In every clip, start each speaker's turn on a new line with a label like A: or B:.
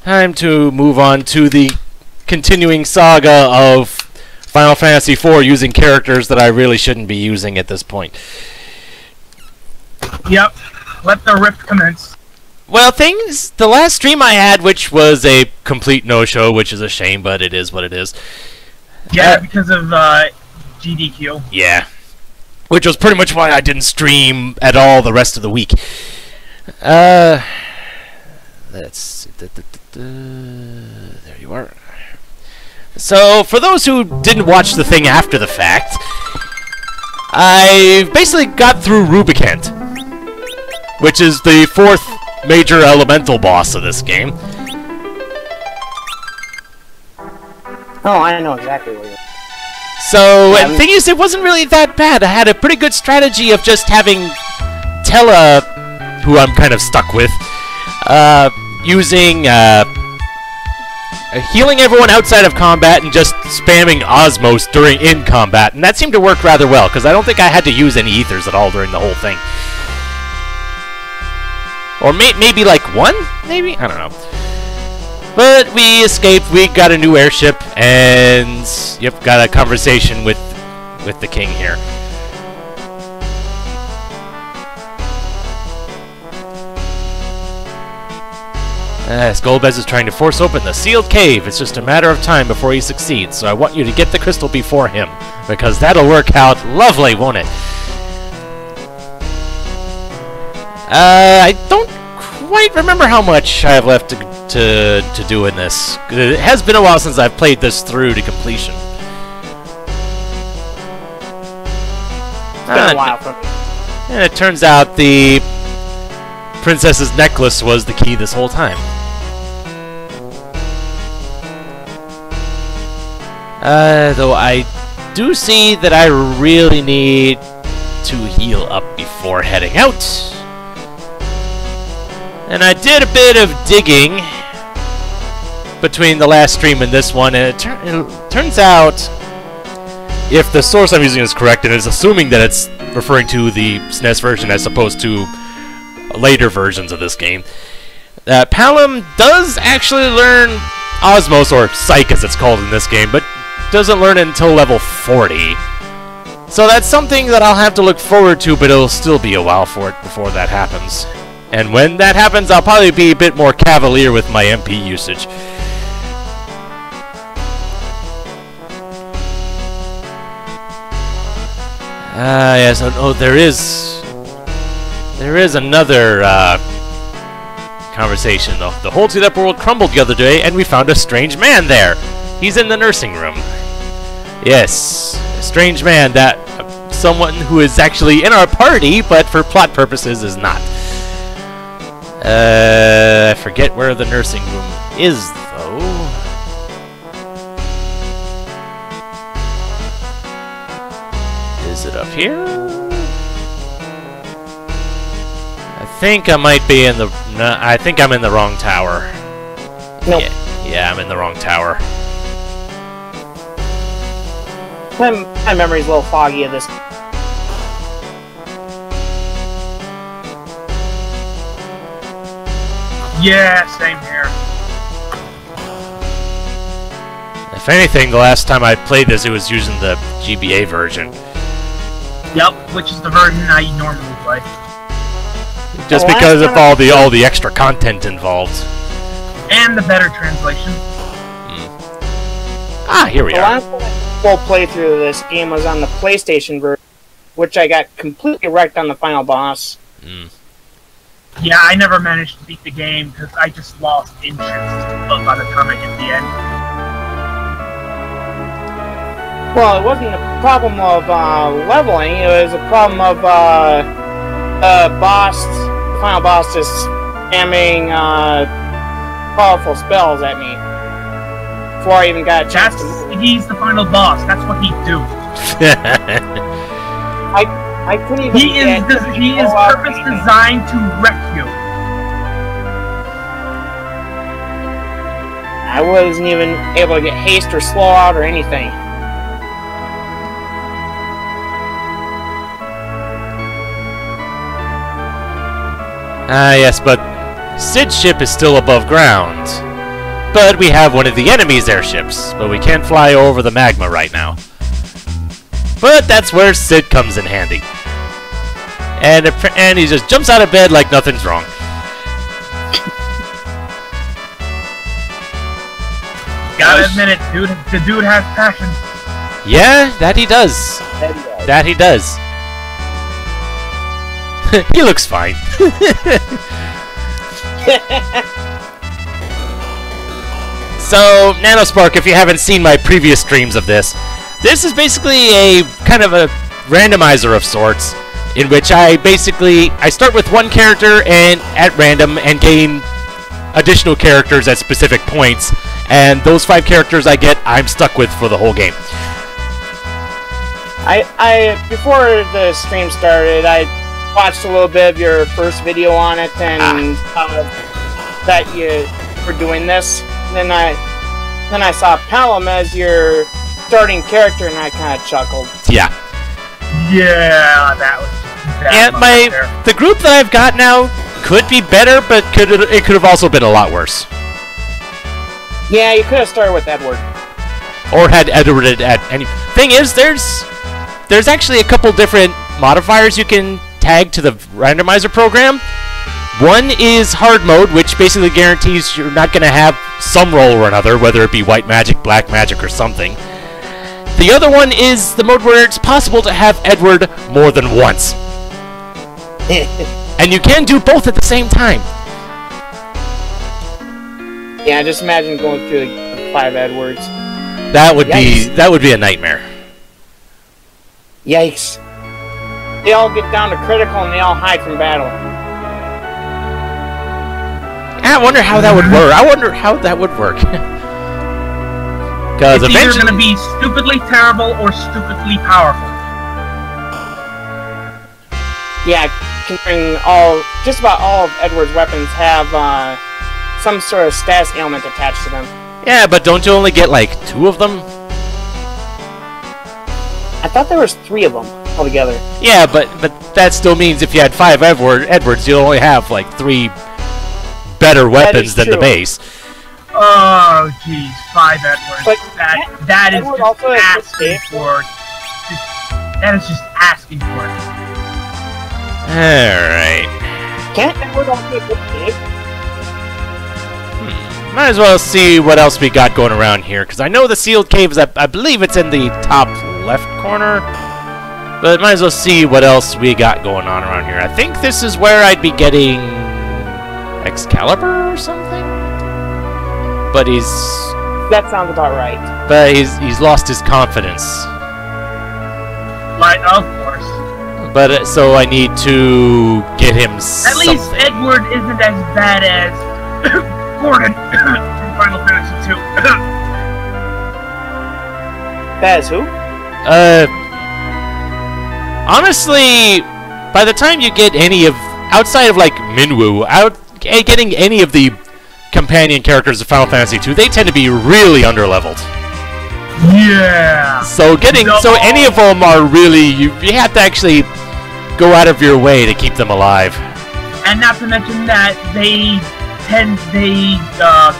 A: Time to move on to the continuing saga of Final Fantasy IV using characters that I really shouldn't be using at this point.
B: Yep. Let the rift commence.
A: Well, the last stream I had, which was a complete no-show, which is a shame, but it is what it is.
B: Yeah, because of GDQ.
A: Yeah. Which was pretty much why I didn't stream at all the rest of the week. Let's see. There you are. So, for those who didn't watch the thing after the fact, I basically got through Rubicant, which is the 4th major elemental boss of this game.
C: Oh, I know exactly where you're...
A: So, and the thing is, it wasn't really that bad. I had a pretty good strategy of just having Tella, who I'm kind of stuck with, using, healing everyone outside of combat and just spamming Osmos in combat. And that seemed to work rather well, because I don't think I had to use any ethers at all during the whole thing. Or maybe like one? Maybe? I don't know. But we escaped, we got a new airship, and yep, got a conversation with the king here. Golbez is trying to force open the sealed cave. It's just a matter of time before he succeeds, so I want you to get the crystal before him, because that'll work out lovely, won't it? I don't quite remember how much I have left to do in this. It has been a while since I've played this through to completion.
C: It's been a while for me.
A: And it turns out the princess's necklace was the key this whole time. Though I do see that I really need to heal up before heading out. And I did a bit of digging between the last stream and this one, and it turns out, if the source I'm using is correct, and it's assuming that it's referring to the SNES version as opposed to later versions of this game, Palom does actually learn Osmos, or Psych as it's called in this game, but doesn't learn it until level 40. So that's something that I'll have to look forward to, but it'll still be a while for it before that happens. And when that happens, I'll probably be a bit more cavalier with my MP usage. Yes, oh, there is another conversation, though. The whole Tulip world crumbled the other day, and we found a strange man there. He's in the nursing room. Yes, a strange man that someone who is actually in our party, but for plot purposes is not. I forget where the nursing room is, though. Is it up here? I think I might be in the... No, I think I'm in the wrong tower.
C: Nope.
A: Yeah, I'm in the wrong tower.
C: My memory's a little foggy of this.
B: Yeah, same here.
A: If anything, the last time I played this, it was using the GBA version.
B: Yep, which is the version I normally play.
A: Just because of all the extra content involved.
B: And the better translation.
A: Ah, here we are.
C: The last full playthrough of this game was on the PlayStation version, which I got completely wrecked on the final boss.
B: Yeah, I never managed to beat the game because I just lost interest by the time I hit the end.
C: Well, it wasn't a problem of leveling, it was a problem of the final boss just spamming powerful spells at me before I even got a chance to move.
B: He's the final boss, that's what he'd do.
C: I couldn't even
B: He is purpose designed to wreck you.
C: I wasn't even able to get haste or slow out or anything.
A: Ah, yes, but Sid's ship is still above ground. but we have one of the enemy's airships. But we can't fly over the magma right now. But that's where Sid comes in handy. And he just jumps out of bed like nothing's wrong.
B: Gotta admit it, dude. The dude has passion.
A: Yeah, that he does. That he does. He looks fine. So, Nanospark, if you haven't seen my previous streams of this is basically a kind of a randomizer of sorts, in which I start with one character and at random and gain additional characters at specific points, and those 5 characters I get, I'm stuck with for the whole game.
C: Before the stream started, I watched a little bit of your first video on it, and that you were doing this. Then I saw Pelham as your starting character, and I kind of chuckled.
A: Yeah.
B: Yeah, that was.
A: And the group that I've got now could be better, but it could have also been a lot worse.
C: Yeah, you could have started with Edward.
A: Or had Edward at any. Thing is, there's actually a couple different modifiers you can tag to the randomizer program. One is hard mode, which basically guarantees you're not going to have some role or another, whether it be white magic, black magic, or something. The other one is the mode where it's possible to have Edward more than once. And you can do both at the same time.
C: Yeah, just imagine going through like 5 Edwards.
A: That would be a nightmare.
C: Yikes. They all get down to critical and they all hide from battle.
A: I wonder how that would work. Because
B: it's either going to be stupidly terrible or stupidly powerful.
C: Yeah, considering just about all of Edward's weapons have some sort of status ailment attached to them.
A: Yeah, but don't you only get like 2 of them?
C: I thought there was 3 of them altogether.
A: Yeah, but that still means if you had 5 Edwards, you'll only have like 3 better weapons than the base.
B: Oh, jeez, 5 Edwards.
C: But
B: that is just asking for it. That is just asking for it.
A: Alright.
C: Can't Edward also be a good big?
A: Might as well see what else we got going around here, because I know the sealed cave is I believe it's in the top left corner. But might as well see what else we got going on around here. I think this is where I'd be getting Excalibur or something? But
C: that sounds about right.
A: But he's lost his confidence.
B: Like, of course.
A: But so I need to get him
B: At least Edward isn't as bad as Gordon from Final Fantasy II.
C: Bad as who?
A: Honestly, by the time you get any of outside of like Minwu, getting any of the companion characters of Final Fantasy II, they tend to be really underleveled.
B: Yeah.
A: So any of them are really you have to actually go out of your way to keep them alive.
B: And not to mention that they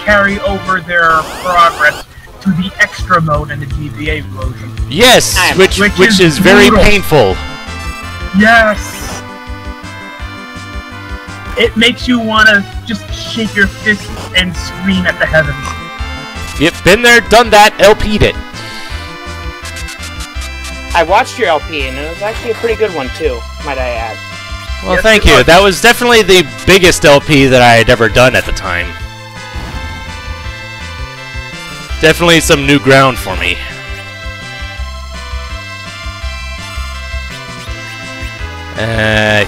B: carry over their progress to the extra mode in the GBA version.
A: Yes, which is very painful.
B: Yes. It makes you want to just shake your fist and scream at the heavens.
A: Yep, been there, done that, LP'd it.
C: I watched your LP, and it was actually a pretty good one, too, might I add.
A: Well, yes, thank you. That was definitely the biggest LP that I had ever done at the time. Definitely some new ground for me. I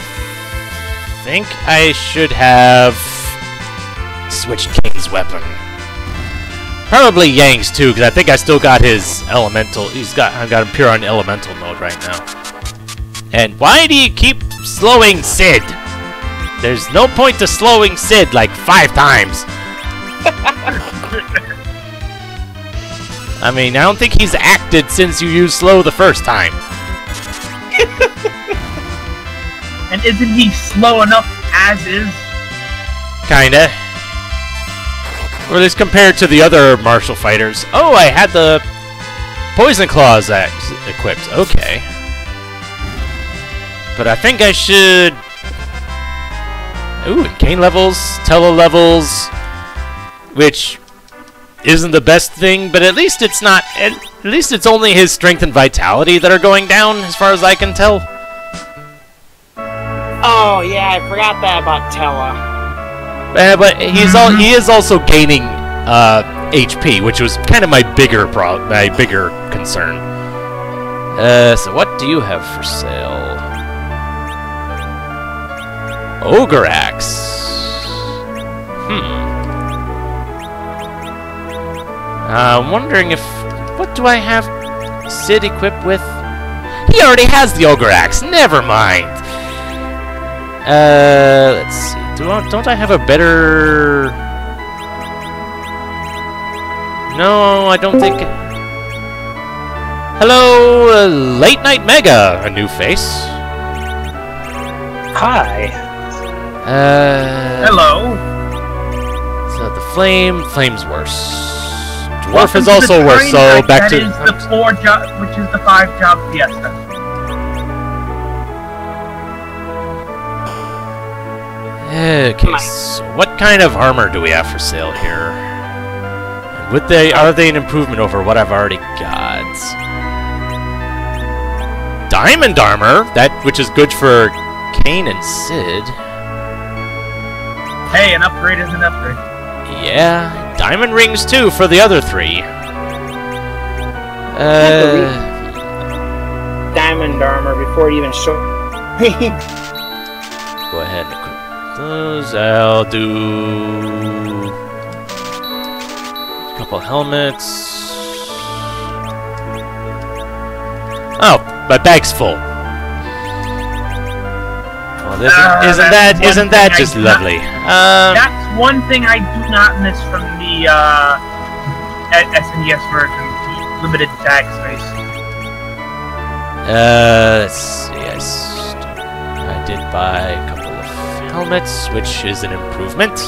A: think I should have switched King's weapon. Probably Yang's too, because I think I still got his elemental. I've got him pure on elemental mode right now. And why do you keep slowing Sid? There's no point to slowing Sid like 5 times. I mean, I don't think he's acted since you used slow the first time.
B: And isn't he slow enough as is?
A: Kinda. Or at least compared to the other martial fighters. Oh, I had the poison claws equipped. Okay. But I think I should... Ooh, and Kane levels, Tele levels, which isn't the best thing, but at least it's not... At least it's only his strength and vitality that are going down, as far as I can tell.
C: Oh, yeah, I forgot that about Tella.
A: But he is also gaining HP, which was kind of my bigger concern. So what do you have for sale? Ogre Axe. I'm wondering if... What do I have Sid equipped with? He already has the Ogre Axe. Never mind. Let's see. Don't I have a better... No, I don't think... Hello, Late Night Mega, a new face.
D: Hi.
B: Hello.
A: So the flame's worse. Dwarf is also worse, so back to...
B: That is the 4 job, which is the 5 job Fiesta.
A: Okay, so what kind of armor do we have for sale here? And are they an improvement over what I've already got? Diamond armor, which is good for Kane and Sid.
B: Hey, an upgrade is an upgrade.
A: Yeah, diamond rings too for the other 3.
C: Diamond armor before it even showed.
A: Go ahead and equip those. I'll do a couple helmets. Oh, my bag's full. Well, isn't that just lovely?
B: That's one thing I do not miss from the SNES version, the limited tag space.
A: Let's see. I did buy a couple of helmets, which is an improvement.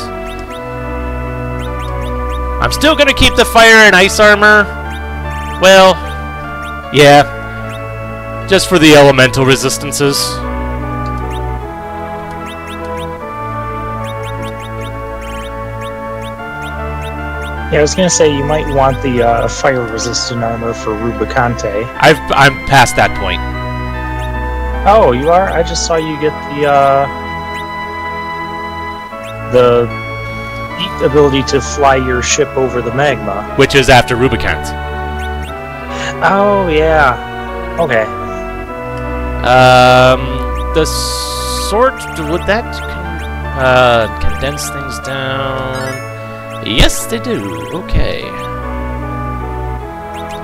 A: I'm still gonna keep the fire and ice armor. Well, yeah, just for the elemental resistances.
D: Yeah, I was gonna say you might want the fire-resistant armor for Rubicante.
A: I'm past that point.
D: Oh, you are? I just saw you get the ability to fly your ship over the magma.
A: Which is after Rubicant.
D: Oh, yeah. Okay.
A: The sword, would that condense things down? Yes, they do. Okay.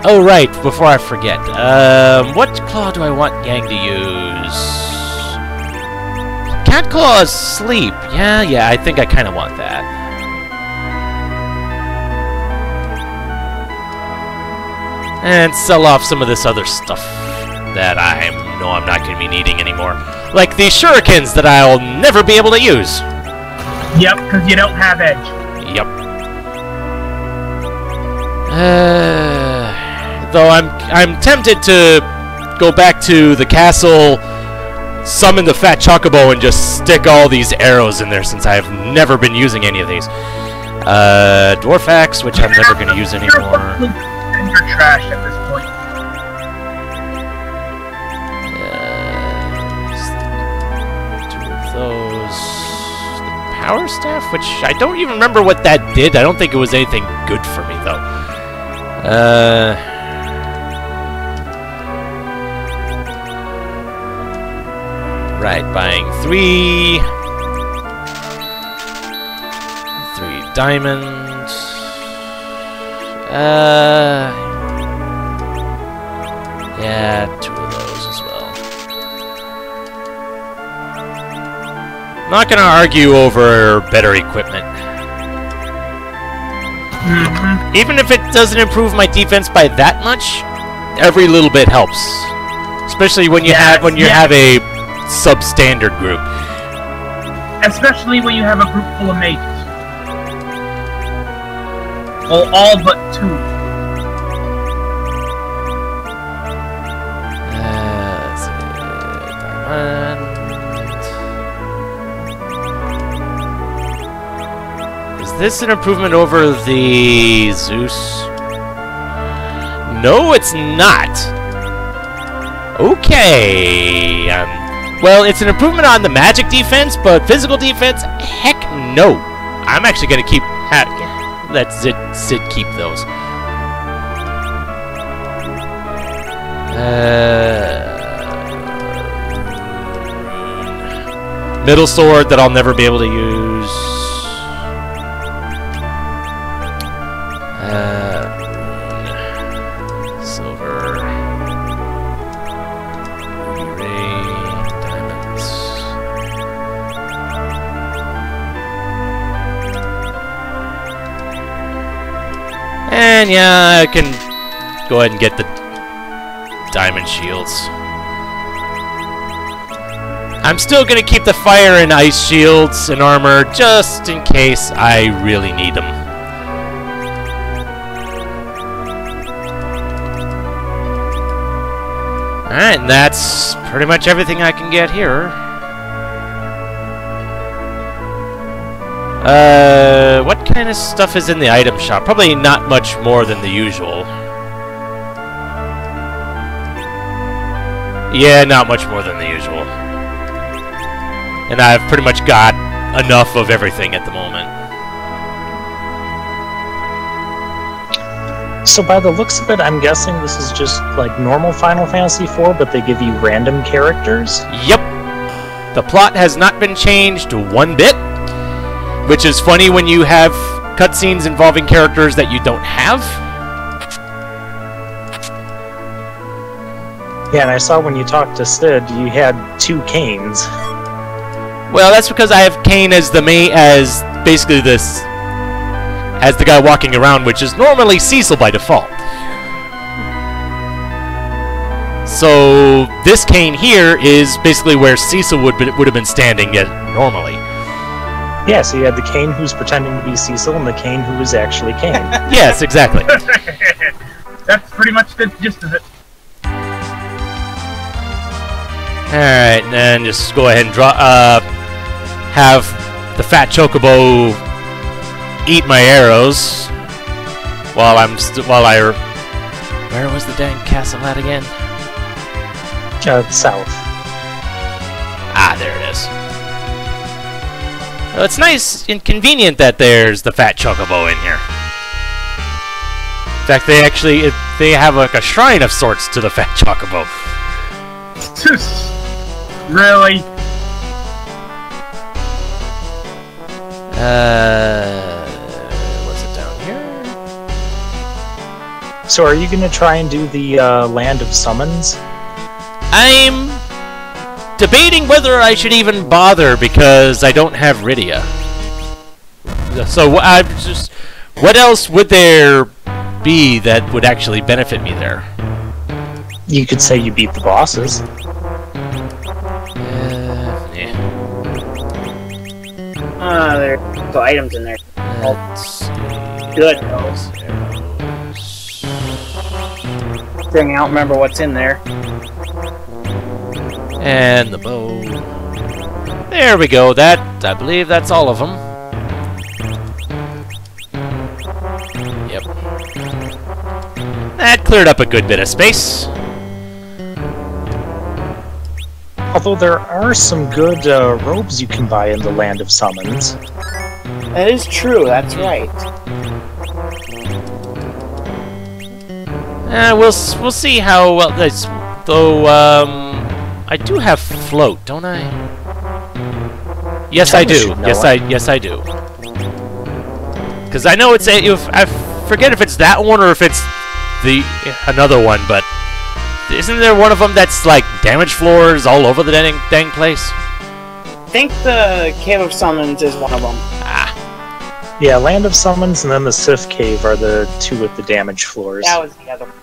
A: Oh, right. Before I forget. What claw do I want Yang to use? Cat claw is sleep. Yeah, I think I kind of want that. And sell off some of this other stuff that I know I'm not going to be needing anymore. Like the shurikens that I'll never be able to use.
B: Yep, because you don't have edge.
A: Yep. Though I'm tempted to go back to the castle, summon the fat chocobo, and just stick all these arrows in there since I've never been using any of these. Dwarf axe, which I'm never going to use anymore.
B: And you're trash at this point.
A: Two of those. The power staff, which I don't even remember what that did. I don't think it was anything good for me, though. Right, buying 3 diamonds. Yeah, 2 of those as well. Not gonna argue over better equipment. Even if it doesn't improve my defense by that much, every little bit helps. Especially when you have a substandard group.
B: Especially when you have a group full of mages. Well, all but 2.
A: Let's see. Diamond. Is this an improvement over the Zeus? No, it's not. Okay. Well, it's an improvement on the magic defense, but physical defense, heck no. I'm actually going to keep... let Sid keep those. Middle sword that I'll never be able to use. Silver. Ruby ray. Diamonds. And yeah, I can go ahead and get the diamond shields. I'm still going to keep the fire and ice shields and armor just in case I really need them. Alright, and that's pretty much everything I can get here. What kind of stuff is in the item shop? Probably not much more than the usual. Yeah, not much more than the usual. And I've pretty much got enough of everything at the moment.
D: So by the looks of it, I'm guessing this is just like normal Final Fantasy IV, but they give you random characters?
A: Yep. The plot has not been changed one bit, which is funny when you have cutscenes involving characters that you don't have.
D: Yeah, and I saw when you talked to Sid, you had 2 Canes.
A: Well, that's because I have Kane as the as basically this, as the guy walking around, which is normally Cecil by default. So this Kane here is basically where Cecil would have been standing normally.
D: Yeah, so you had the Kane who's pretending to be Cecil and the Kane who is actually Kane.
A: Yes, exactly.
B: That's pretty much the gist of it.
A: Alright, and then just go ahead and have the fat chocobo eat my arrows while where was the dang castle at again?
D: South.
A: Ah, there it is. Well, it's nice and convenient that there's the fat chocobo in here. In fact, they have like a shrine of sorts to the fat chocobo.
B: Really?
A: Was it down here?
D: So are you going to try and do the Land of Summons?
A: I'm debating whether I should even bother because I don't have Rydia. So what else would there be that would actually benefit me there?
D: You could say you beat the bosses.
C: There's the items in there.
A: Let's see.
C: Good. Bring out, remember what's in there.
A: And the bow. There we go. I believe that's all of them. Yep. That cleared up a good bit of space.
D: Although there are some good robes you can buy in the Land of Summons.
C: That is true, that's right.
A: We'll see how well this. Though I do have float, don't I? Yes, I do. Yes, I do. Because I know it's I forget if it's that one or if it's another one, but isn't there one of them that's like damage floors all over the dang place?
C: I think the Cave of Summons is one of them.
A: Ah.
D: Yeah, Land of Summons and then the Sith Cave are the 2 with the damage floors.
C: That was the other one.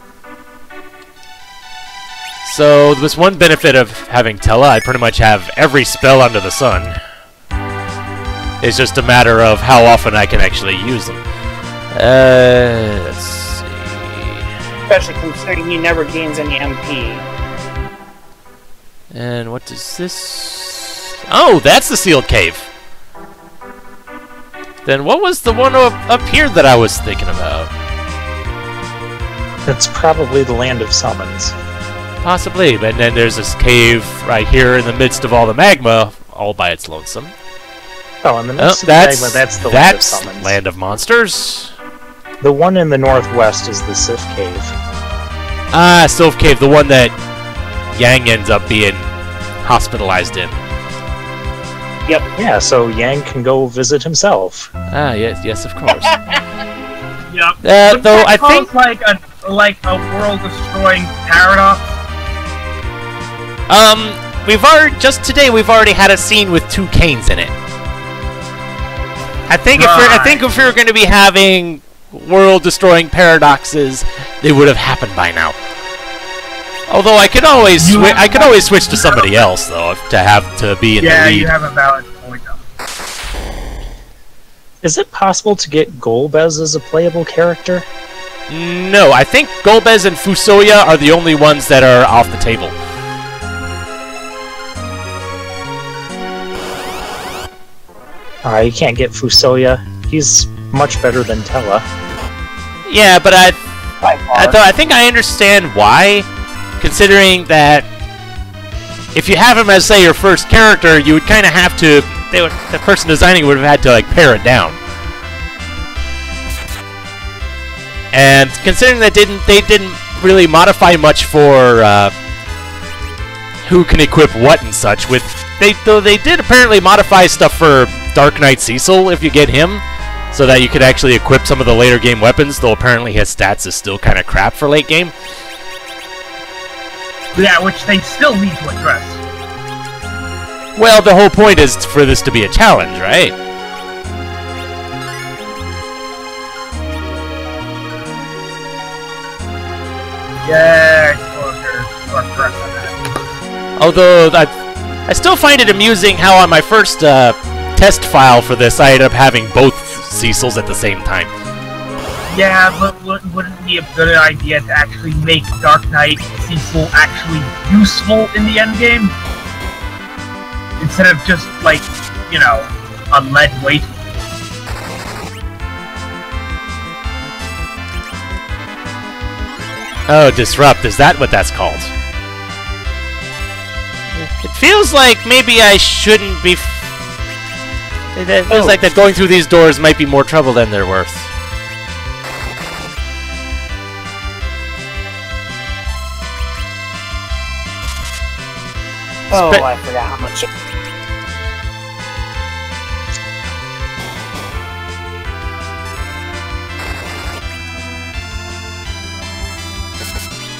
A: So, there's one benefit of having Tella. I pretty much have every spell under the sun. It's just a matter of how often I can actually use them. Let's see.
C: Especially considering he never gains any MP.
A: And what does this... Oh, that's the sealed cave. Then what was the one up here that I was thinking about?
D: That's probably the Land of Summons.
A: Possibly, but then there's this cave right here in the midst of all the magma, all by its lonesome.
D: Oh, and the midst of the magma, that's the Land of Summons.
A: Land of Monsters.
D: The one in the northwest is the Sif Cave.
A: Ah, Sylph Cave, the one that Yang ends up being hospitalized in.
C: Yep.
D: Yeah, so Yang can go visit himself.
A: Ah, yes, of course.
B: Yep.
A: Though I think
B: like a world-destroying paradox.
A: We've already had a scene with 2 canes in it. I think if we were going to be having world-destroying paradoxes, they would have happened by now. Although I could always switch to somebody else though to be in the lead.
B: Yeah, you have a valid point though.
D: Is it possible to get Golbez as a playable character?
A: No, I think Golbez and Fusoya are the only ones that are off the table.
D: You can't get Fusoya. He's much better than Tella.
A: Yeah, but I think I understand why, considering that if you have him as, say, your first character, you would kind of have to... the person designing would have had to, like, pare it down. And considering that they didn't really modify much for who can equip what and such, though they did apparently modify stuff for Dark Knight Cecil if you get him, so that you could actually equip some of the later game weapons, though apparently his stats is still kind of crap for late game.
B: Yeah, which they still need to address.
A: Well, the whole point is for this to be a challenge, right?
B: Yeah, you are correct on that.
A: Although, I still find it amusing how on my first test file for this, I ended up having both Cecils at the same time.
B: Yeah, but wouldn't it be a good idea to actually make Dark Knight Cecil actually useful in the endgame? Instead of just, like, you know, a lead weight.
A: Oh, Disrupt, is that what that's called? It feels like maybe I shouldn't be... It feels like that going through these doors might be more trouble than they're worth.
C: Oh, I forgot how much...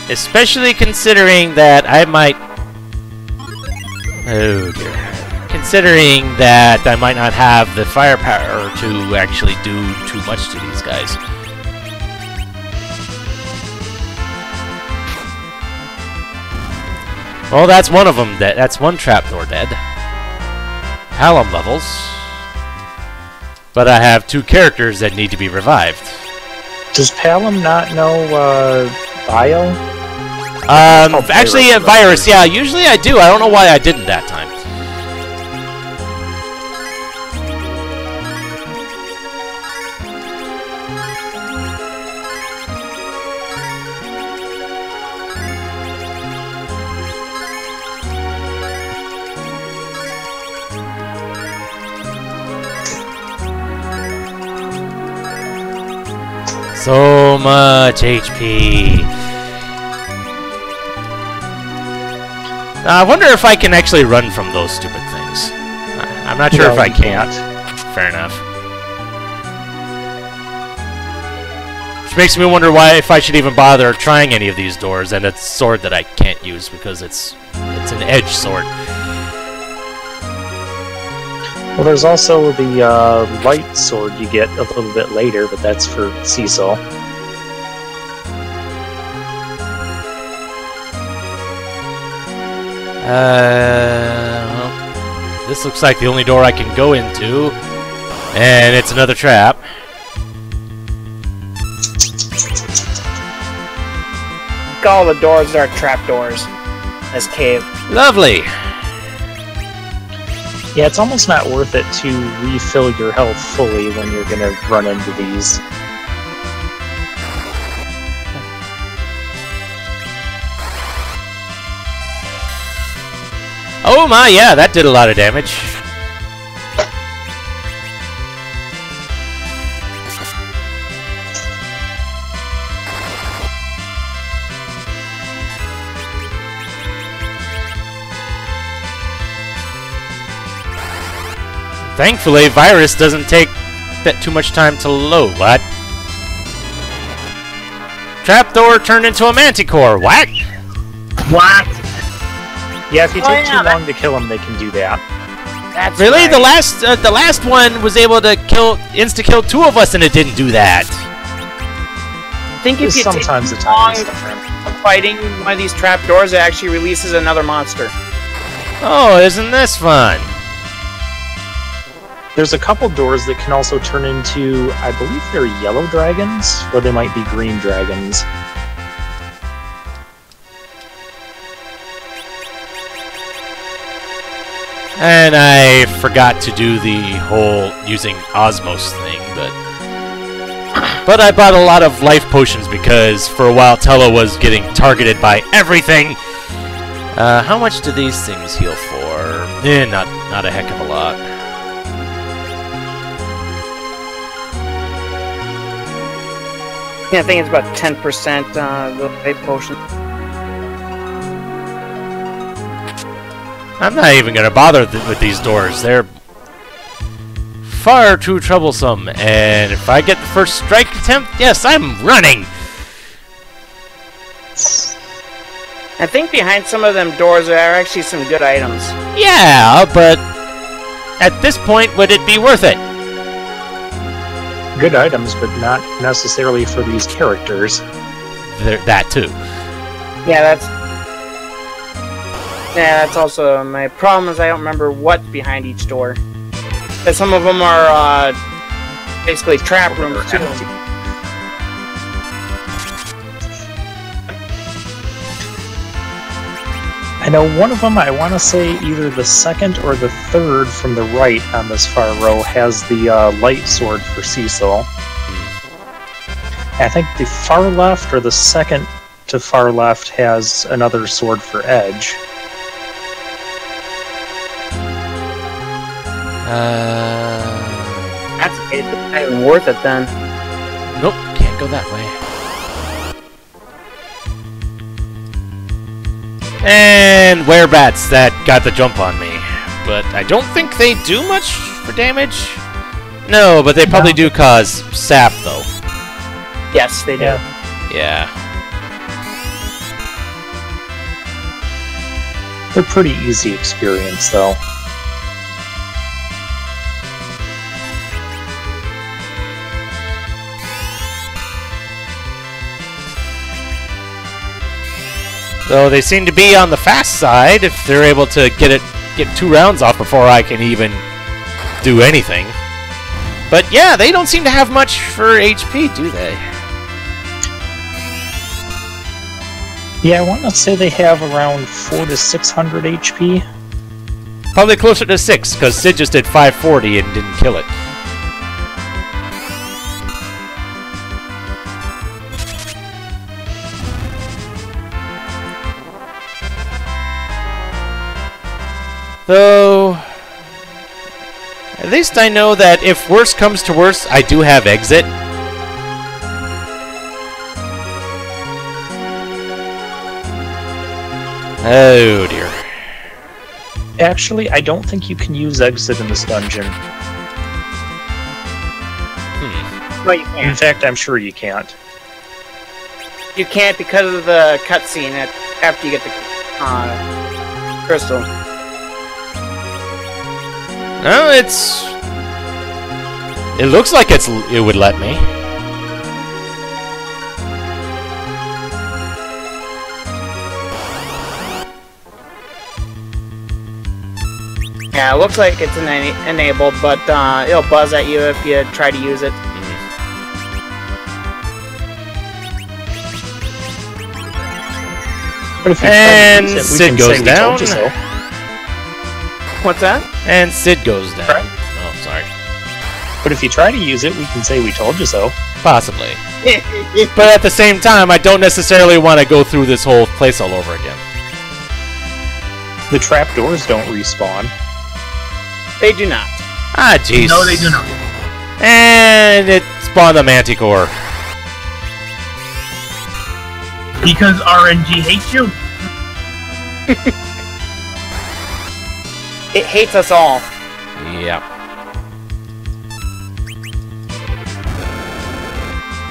A: Especially considering that I might... Oh dear. Considering that I might not have the firepower to actually do too much to these guys. Well, that's one of them. That's one trapdoor dead. Hallam levels. But I have 2 characters that need to be revived.
D: Does Palom not know Bio?
A: Actually, a virus. Yeah, usually I do. I don't know why I didn't that time. So much HP. Now, I wonder if I can actually run from those stupid things. I'm not sure if I can't. Fair enough. Which makes me wonder why, if I should even bother trying any of these doors, and it's a sword that I can't use because it's an edge sword.
D: Well, there's also the light sword you get a little bit later, but that's for Cecil.
A: Well, this looks like the only door I can go into, and it's another trap.
C: think all the doors are trapdoors. This cave.
A: Lovely.
D: Yeah, it's almost not worth it to refill your health fully when you're gonna run into these.
A: Oh my, yeah, that did a lot of damage. Thankfully, Virus doesn't take that too much time to load. What? Trapdoor turned into a manticore. What?
B: What?
D: Yeah, if you take too long to kill them, they can do that.
C: That's
A: Really?
C: right.
A: The last one was able to insta-kill 2 of us, and it didn't do that.
C: I think if you
D: Sometimes
C: take
D: the
C: too long
D: timing is different.
C: fighting one of these trapdoors, it actually releases another monster.
A: Oh, isn't this fun?
D: There's a couple doors that can also turn into, I believe they're yellow dragons, or they might be green dragons.
A: And I forgot to do the whole using Osmos thing, but I bought a lot of life potions because for a while Tello was getting targeted by everything. How much do these things heal for? Not a heck of a lot.
C: Yeah, I think it's about 10% the life potion.
A: I'm not even going to bother with these doors. They're far too troublesome. And if I get the first strike attempt, yes, I'm running.
C: I think behind some of them doors there are actually some good items.
A: Yeah, but at this point, would it be worth it?
D: Good items, but not necessarily for these characters.
A: That too.
C: Yeah, that's also my problem is I don't remember what's behind each door. And some of them are basically trap rooms too.
D: I know one of them, I want to say either the second or the third from the right on this far row has the light sword for Cecil. I think the far left or the second to far left has another sword for Edge.
C: That's not even worth it then.
A: Nope, can't go that way. And werebats that got the jump on me. But I don't think they do much for damage. No, but they probably do cause sap, though.
C: Yes, they do.
A: Yeah.
D: They're pretty easy experience, though.
A: Though they seem to be on the fast side if they're able to get 2 rounds off before I can even do anything. But yeah, they don't seem to have much for HP, do they?
D: Yeah, I want to say they have around 400 to 600 HP.
A: Probably closer to 6, because Sid just did 540 and didn't kill it. Though, at least I know that if worse comes to worse, I do have exit. Oh dear.
D: Actually, I don't think you can use exit in this dungeon.
C: No, you
D: In
C: can't.
D: fact, I'm sure you can't.
C: You can't because of the cutscene after you get the crystal.
A: Oh, it looks like it would let me.
C: Yeah, it looks like it's enabled, but it'll buzz at you if you try to use it.
D: But if you
A: And
D: try to use it, we
A: Sid
D: can
A: goes
D: say we
A: down.
D: told you so.
C: What's that?
A: And Sid goes down.
D: Right.
A: Oh, sorry.
D: But if you try to use it, we can say we told you so.
A: Possibly. But at the same time, I don't necessarily want to go through this whole place all over again.
D: The trapdoors don't respawn.
C: They do not.
A: Ah, jeez.
B: No, they do not.
A: And it spawned the Manticore.
B: Because RNG hates you?
C: It hates us all.
A: Yep.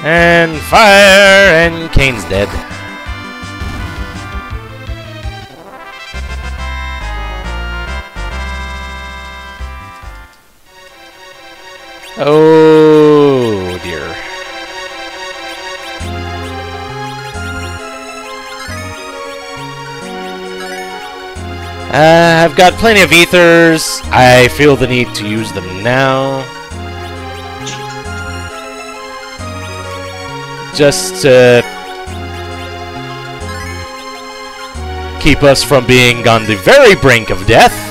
A: And fire, and Kane's dead. Oh dear. I've got plenty of ethers. I feel the need to use them now. Just to keep us from being on the very brink of death.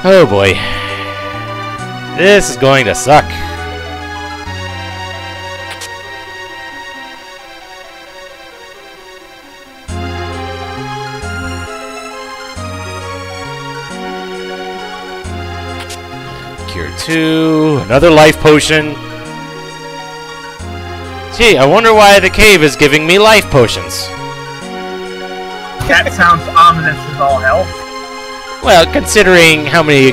A: Oh boy. This is going to suck. Cure 2, another life potion. Gee, I wonder why the cave is giving me life potions.
B: That sounds ominous as all hell.
A: Well, considering how many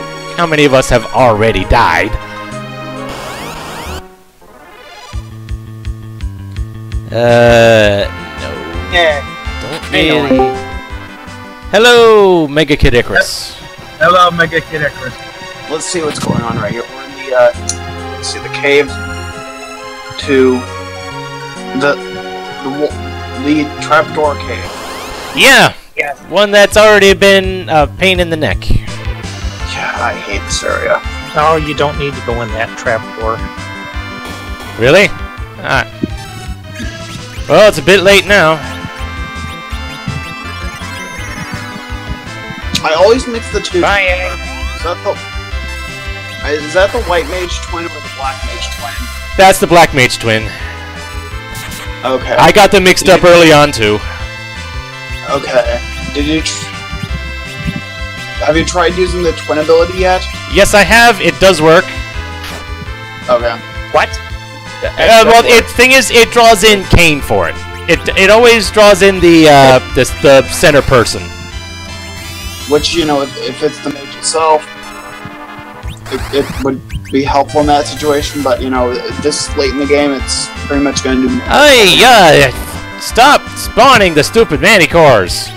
A: of us have already died. No.
C: Yeah.
A: Don't really. Hello, Mega Kid Icarus.
B: Hello, Mega Kid Icarus.
E: Let's see what's going on right here. We're in the let's see, the cave to the trapdoor cave.
A: Yeah,
C: Yes.
A: one that's already been a pain in the neck.
E: Yeah, I hate this area.
D: No, you don't need to go in that trapdoor.
A: Really? Ah. Well, it's a bit late now.
E: I always mix the two.
C: Bye.
E: Is that the white mage twin or the black mage twin?
A: That's the Black Mage Twin.
E: Okay.
A: I got them mixed up early on too.
E: Okay. Did you? Have you tried using the twin ability yet?
A: Yes, I have. It does work.
E: Okay.
C: What?
A: Well, thing is, it draws in Kane for it. It always draws in the the center person.
E: Which, you know, if it's the mage itself, it would be helpful in that situation. But you know, this late in the game, it's pretty much going to do.
A: Hey, yeah! Stop spawning the stupid Manticores.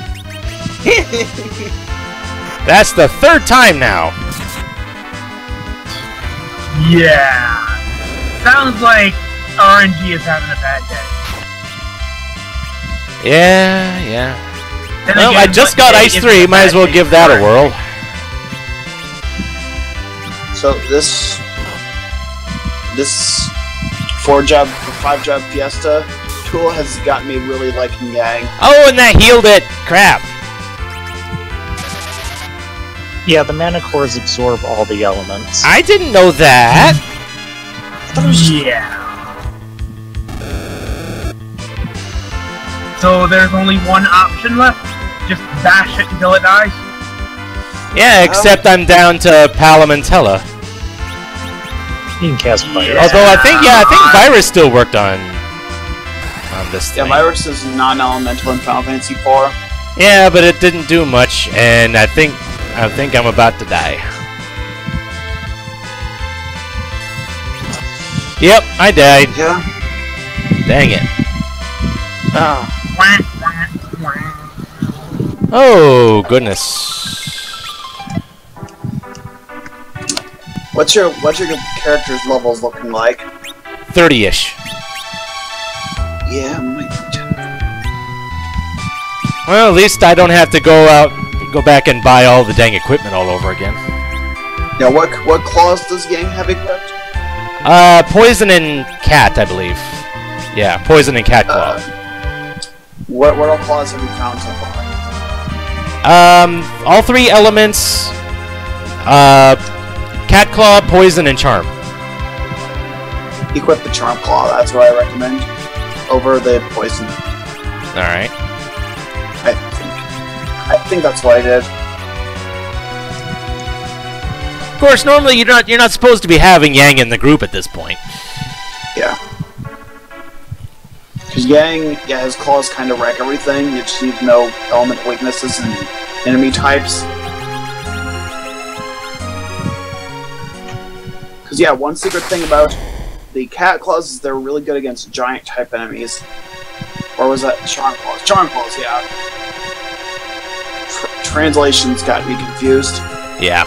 A: That's the third time now.
B: Yeah. Sounds like RNG is having a bad day.
A: Yeah.
B: Then
A: Well,
B: again,
A: I just
B: what
A: got
B: day
A: Ice
B: is
A: 3.
B: a
A: Might as
B: bad
A: well
B: day
A: give
B: for
A: that a
B: RNG?
A: whirl.
E: So this 4-job, 5-job Fiesta tool has got me really liking Yang.
A: Oh, and that healed it. Crap.
D: Yeah, the mana cores absorb all the elements.
A: I didn't know that.
B: Yeah. So there's only one option left? Just bash it until it dies?
A: Yeah, except I'm down to Palamentella.
D: You can cast Virus.
B: Yeah.
A: Although I think Virus still worked on this thing.
E: Yeah, Virus is non-elemental in Final Fantasy IV.
A: Yeah, but it didn't do much, and I think I'm about to die. Yep, I died.
E: Yeah.
A: Dang it.
C: Oh.
A: Oh, goodness.
E: What's your character's levels looking like?
A: 30-ish.
E: Yeah,
A: Well, at least I don't have to go back and buy all the dang equipment all over again.
E: Now, what claws does Yang have equipped?
A: Poison and cat, I believe. Yeah, poison and cat claw.
E: What all claws have you found so far?
A: All 3 elements. Cat claw, poison, and charm.
E: Equip the charm claw. That's what I recommend over the poison.
A: All right.
E: I think that's what I did.
A: Of course, normally you're not supposed to be having Yang in the group at this point.
E: Yeah. Because Yang, his claws kind of wreck everything. You just need to know element weaknesses and enemy types. Because one secret thing about the cat claws is they're really good against giant type enemies. Or was that charm claws? Charm claws, yeah. Translations got me confused.
A: Yeah.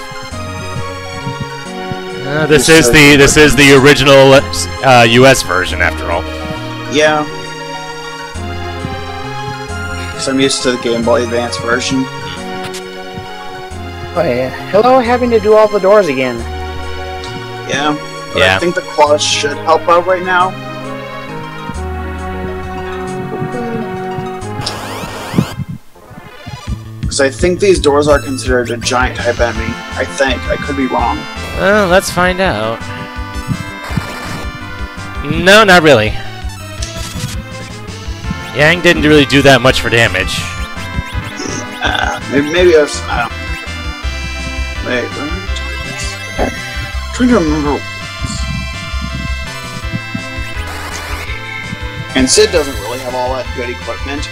A: This is the original U.S. version, after all.
E: Yeah. Because I'm used to the Game Boy Advance version.
C: Oh, yeah. Hello, having to do all the doors again.
E: Yeah. But
A: Yeah.
E: I think the claws should help out right now. Because I think these doors are considered a giant type enemy. I think. I could be wrong.
A: Let's find out. No, not really. Yang didn't really do that much for damage.
E: Maybe I was... I don't... Wait, I'm trying to remember... And Sid doesn't really have all that good equipment.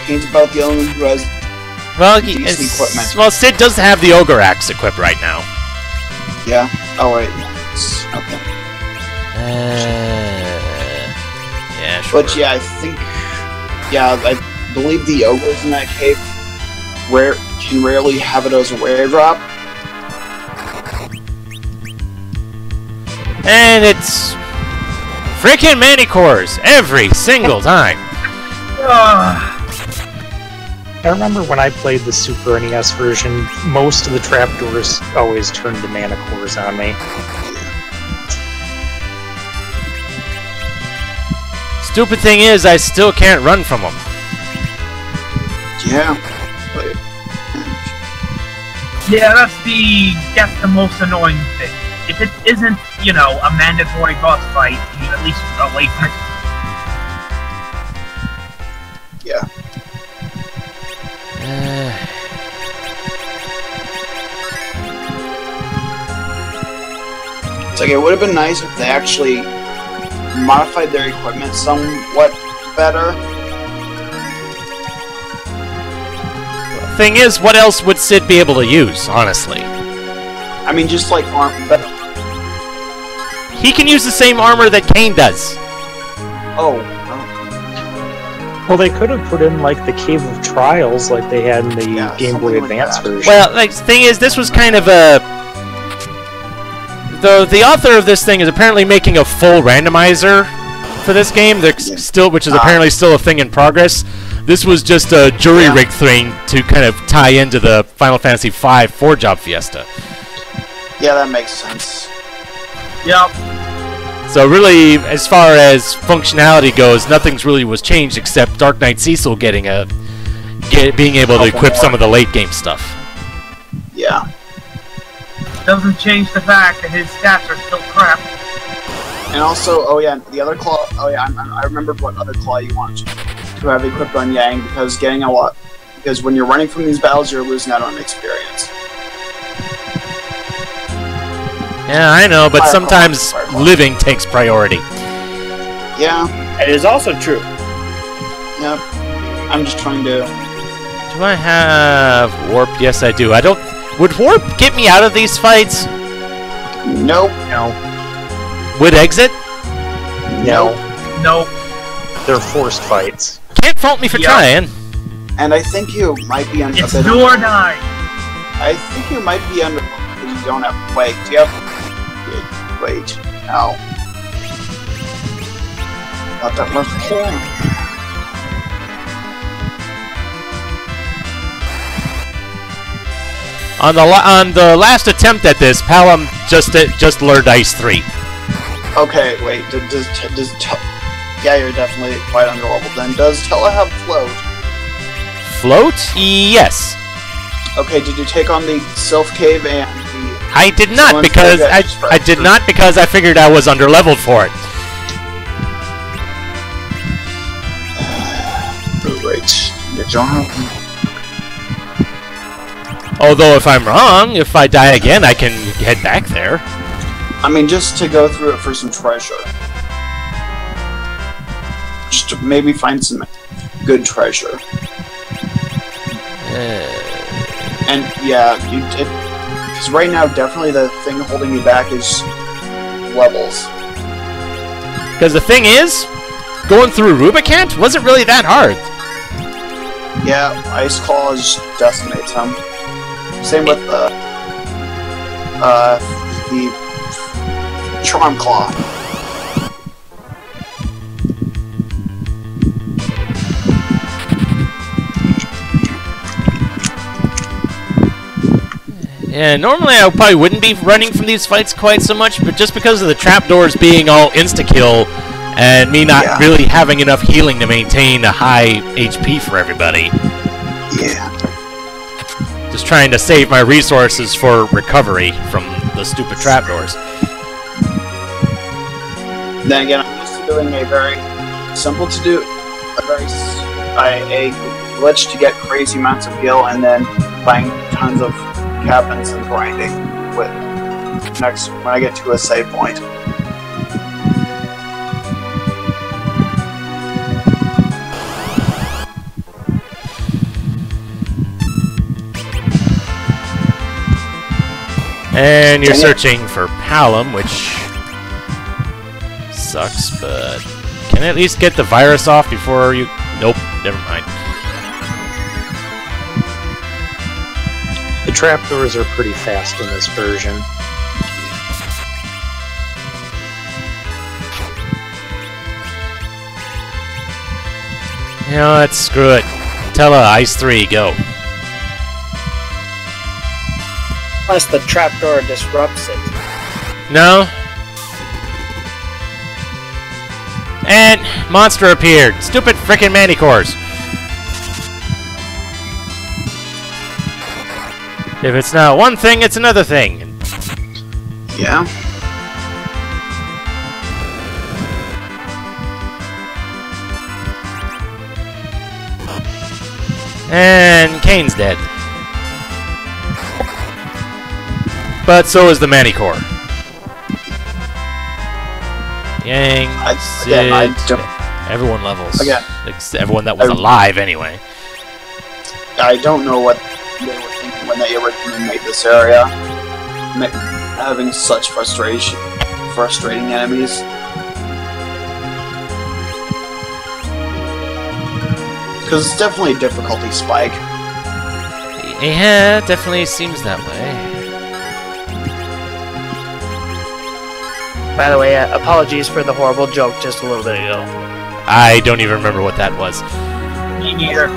E: Kane's about the only one who has
A: Well,
E: decent equipment.
A: well, Sid does have the Ogre Axe equipped right now.
E: Yeah? Oh, wait. Yes. Okay.
A: Yeah, sure.
E: But yeah, I think... Yeah, I believe the ogres in that cave can rarely have it as a rare drop.
A: And it's... freaking Manicores! Every single time!
D: I remember when I played the Super NES version, most of the trapdoors always turned to mana cores on me.
A: Stupid thing is, I still can't run from them.
E: Yeah. But,
B: Yeah, that's the most annoying thing. If it isn't, a mandatory boss fight, you at least away from it.
E: yeah. It's like, it would have been nice if they actually modified their equipment somewhat better.
A: Thing is, what else would Sid be able to use, honestly?
E: I mean, just like better.
A: He can use the same armor that Kane does.
E: Oh.
D: Well, they could have put in, like, the Cave of Trials like they had in the Game Boy
E: something like
D: Advance
E: that.
D: version.
A: Well, like, the thing is, this was kind of a... The author of this thing is apparently making a full randomizer for this game, which is apparently still a thing in progress. This was just a jury rig thing to kind of tie into the Final Fantasy V 4-job Fiesta.
E: Yeah, that makes sense.
B: Yep.
A: So really, as far as functionality goes, nothing's really was changed except Dark Knight Cecil being able to equip some of the late game stuff.
E: Yeah.
B: Doesn't change the fact that his stats are still crap.
E: And also, oh yeah, the other claw. Oh yeah, I remembered what other claw you want to have equipped on Yang, because getting a lot. Because when you're running from these battles, you're losing out on experience.
A: Yeah, I know, but sometimes living takes priority.
E: Yeah.
C: It is also true.
E: Yep. I'm just trying to.
A: Do I have warp? Yes, I do. I don't. Would warp get me out of these fights?
E: Nope.
D: No.
A: Would exit?
D: No.
B: Nope.
D: They're forced fights.
A: Can't fault me for trying.
E: And I think you might be under.
B: It's do or die.
E: I think you might be under because you don't have wait. Do you have? Wait. No. Not that much.
A: On the last attempt at this, Palom just learned Ice 3.
E: Okay, wait. Yeah, you're definitely quite underleveled. Then does Tella have float?
A: Float? Yes.
E: Okay, did you take on the Sylph Cave and the...
A: I did not because I did not because I figured I was underleveled for it.
E: Right. You don't have...
A: Although if I'm wrong, if I die again, I can head back there.
E: I mean, just to go through it for some treasure. Just to maybe find some good treasure. And yeah, because right now, definitely the thing holding you back is levels.
A: Because the thing is, going through Rubicant wasn't really that hard.
E: Yeah, Ice Claws decimates him. Same with the Charm Claw.
A: Yeah, normally I probably wouldn't be running from these fights quite so much, but just because of the trapdoors being all insta-kill and me not really having enough healing to maintain a high HP for everybody.
E: Yeah.
A: Just trying to save my resources for recovery from the stupid trapdoors.
E: Then again, I'm used to doing a very simple to do, a glitch to get crazy amounts of heal, and then buying tons of cabins and grinding with next when I get to a save point.
A: And you're searching for Palom, which sucks, but can I at least get the virus off before you... Nope, never mind.
D: The trapdoors are pretty fast in this version.
A: You know, let's screw it. Tella, Ice 3, go.
C: Plus the trapdoor disrupts it.
A: No. And monster appeared. Stupid frickin' Manticores. If it's not one thing, it's another thing.
E: Yeah.
A: And Kane's dead. But so is the Manticore. Yang, Sid, everyone levels.
E: Again,
A: everyone that was alive anyway.
E: I don't know what they were thinking when they originally made this area. Having such frustrating enemies. Because it's definitely a difficulty spike.
A: Yeah, it definitely seems that way.
C: By the way, apologies for the horrible joke just a little bit ago.
A: I don't even remember what that was.
B: Me neither.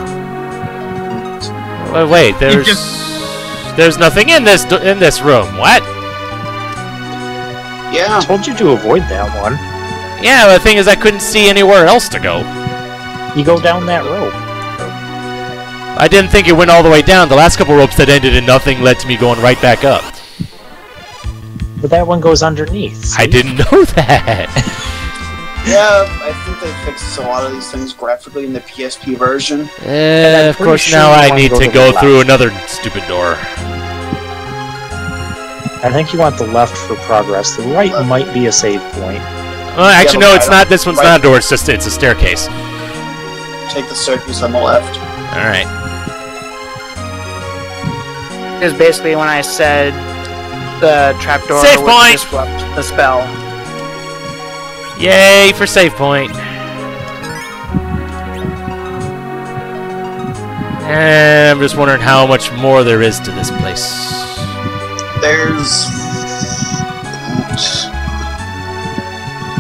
A: Wait, there's nothing in this room. What?
E: Yeah.
D: I told you to avoid that one.
A: Yeah, the thing is I couldn't see anywhere else to go.
D: You go down that rope.
A: I didn't think it went all the way down. The last couple ropes that ended in nothing led to me going right back up.
D: But that one goes underneath. See?
A: I didn't know that.
E: Yeah, I think they fixed a lot of these things graphically in the PSP version.
A: Of course, now I need to go through another stupid door.
D: I think you want the left for progress. The right might be a save point.
A: Well, actually, no, it's not. This one's not a door. It's a staircase.
E: Take the staircase on the left.
A: All right.
C: Because basically when I said the trapdoor
A: Save
C: would
A: point!
C: disrupt the spell.
A: Yay for save point. And I'm just wondering how much more there is to this place.
E: There's...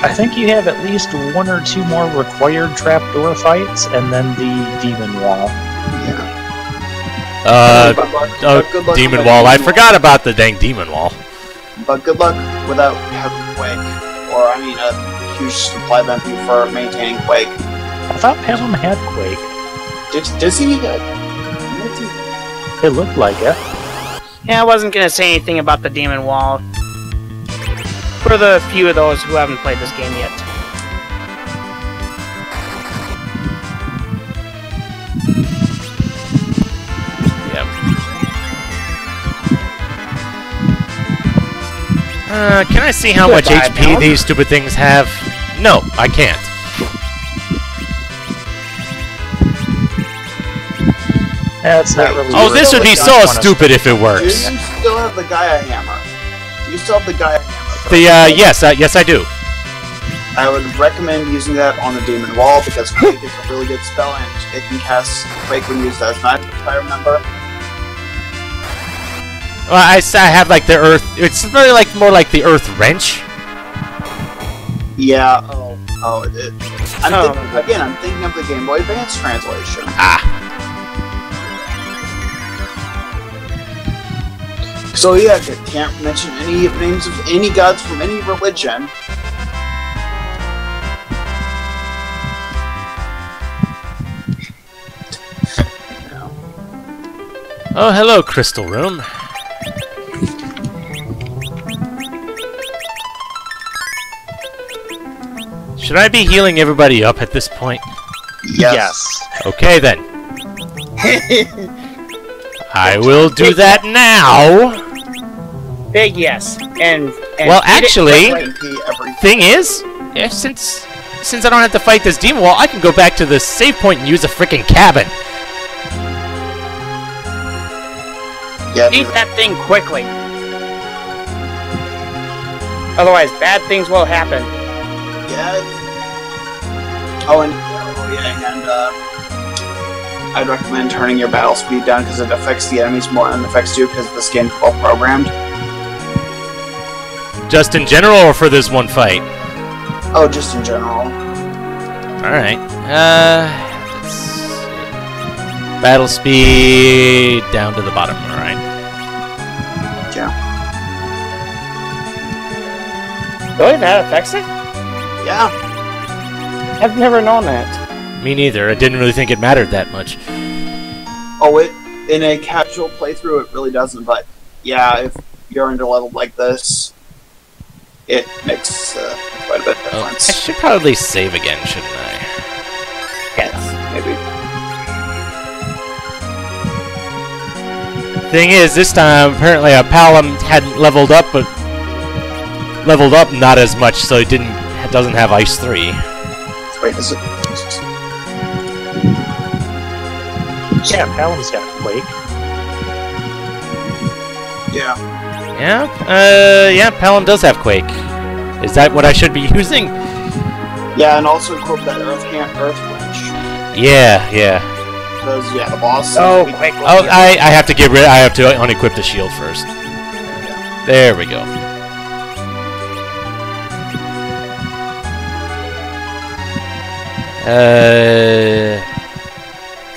D: I think you have at least one or two more required trapdoor fights, and then the demon wall.
E: Yeah. Good luck
A: demon
E: with
A: wall.
E: that
A: I
E: demon
A: forgot about the dang demon wall.
E: But good luck without having Quake. Or, I mean, a huge supply of MP for maintaining Quake.
D: I thought Pelham had Quake.
E: Does he?
D: It looked like it.
C: Yeah, I wasn't gonna say anything about the demon wall. For the few of those who haven't played this game yet.
A: Can I see how much
C: Goodbye,
A: HP
C: Mel.
A: these stupid things have? No, I can't.
D: That's not really.
A: Oh, this would be so
D: I wanna-
A: stupid if it
E: Do
A: works.
E: you still have the Gaia hammer? Do you still have the Gaia hammer?
A: The, yes I do.
E: I would recommend using that on the demon wall because Quake is a really good spell and it can cast Quake when used as magic, if I remember.
A: Well, I have like the earth. It's really like more like the earth wrench.
E: Yeah. I'm thinking of the Game Boy Advance translation.
A: Ah.
E: So yeah, can't mention any names of any gods from any religion.
A: Oh, hello, Crystal Room. Should I be healing everybody up at this point?
E: Yes.
A: Okay then. I will do that now.
C: Big yes. And
A: Well, actually,
E: Everything.
A: thing is, since I don't have to fight this demon wall, I can go back to the save point and use a freaking cabin.
E: Yeah.
C: eat that thing quickly. Otherwise, bad things will happen.
E: Yeah. And I'd recommend turning your battle speed down because it affects the enemies more than it affects you because this game's well programmed.
A: Just in general, or for this one fight?
E: Oh, just in general.
A: Alright. Let's see. Battle speed down to the bottom, alright.
E: Yeah.
C: Really? That affects it?
E: Yeah.
C: I've never known that.
A: Me neither. I didn't really think it mattered that much.
E: Oh, in a casual playthrough, it really doesn't, but yeah, if you're into level like this, it makes quite a bit of
A: Oh, I
E: difference.
A: should probably save again, shouldn't I?
C: Yes.
E: Maybe.
A: Thing is, this time, apparently, Palom hadn't leveled up, but leveled up not as much, so it doesn't have Ice 3.
E: Wait, is it?
D: Yeah, Pelham's got Quake.
E: Yeah.
A: Yeah, Palom does have Quake. Is that what I should be using?
E: Yeah, and also equip that Earth Wrench.
A: Yeah.
E: Because, yeah, the boss...
C: Oh, quick.
A: Oh, I have to I have to unequip the shield first. There we go.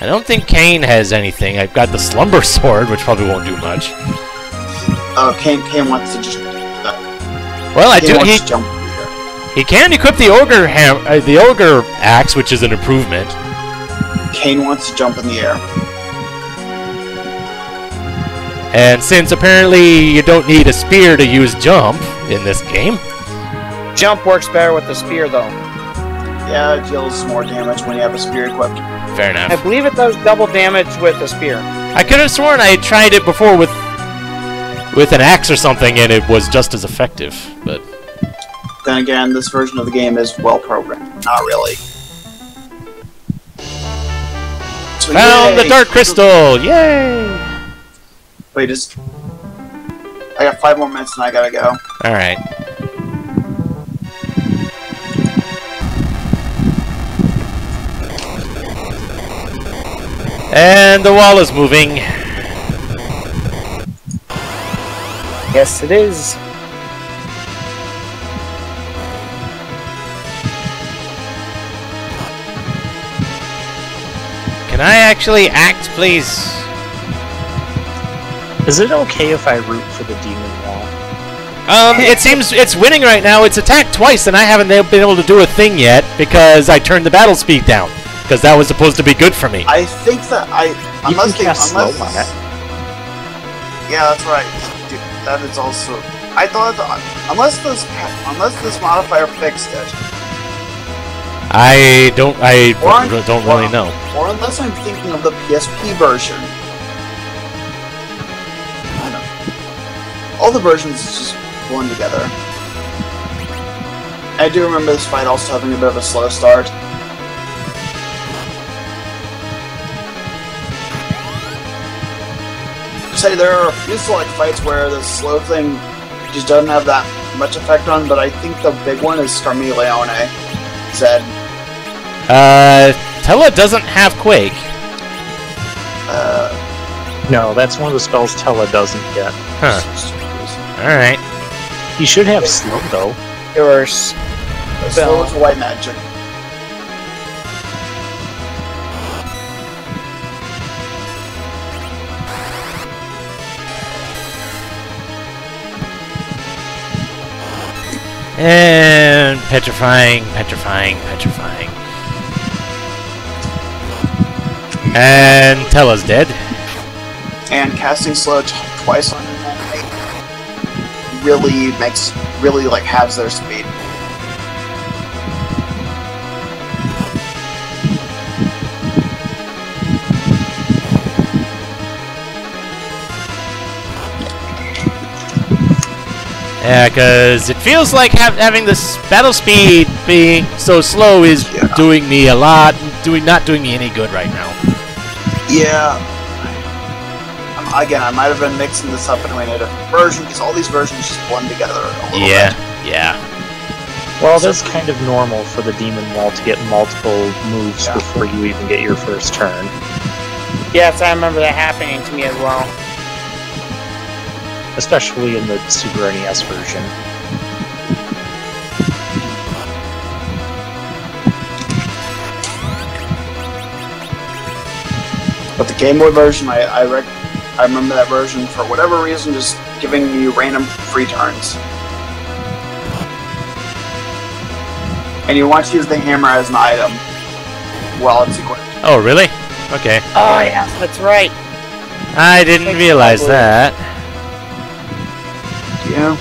A: I don't think Kane has anything. I've got the Slumber Sword, which probably won't do much.
E: Kane wants to just...
A: Well,
E: Kane wants to jump through there.
A: He can equip the Ogre the Ogre Axe, which is an improvement.
E: Kane wants to jump in the air.
A: And since apparently you don't need a spear to use jump in this game,
C: Jump works better with the spear, though.
E: Yeah, it deals more damage when you have a spear equipped.
A: fair enough.
C: I believe it does double damage with the spear.
A: I could have sworn I had tried it before with an axe or something, and it was just as effective. But
E: Then again, this version of the game is well programmed. Not really. So,
A: found
E: yay!
A: the Dark Crystal! Yay!
E: Wait, I got 5 more minutes and I gotta go.
A: All right. And the wall is moving.
C: Yes, it is.
A: Can I actually act, please?
D: Is it okay if I root for the demon wall?
A: It seems it's winning right now. It's attacked twice, and I haven't been able to do a thing yet because I turned the battle speed down. Because that was supposed to be good for me.
E: I think that
D: You can cast slow on it.
E: Yeah, that's right. Dude, that is also. I thought unless this modifier fixed it,
A: I don't really know.
E: Or unless I'm thinking of the PSP version. I know. All the versions just blend together. I do remember this fight also having a bit of a slow start. Say there are a few select fights where the slow thing just doesn't have that much effect on, but I think the big one is Scarmiglione. Zed.
A: Tella doesn't have Quake.
D: No, that's one of the spells Tella doesn't get.
A: Huh. Alright.
D: He should have slow, though.
C: Yours.
E: Slow is white magic.
A: And petrifying, petrifying, petrifying. And Tella's dead.
E: And casting slow twice on an enemy really like halves their speed.
A: Yeah, because it feels like having this battle speed being so slow is doing me a lot, not doing me any good right now.
E: Yeah. Again, I might have been mixing this up between a different version, because all these versions just blend together a little bit.
A: Yeah.
D: Well, that's kind of normal for the demon wall to get multiple moves before you even get your first turn.
C: Yes, I remember that happening to me as well.
D: Especially in the Super NES version.
E: But the Game Boy version, I remember that version for whatever reason, just giving you random free turns. And you want to use the hammer as an item while it's equipped.
A: Oh, really? Okay.
C: Oh, yeah, that's right.
A: I didn't realize that.
E: Yeah.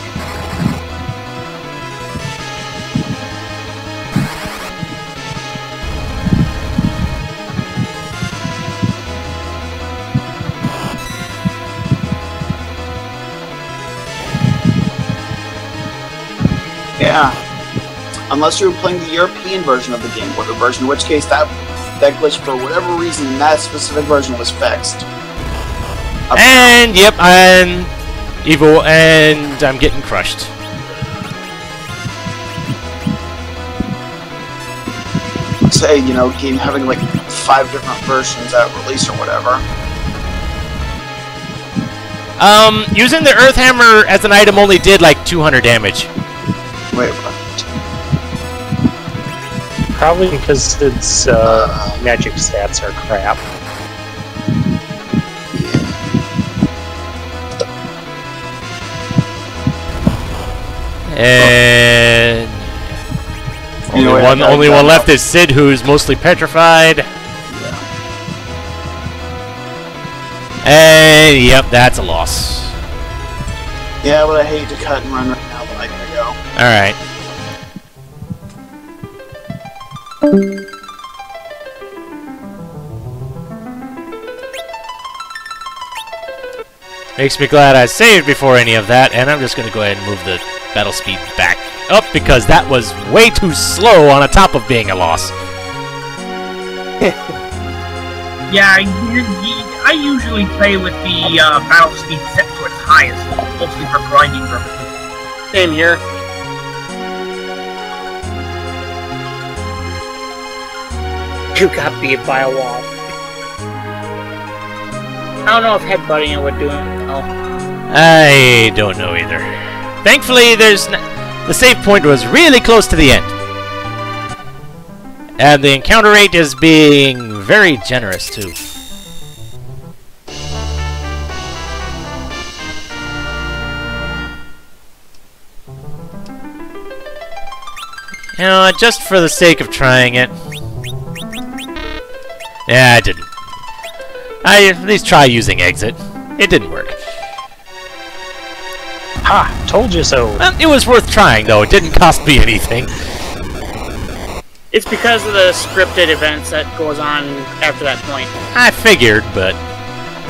E: Yeah. Unless you were playing the European version of the Game Boy version, in which case that glitch, for whatever reason, in that specific version was fixed.
A: And, yep, I'm evil, and I'm getting crushed.
E: Say, you know, game having like 5 different versions at release or whatever.
A: Using the Earth Hammer as an item only did like 200 damage.
E: Wait, what?
D: Probably because its magic stats are crap.
A: And only one left is Sid, who's mostly petrified. And yep, that's a loss.
E: Yeah, but I hate to cut and run right now, but I gotta go.
A: Alright. Makes me glad I saved before any of that, and I'm just gonna go ahead and move the battle speed back up because that was way too slow on top of being a loss.
B: Yeah, I usually play with the battle speed set to its highest, mostly for grinding purposes.
C: Same here. You got beat by a wall. I don't know if headbutting it would do it. No.
A: I don't know either. Thankfully, the save point was really close to the end. And the encounter rate is being very generous, too. You know, just for the sake of trying it. Yeah, I didn't. I at least try using exit. It didn't work.
D: Ha! Told you so.
A: Well, it was worth trying, though. It didn't cost me anything.
C: It's because of the scripted events that goes on after that point.
A: I figured, but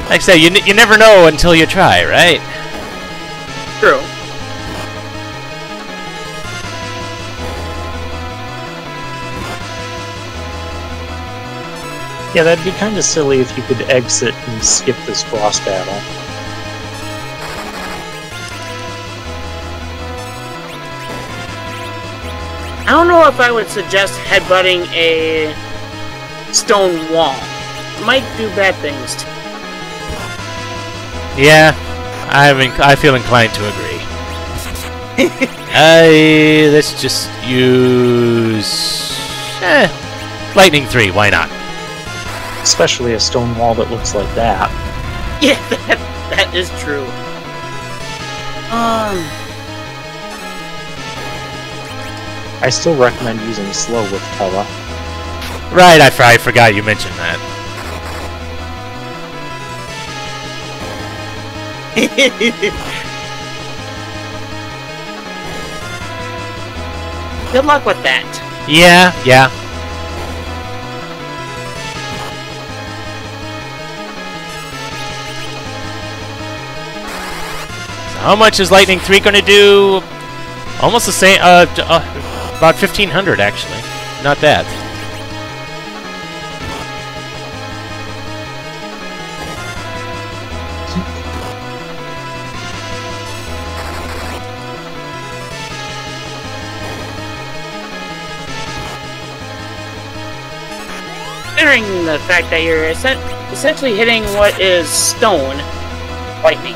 A: like I say, you never know until you try, right?
C: True.
D: Yeah, that'd be kind of silly if you could exit and skip this boss battle.
C: I don't know if I would suggest headbutting a stone wall. It might do bad things.
A: Yeah, I feel inclined to agree. Let's just use Lightning 3. Why not?
D: Especially a stone wall that looks like that.
C: Yeah, that is true.
D: I still recommend using slow with Tella.
A: Right, I forgot you mentioned that.
C: Good luck with that.
A: Yeah. So how much is Lightning 3 going to do? Almost the same, about 1,500 actually. Not bad.
C: Considering the fact that you're essentially hitting what is stone lightning.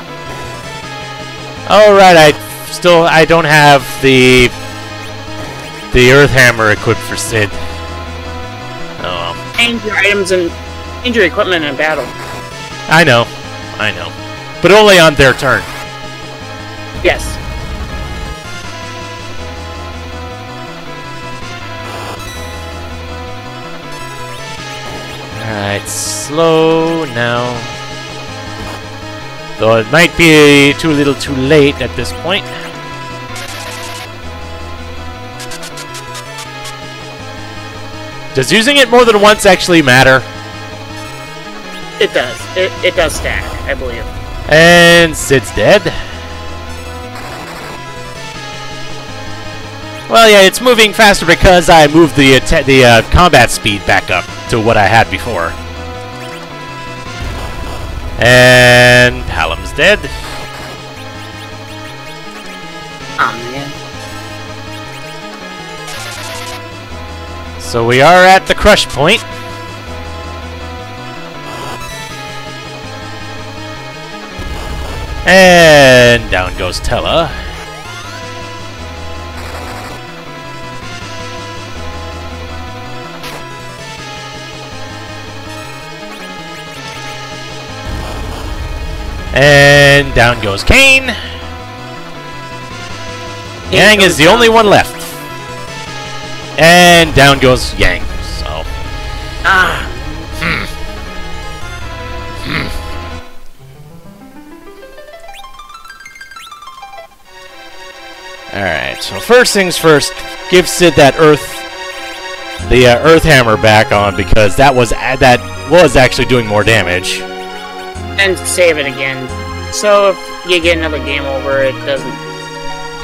A: All right, I don't have the Earth Hammer equipped for Sid. Oh.
C: Change your items and change your equipment in battle.
A: I know, but only on their turn.
C: Yes.
A: Alright, slow now. Though it might be too little too late at this point. Does using it more than once actually matter?
C: It does. It does stack, I believe.
A: And Sid's dead. Well, yeah, it's moving faster because I moved the combat speed back up to what I had before. And Hallam's dead.
C: Oh, man.
A: So we are at the crush point. And down goes Tella. And down goes Kane. Yang is the only one left. And down goes Yang. So. Alright, so first things first, give Sid that Earth Hammer back on because that was actually doing more damage.
C: And save it again. So if you get another game over, it doesn't...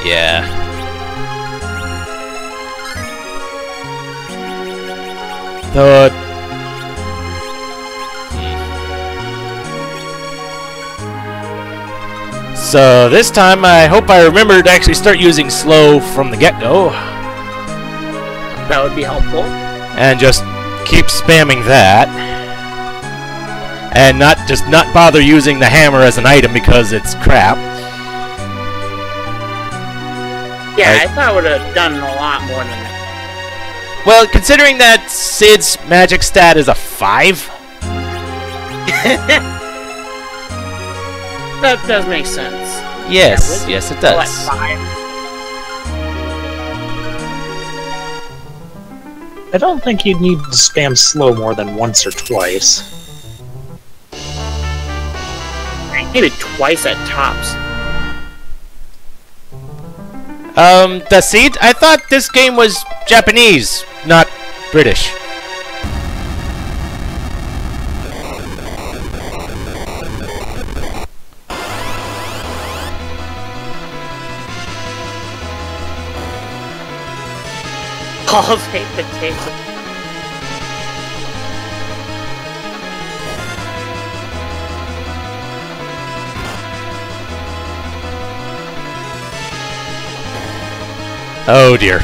A: Yeah. Though... So this time I hope I remember to actually start using slow from the get-go.
C: That would be helpful.
A: And just keep spamming that. And not bother using the hammer as an item because it's crap.
C: Yeah, I thought I would have done a lot more than that.
A: Well, considering that Sid's magic stat is a 5.
C: That does make sense.
A: Yes, yes it does.
C: Like 5.
D: I don't think you'd need to spam slow more than once or twice.
C: Maybe twice at tops.
A: The seed? I thought this game was Japanese, not British.
C: All baked potatoes.
A: Oh dear.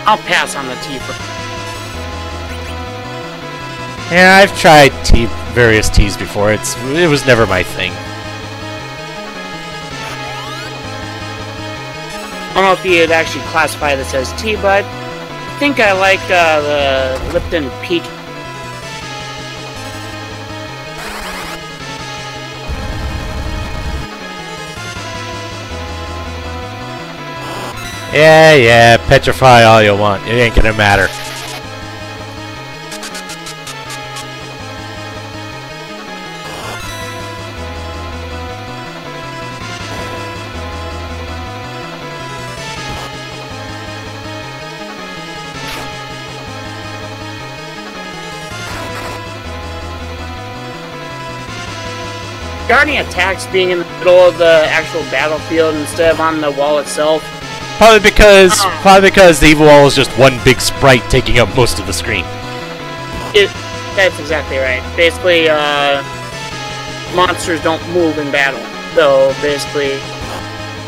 C: I'll pass on the T for.
A: Yeah, I've tried various teas before. It was never my thing.
C: I don't know if you'd actually classify this as tea, but I think I like the Lipton Peach.
A: Yeah, petrify all you want. It ain't gonna matter.
C: Regarding attacks being in the middle of the actual battlefield instead of on the wall itself.
A: Probably because the evil wall is just one big sprite taking up most of the screen.
C: That's exactly right. Basically, monsters don't move in battle. So basically,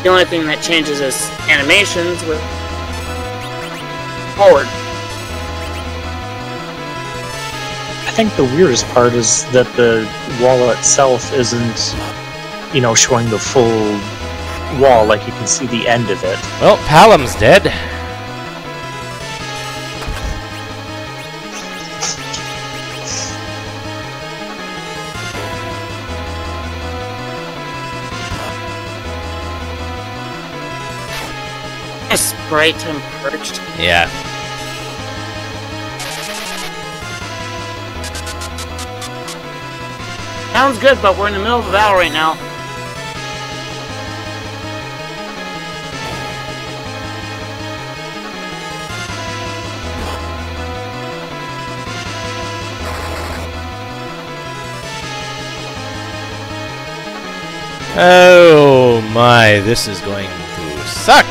C: the only thing that changes is animations with forward.
D: I think the weirdest part is that the wall itself isn't, you know, showing the full wall, like you can see the end of it.
A: Well, Palom's dead.
C: A sprite and perched.
A: Yeah.
C: Sounds good, but we're in the middle of a battle right now.
A: Oh my, this is going to suck.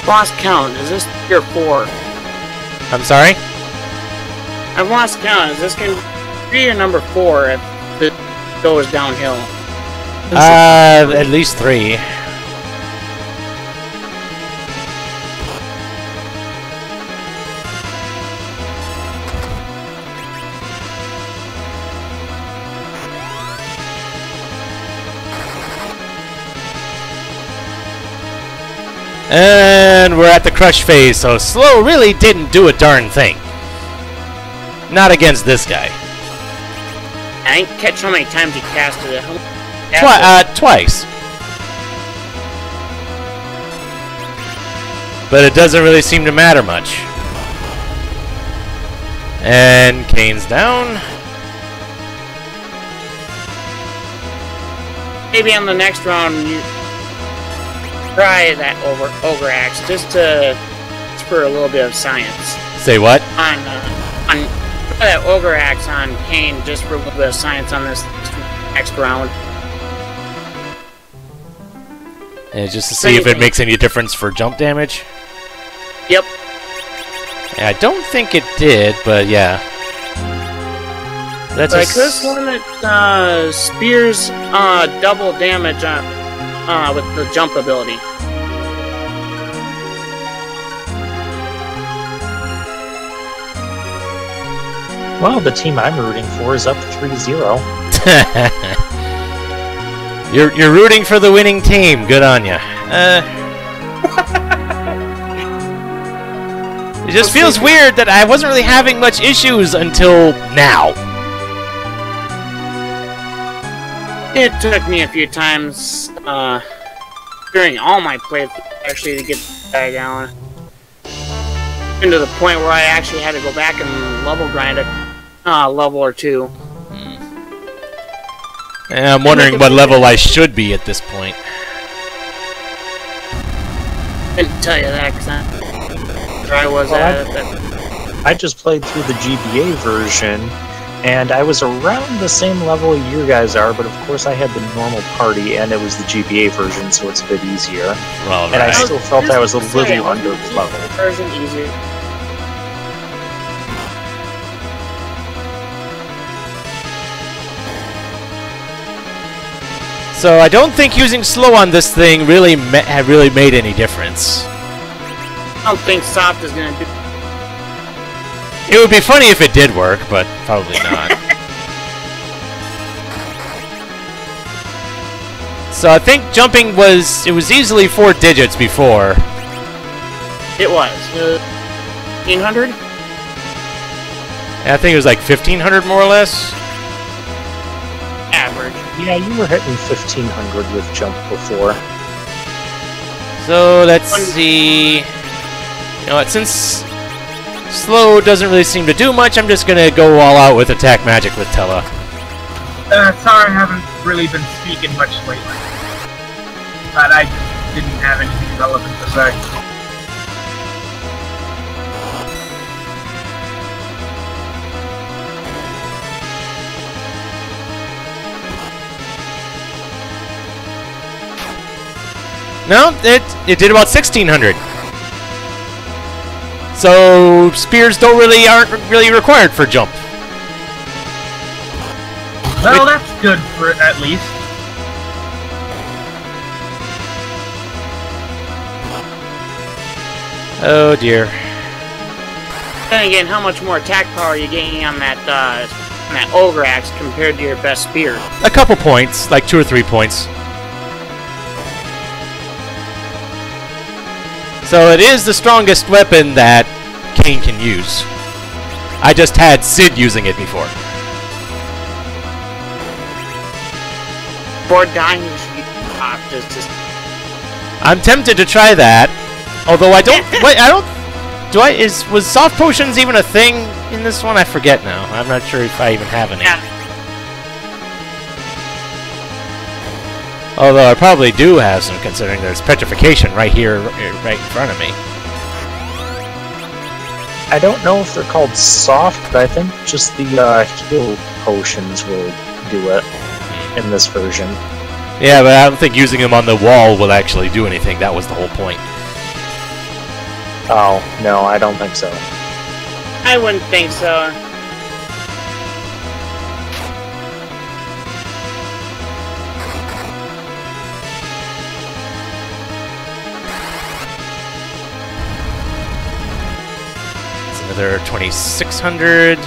C: Lost count. Is this tier 4?
A: I'm sorry?
C: I've lost count. Is this going to be your number 4 if it goes downhill?
A: At least 3. And we're at the crush phase, so slow really didn't do a darn thing. Not against this guy.
C: I didn't catch how many times he casted it.
A: Twice. But it doesn't really seem to matter much. And Kane's down.
C: Maybe on the next round you try that ogre axe just for a little bit of science.
A: Say what?
C: On try that ogre axe on Kane just for a little bit of science on this next round.
A: And just to see if it makes any difference for jump damage.
C: Yep.
A: Yeah, I don't think it did, but yeah. That's
C: I could have sworn that spears double damage with the jump ability.
D: Well, the team I'm rooting for is up 3-0.
A: You're rooting for the winning team. Good on ya. It just feels weird that I wasn't really having much issues until now.
C: It took me a few times during all my playthroughs actually to get the guy down. And to the point where I actually had to go back and level grind a level or two.
A: And I'm wondering what level I should be at this point.
C: Couldn't tell you that because I was at it.
D: I just played through the GBA version, and I was around the same level you guys are, but of course I had the normal party, and it was the GBA version, so it's a bit easier.
A: Well,
D: and I still felt I was a little under level.
C: Version easier.
A: So I don't think using slow on this thing really made any difference.
C: I don't think soft is gonna do.
A: It would be funny if it did work, but probably not. So I think jumping was easily 4 digits before.
C: It was 1500.
A: I think it was like 1500 more or less.
C: Average.
D: Yeah, you were hitting 1500 with jump before.
A: So let's see. You know what? Since slow doesn't really seem to do much, I'm just gonna go all out with attack magic with Tella.
B: Sorry I haven't really been speaking much lately. But I just didn't have anything relevant to say.
A: No, it did about 1600. So spears aren't really required for jump.
B: Well, that's good for at least.
A: Oh dear.
C: Then again, how much more attack power are you gaining on that ogre axe compared to your best spear?
A: A couple points, like 2 or 3 points. So it is the strongest weapon that Kane can use. I just had Sid using it before.
C: Before dying, you should use pop just.
A: I'm tempted to try that, although I don't. Wait, I don't. Was soft potions even a thing in this one? I forget now. I'm not sure if I even have any.
C: Yeah.
A: Although I probably do have some, considering there's petrification right here, right in front of me.
D: I don't know if they're called soft, but I think just the heal potions will do it in this version.
A: Yeah, but I don't think using them on the wall will actually do anything. That was the whole point.
D: Oh, no, I don't think so.
C: I wouldn't think so.
A: Another 2600.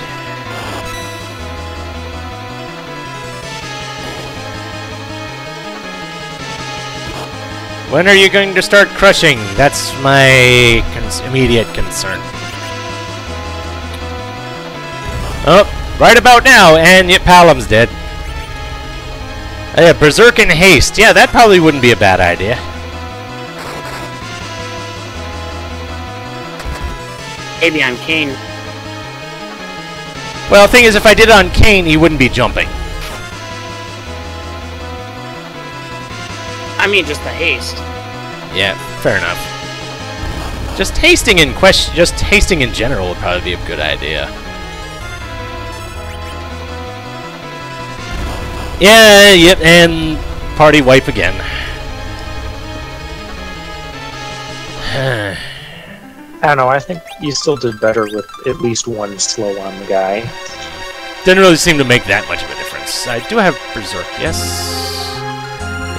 A: When are you going to start crushing? That's my immediate concern. Oh, right about now, and yet Palom's dead. Oh, yeah, Berserk and Haste. Yeah, that probably wouldn't be a bad idea.
C: Maybe on Kane.
A: Well, the thing is, if I did it on Kane, he wouldn't be jumping.
C: I mean, just the haste.
A: Yeah, fair enough. Just hasting in general would probably be a good idea. Yeah, yep, and party wipe again.
D: I don't know, I think you still did better with at least one slow on the guy.
A: Didn't really seem to make that much of a difference. I do have Berserk, yes.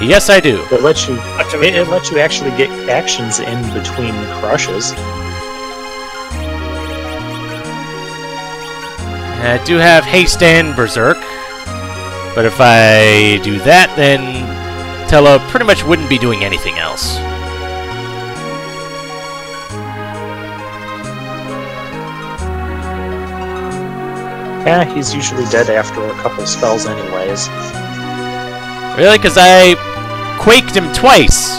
A: Yes, I do.
D: It lets you actually get actions in between crushes.
A: I do have Haste and Berserk. But if I do that, then Tella pretty much wouldn't be doing anything else.
D: Yeah, he's usually dead after a couple spells anyways.
A: Really? Because I quaked him twice,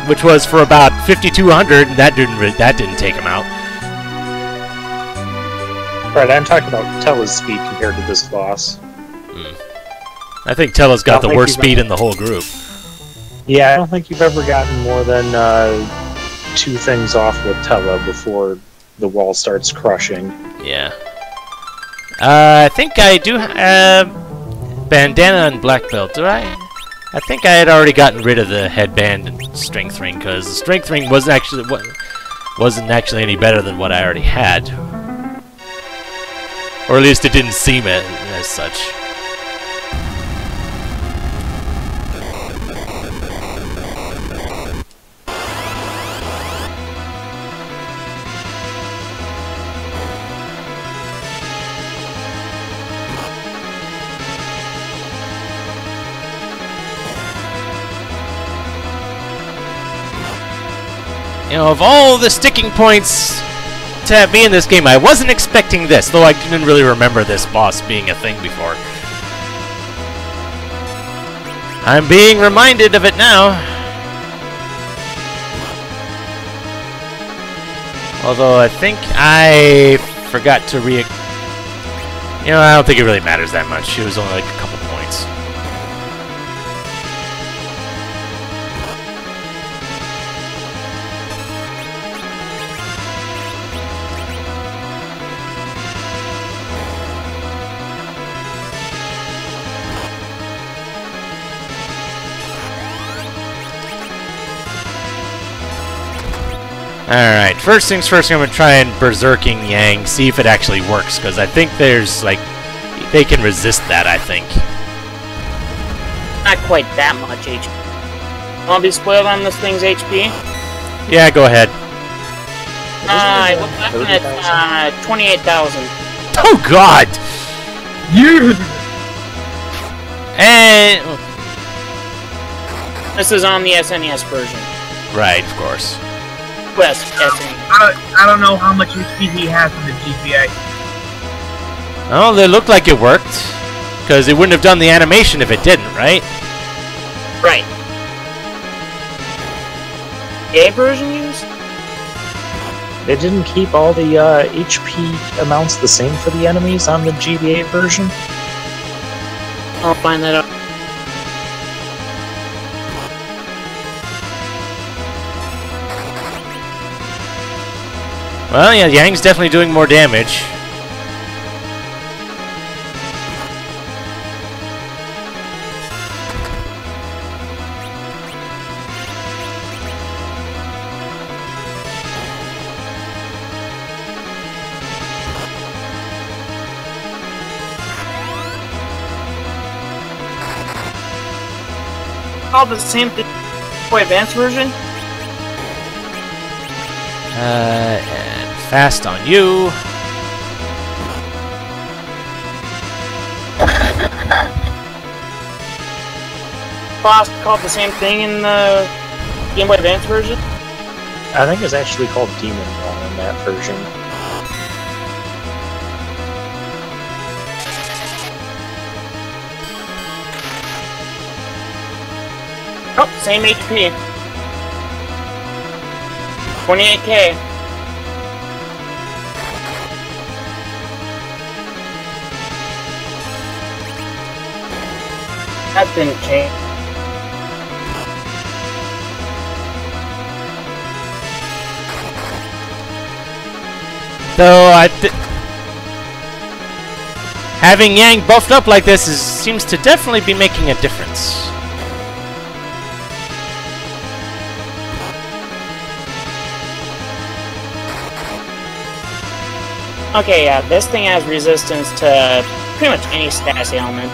A: which was for about 5,200, and that didn't take him out.
D: Right, I'm talking about Tella's speed compared to this boss.
A: I think Tella's got the worst speed in the whole group.
D: Yeah, I don't think you've ever gotten more than 2 things off with Tella before the wall starts crushing.
A: Yeah. I think I do have bandana and black belt, do I? I think I had already gotten rid of the headband and strength ring, because the strength ring wasn't actually any better than what I already had. Or at least it didn't seem it as such. You know, of all the sticking points to be in this game, I wasn't expecting this, though I didn't really remember this boss being a thing before. I'm being reminded of it now. Although I think I forgot to You know, I don't think it really matters that much. It was only like a couple points. Alright, first things first, I'm going to try and Berserking Yang, see if it actually works, because I think there's, like, they can resist that, I think.
C: Not quite that much HP. Want to be spoiled on this thing's HP?
A: Yeah, go ahead.
C: I looked up and it's 28,000.
A: Oh, God!
B: You.
A: And...
C: This is on the SNES version.
A: Right, of course.
C: West SNES.
B: I don't know how much HP he has in the GPA.
A: Oh, it looked like it worked. Because it wouldn't have done the animation if it didn't, right?
C: Right. GA version used?
D: They didn't keep all the HP amounts the same for the enemies on the GBA version?
C: I'll find that out.
A: Well, yeah, Yang's definitely doing more damage.
C: All the same thing. Boy, advanced version?
A: And fast on you.
C: Boss called the same thing in the Game Boy Advance version?
D: I think it's actually called Demon Wall in that version.
C: Oh, same HP. 28K. That didn't change.
A: Though having Yang buffed up like this seems to definitely be making a difference.
C: Okay, yeah, this thing has resistance to pretty much any status ailment.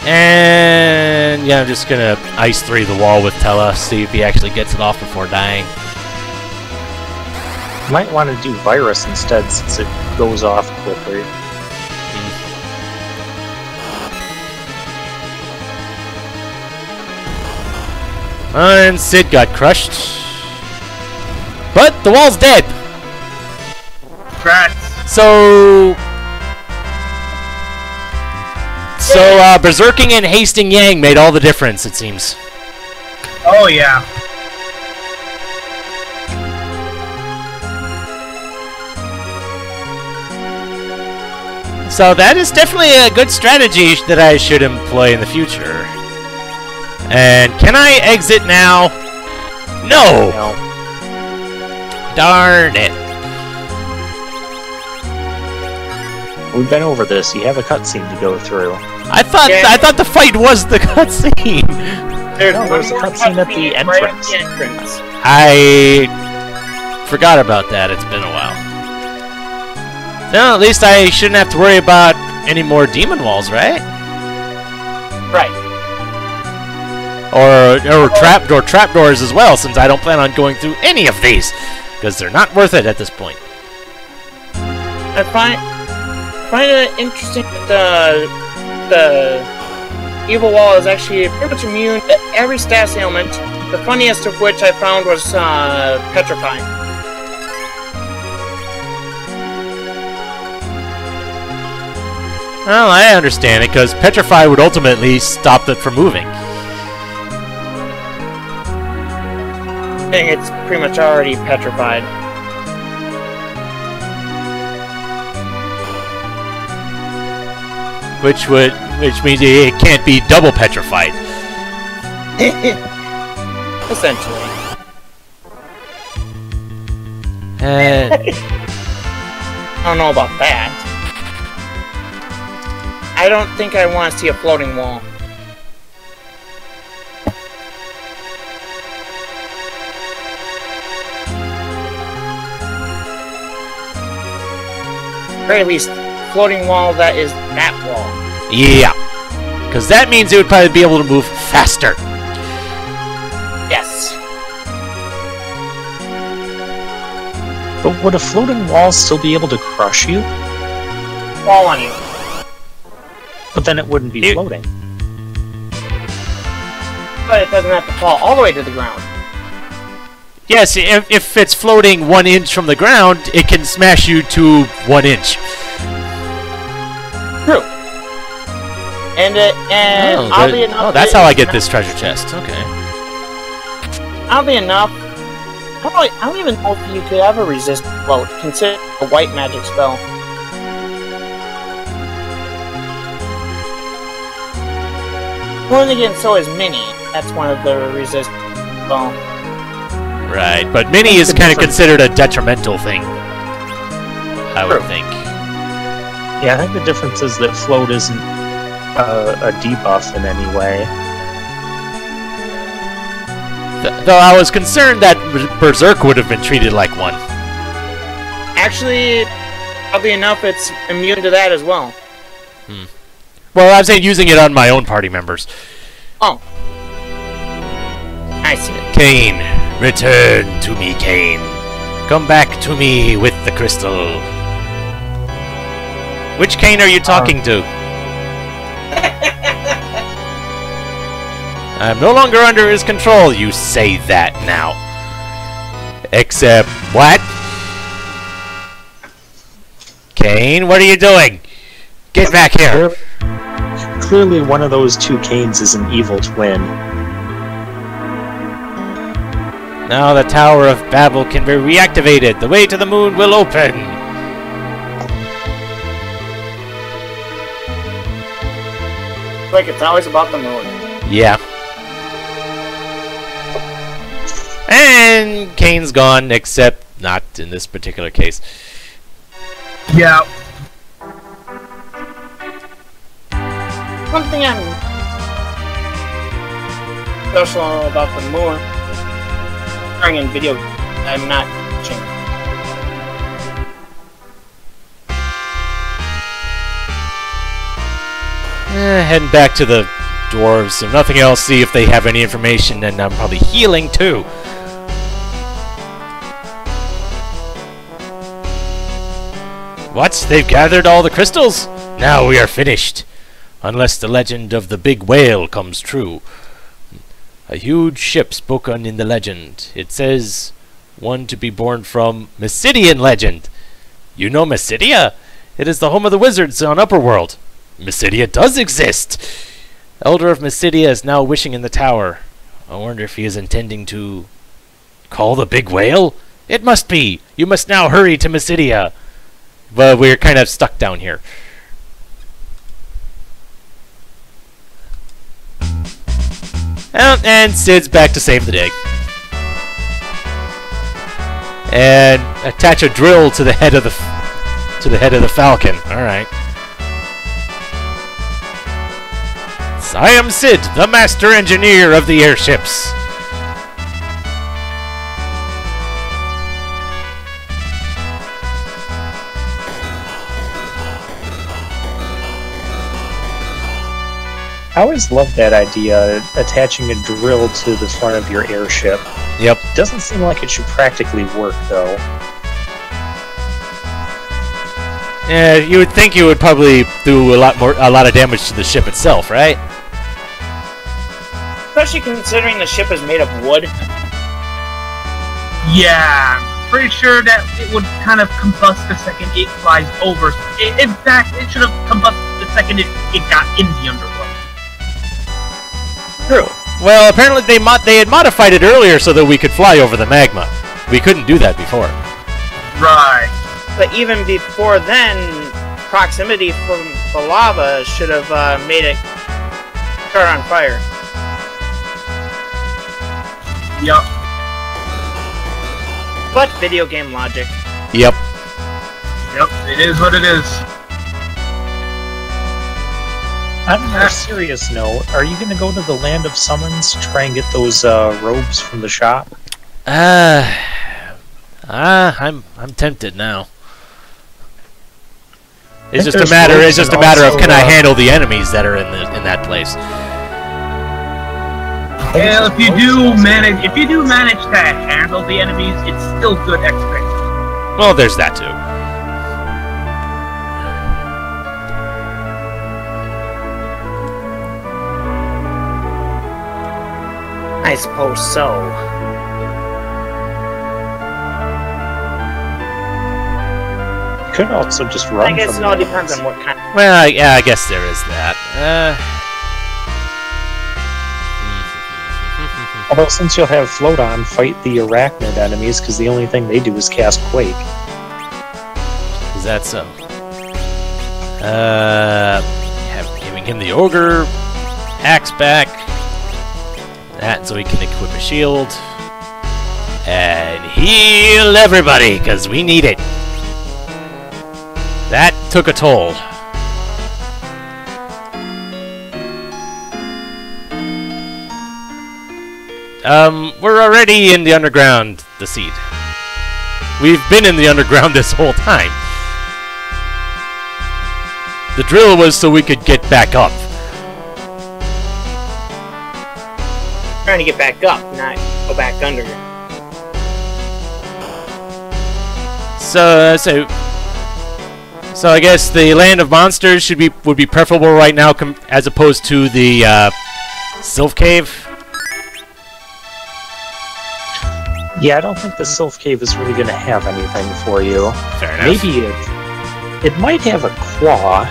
A: And yeah, I'm just gonna ice 3 the wall with Tella, see if he actually gets it off before dying.
D: You might want to do Virus instead since it goes off quicker.
A: And Sid got crushed. But the wall's dead.
B: Congrats.
A: So berserking and hasting Yang made all the difference, it seems.
B: Oh yeah.
A: So that is definitely a good strategy that I should employ in the future. And can I exit now? No! Darn it.
D: We've been over this. You have a cutscene to go through.
A: I thought the fight was the cutscene.
D: There's a cutscene at the entrance.
A: I forgot about that. It's been a while. No, at least I shouldn't have to worry about any more demon walls, right?
C: Right.
A: Or trapdoors as well, since I don't plan on going through any of these, because they're not worth it at this point.
C: I find it interesting that the evil wall is actually pretty much immune to every status ailment. The funniest of which I found was petrifying.
A: Well, I understand it, because Petrify would ultimately stop it from moving.
C: I think it's pretty much already petrified.
A: Which means it can't be double petrified.
C: Essentially. I don't know about that. I don't think I want to see a floating wall. Or at least, floating wall that is that wall.
A: Yeah. Because that means it would probably be able to move faster.
C: Yes.
D: But would a floating wall still be able to crush you?
C: Fall on you.
D: But then it wouldn't be floating.
C: But it doesn't have to fall all the way to the ground.
A: Yes, if it's floating 1 inch from the ground, it can smash you to 1 inch.
C: True. And oddly enough...
A: Oh, that's how I get this treasure chest. Okay.
C: Oddly enough, I don't even know if you could ever resist float. Consider a white magic spell. Well, then again, so is Mini. That's one of the resist. Well,
A: right, but Mini is kind of considered a detrimental thing, I would think.
D: Yeah, I think the difference is that float isn't a debuff in any way.
A: Though I was concerned that Berserk would have been treated like one.
C: Actually, oddly enough, it's immune to that as well.
A: Well, I'm saying using it on my own party members.
C: Oh. I see.
A: Cain, return to me, Cain. Come back to me with the crystal. Which Cain are you talking to? I'm no longer under his control, you say that now. Except, what? Cain, what are you doing? Get back here.
D: Clearly one of those two Cains is an evil twin.
A: Now the Tower of Babel can be reactivated. The way to the moon will open.
C: Like it's always about the moon.
A: Yeah. And Cain's gone, except not in this particular case.
B: Yeah.
C: One thing I'm special about the moon, starring in video, I'm not watching.
A: Heading back to the dwarves, if nothing else, see if they have any information, and I'm probably healing too. What? They've gathered all the crystals? Now we are finished. Unless the legend of the big whale comes true. A huge ship spoken in the legend. It says, one to be born from Mysidian legend. You know Mysidia? It is the home of the wizards on Upperworld. Mysidia does exist! Elder of Mysidia is now wishing in the tower. I wonder if he is intending to call the big whale? It must be! You must now hurry to Mysidia! But we're kind of stuck down here. And Sid's back to save the day. And attach a drill to the head of the falcon. All right. I am Sid, the master engineer of the airships.
D: I always loved that idea, attaching a drill to the front of your airship.
A: Yep.
D: Doesn't seem like it should practically work, though.
A: Yeah, you would think you would probably do a lot of damage to the ship itself, right?
C: Especially considering the ship is made of wood.
B: Yeah, I'm pretty sure that it would kind of combust the second it flies over. In fact, it should have combusted the second it got in the underworld.
C: True.
A: Well, apparently they had modified it earlier so that we could fly over the magma. We couldn't do that before.
B: Right.
C: But even before then, proximity from the lava should have made it start on fire.
B: Yup.
C: But video game logic.
A: Yep.
B: Yep, it is what it is.
D: On a more serious note, are you going to go to the Land of Summons to try and get those robes from the shop?
A: I'm tempted now. It's just a
D: there's
A: matter.
D: robes
A: It's just a
D: and
A: matter of
D: also,
A: can I handle the enemies that are in that place.
B: Well, if you do manage to handle the enemies, it's still good XP.
A: Well, there's that too.
C: I suppose so.
D: You could also just run
C: I guess
D: from
C: it all
D: the
C: depends
D: enemies.
C: on what kind.
A: Well, yeah, I guess there is that.
D: Although, since you'll have Float-On, fight the Arachnid enemies, because the only thing they do is cast Quake.
A: Is that so? Giving him the ogre axe back. That so he can equip a shield. And heal everybody, because we need it. That took a toll. We're already in the underground, the seed. We've been in the underground this whole time. The drill was so we could get back up.
C: Trying to get back up, not go back under.
A: So I guess the Land of Monsters would be preferable right now as opposed to the Sylph Cave.
D: Yeah, I don't think the Sylph Cave is really going to have anything for you.
A: Fair enough.
D: Maybe it might have a claw.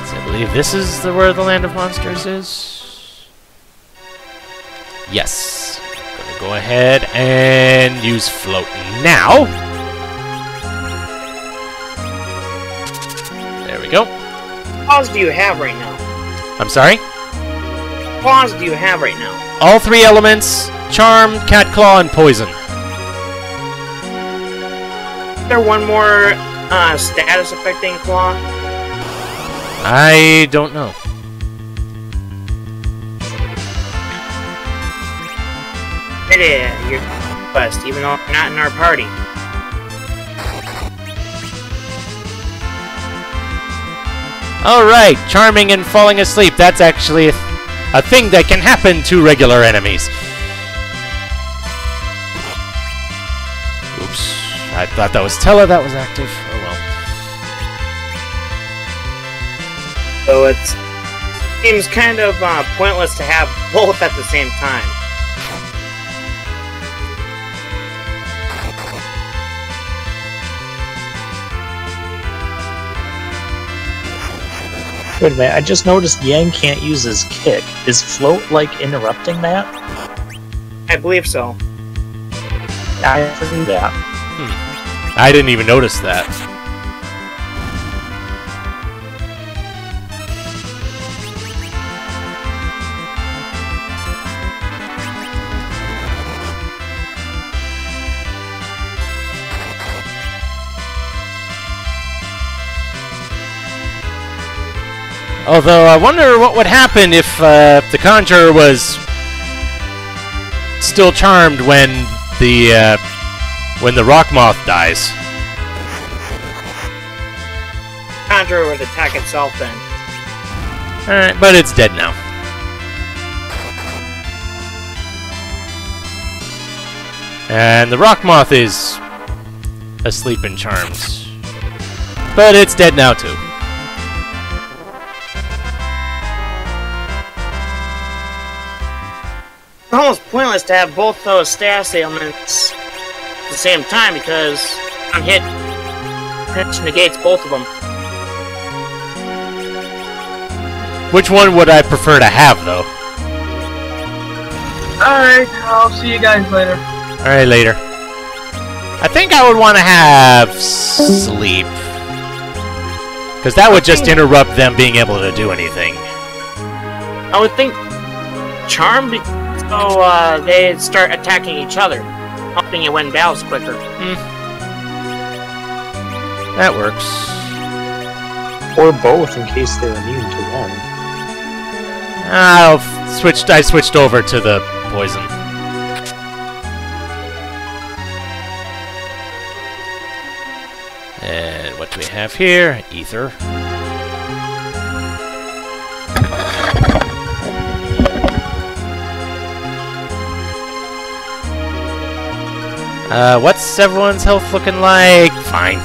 A: So I believe this is where the Land of Monsters is. Yes. Gonna go ahead and use float now. There we go.
C: Claws do you have right now?
A: I'm sorry?
C: Claws do you have right now?
A: All three elements: Charm, Cat Claw, and Poison.
C: Is there one more status affecting claw?
A: I don't know.
C: It is your quest, even though you're not in our party.
A: Alright, charming and falling asleep. That's actually a thing that can happen to regular enemies. Oops. I thought that was Tella that was active. Oh well.
C: So it's Seems kind of pointless to have both at the same time.
D: Wait a minute, I just noticed Yang can't use his kick. Is float, like, interrupting that?
C: I believe so.
D: I never knew that.
A: I didn't even notice that. Although, I wonder what would happen if the Conjurer was still charmed when the Rock Moth dies.
C: Conjurer would attack itself then.
A: Alright, but it's dead now. And the Rock Moth is asleep and charmed. But it's dead now too.
C: It's almost pointless to have both those status ailments at the same time because on hit, pinch negates both of them.
A: Which one would I prefer to have, though?
B: Alright, I'll see you guys later.
A: Alright, later. I think I would want to have sleep. Because that would just interrupt them being able to do anything.
C: I would think charm, so they start attacking each other, helping you win battles quicker.
A: That works.
D: Or both, in case they're immune to one.
A: I switched over to the poison. And what do we have here? Ether. What's everyone's health looking like? Fine.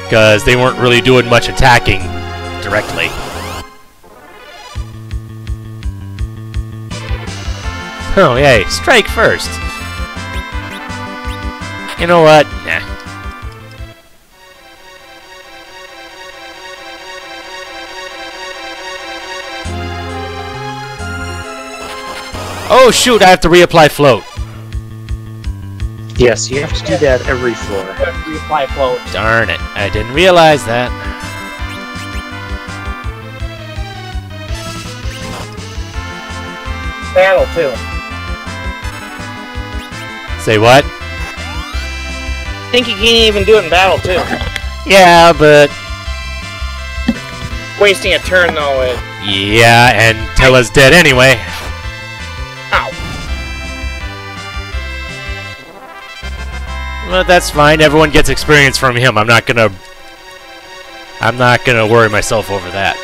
A: Because they weren't really doing much attacking directly. Oh, yay. Strike first. You know what? Nah. Oh, shoot. I have to reapply float.
D: Yes, you have to do that every floor.
C: Reapply float.
A: Darn it. I didn't realize that.
C: Battle, too.
A: Say what?
C: I think you can't even do it in battle, too.
A: Yeah, but...
C: Wasting a turn, though,
A: Yeah, and Tella's dead anyway.
C: Ow.
A: Well, that's fine. Everyone gets experience from him. I'm not gonna worry myself over that.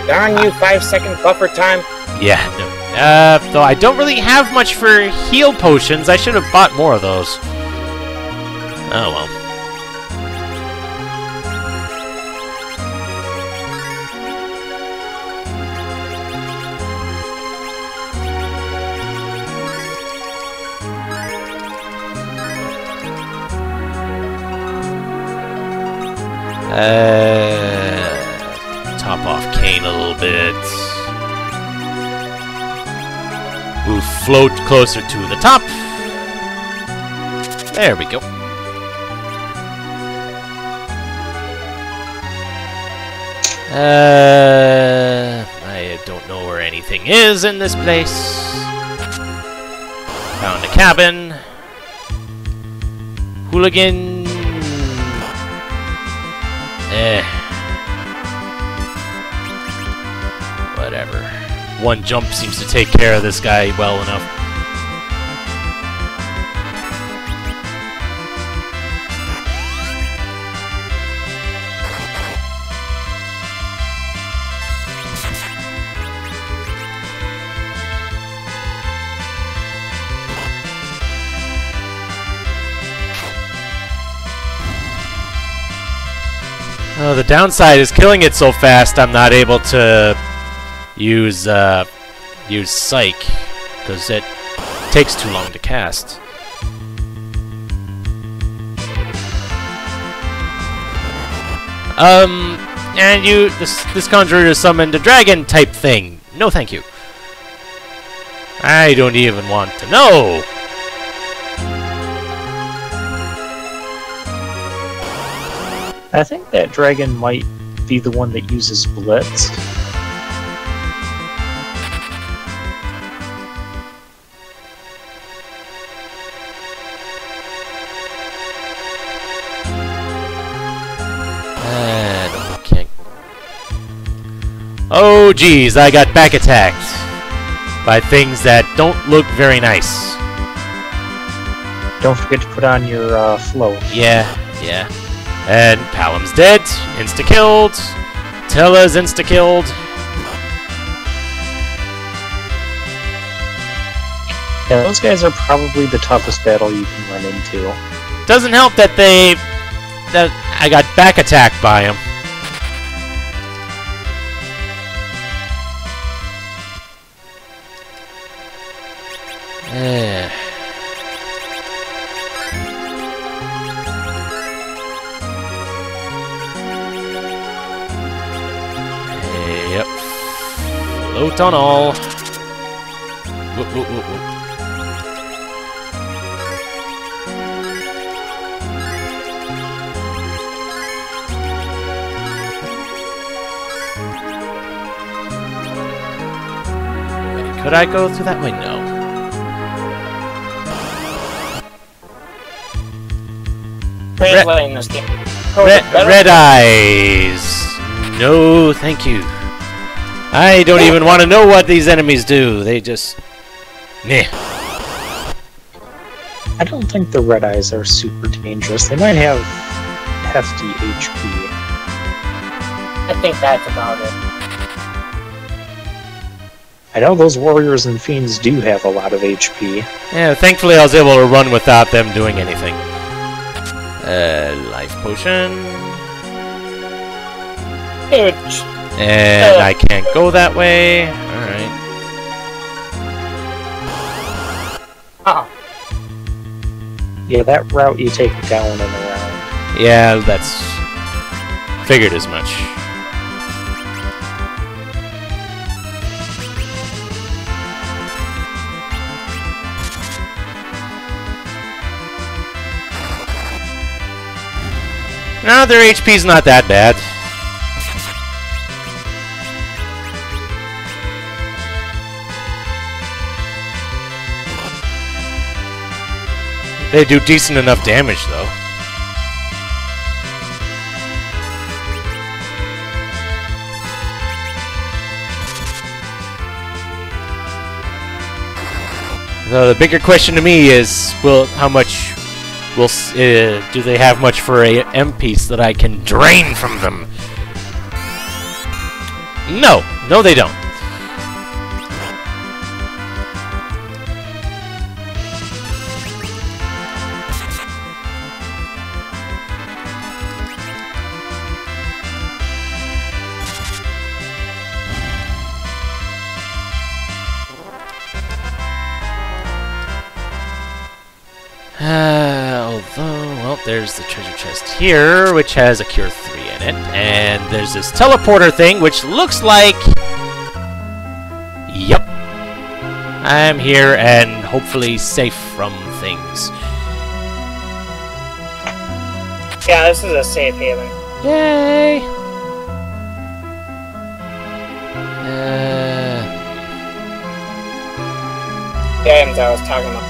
C: Darn you, 5-second buffer time.
A: Yeah, no. Though I don't really have much for heal potions. I should have bought more of those. Oh well. Top off Kane a little bit. Move float closer to the top. There we go. I don't know where anything is in this place. Found a cabin. Hooligan. Whatever. One jump seems to take care of this guy well enough. Oh, the downside is killing it so fast I'm not able to use Psych, because it takes too long to cast. And this conjurer summoned a dragon type thing. No thank you. I don't even want to know.
D: I think that dragon might be the one that uses Blitz.
A: Oh geez, I got back attacked by things that don't look very nice.
D: Don't forget to put on your flow.
A: Yeah. And Palom's dead, insta-killed. Tella's insta-killed.
D: Yeah, those guys are probably the toughest battle you can run into.
A: Doesn't help that I got back attacked by them. Yep. Float on all. Whoop, whoop, whoop, whoop. Could I go through that way? No.
C: Translating this game.
A: Red eyes. No, thank you. I don't even want to know what these enemies do. They just... meh.
D: I don't think the red eyes are super dangerous. They might have hefty HP.
C: I think that's about it.
D: I know those warriors and fiends do have a lot of HP.
A: Yeah, thankfully I was able to run without them doing anything. Life potion.
C: Huge.
A: And I can't go that way. Alright.
D: Yeah, that route you take down and around.
A: Yeah, that's... figured as much. No, their HP's not that bad. They do decent enough damage, though. So the bigger question to me is, how much do they have much for a M-piece that I can drain from them? No, they don't. Well, there's the treasure chest here, which has a Cure 3 in it, and there's this teleporter thing, which looks like... Yep. I'm here and hopefully safe from things.
C: Yeah, this is a safe haven.
A: Yay!
C: The items I was talking about.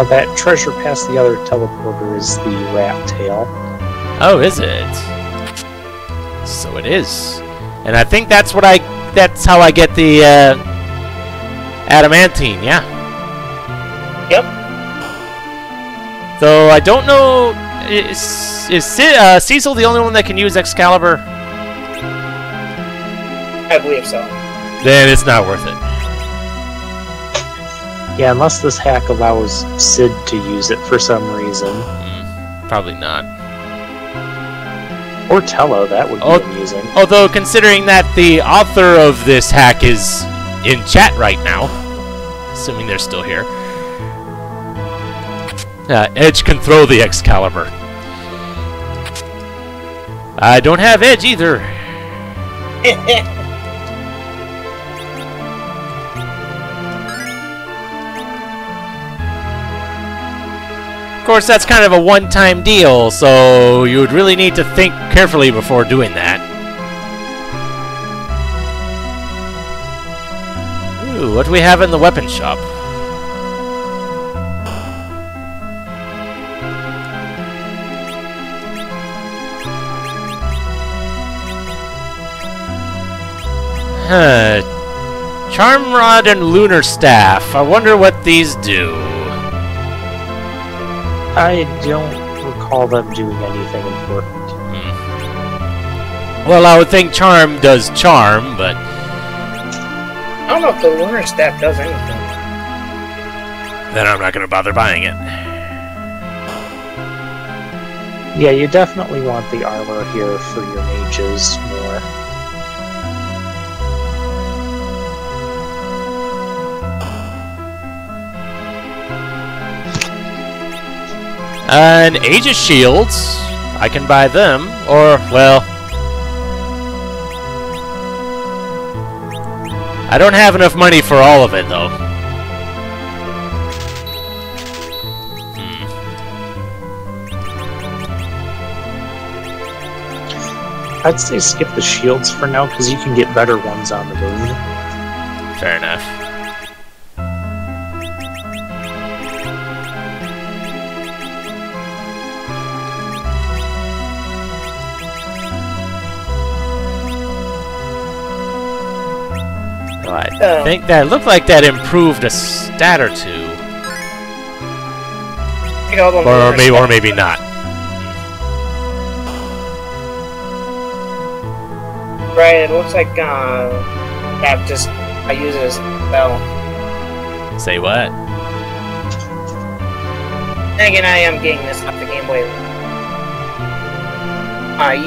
D: That treasure past the other teleporter is the rat tail.
A: Oh, is it? So it is. And I think that's how I get the adamantine, yeah.
C: Yep.
A: Though I don't know, is Cecil the only one that can use Excalibur?
C: I believe so.
A: Then it's not worth it.
D: Yeah, unless this hack allows Sid to use it for some reason.
A: Probably not.
D: Or Tella, that would be amusing.
A: Although, considering that the author of this hack is in chat right now, assuming they're still here, Edge can throw the Excalibur. I don't have Edge either. Of course, that's kind of a one-time deal, so you would really need to think carefully before doing that. Ooh, what do we have in the weapon shop? Charm Rod and Lunar Staff. I wonder what these do.
D: I don't recall them doing anything important.
A: Well, I would think Charm does Charm, but...
C: I don't know if the Lunar Staff does anything.
A: Then I'm not going to bother buying it.
D: Yeah, you definitely want the armor here for your mages more.
A: And Aegis Shields, I can buy them, or, well... I don't have enough money for all of it, though.
D: I'd say skip the shields for now, because you can get better ones on the moon.
A: Fair enough. I think that looked like that improved a stat or two. Or maybe not.
C: Right, it looks like that just I use it as a spell.
A: Say what?
C: And again, I am getting this off the Game Boy.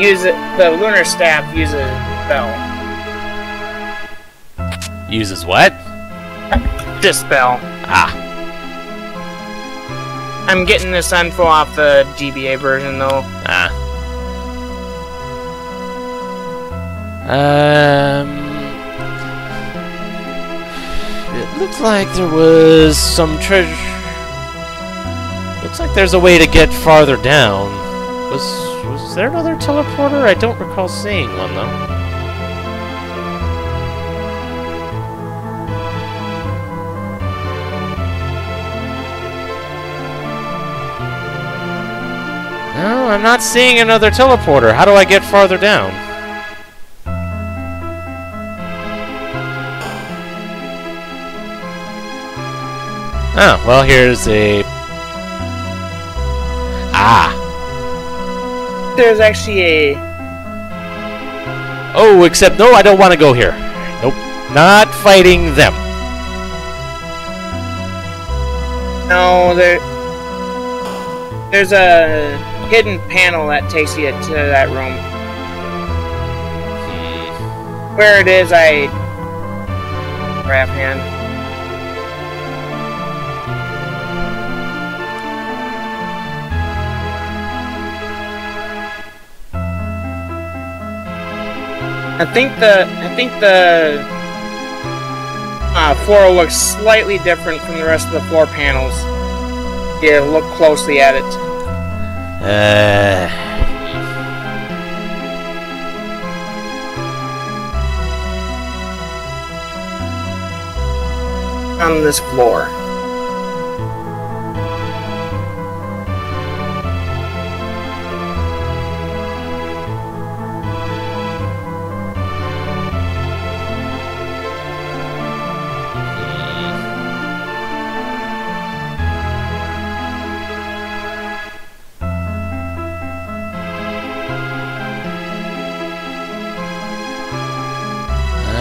C: Use it. The Lunar Staff uses a spell.
A: Uses what?
C: Dispel.
A: Ah.
C: I'm getting this info off the GBA version, though.
A: Ah. It looks like there was some treasure. Looks like there's a way to get farther down. Was there another teleporter? I don't recall seeing one, though. No, I'm not seeing another teleporter. How do I get farther down? Oh, well, here's a... Ah!
C: There's actually a...
A: Oh, except, no, I don't want to go here. Nope. Not fighting them.
C: No, there's a hidden panel that takes you to that room. Where it is, I... Grab hand. I think the floor looks slightly different from the rest of the floor panels. Yeah, look closely at it. On this floor.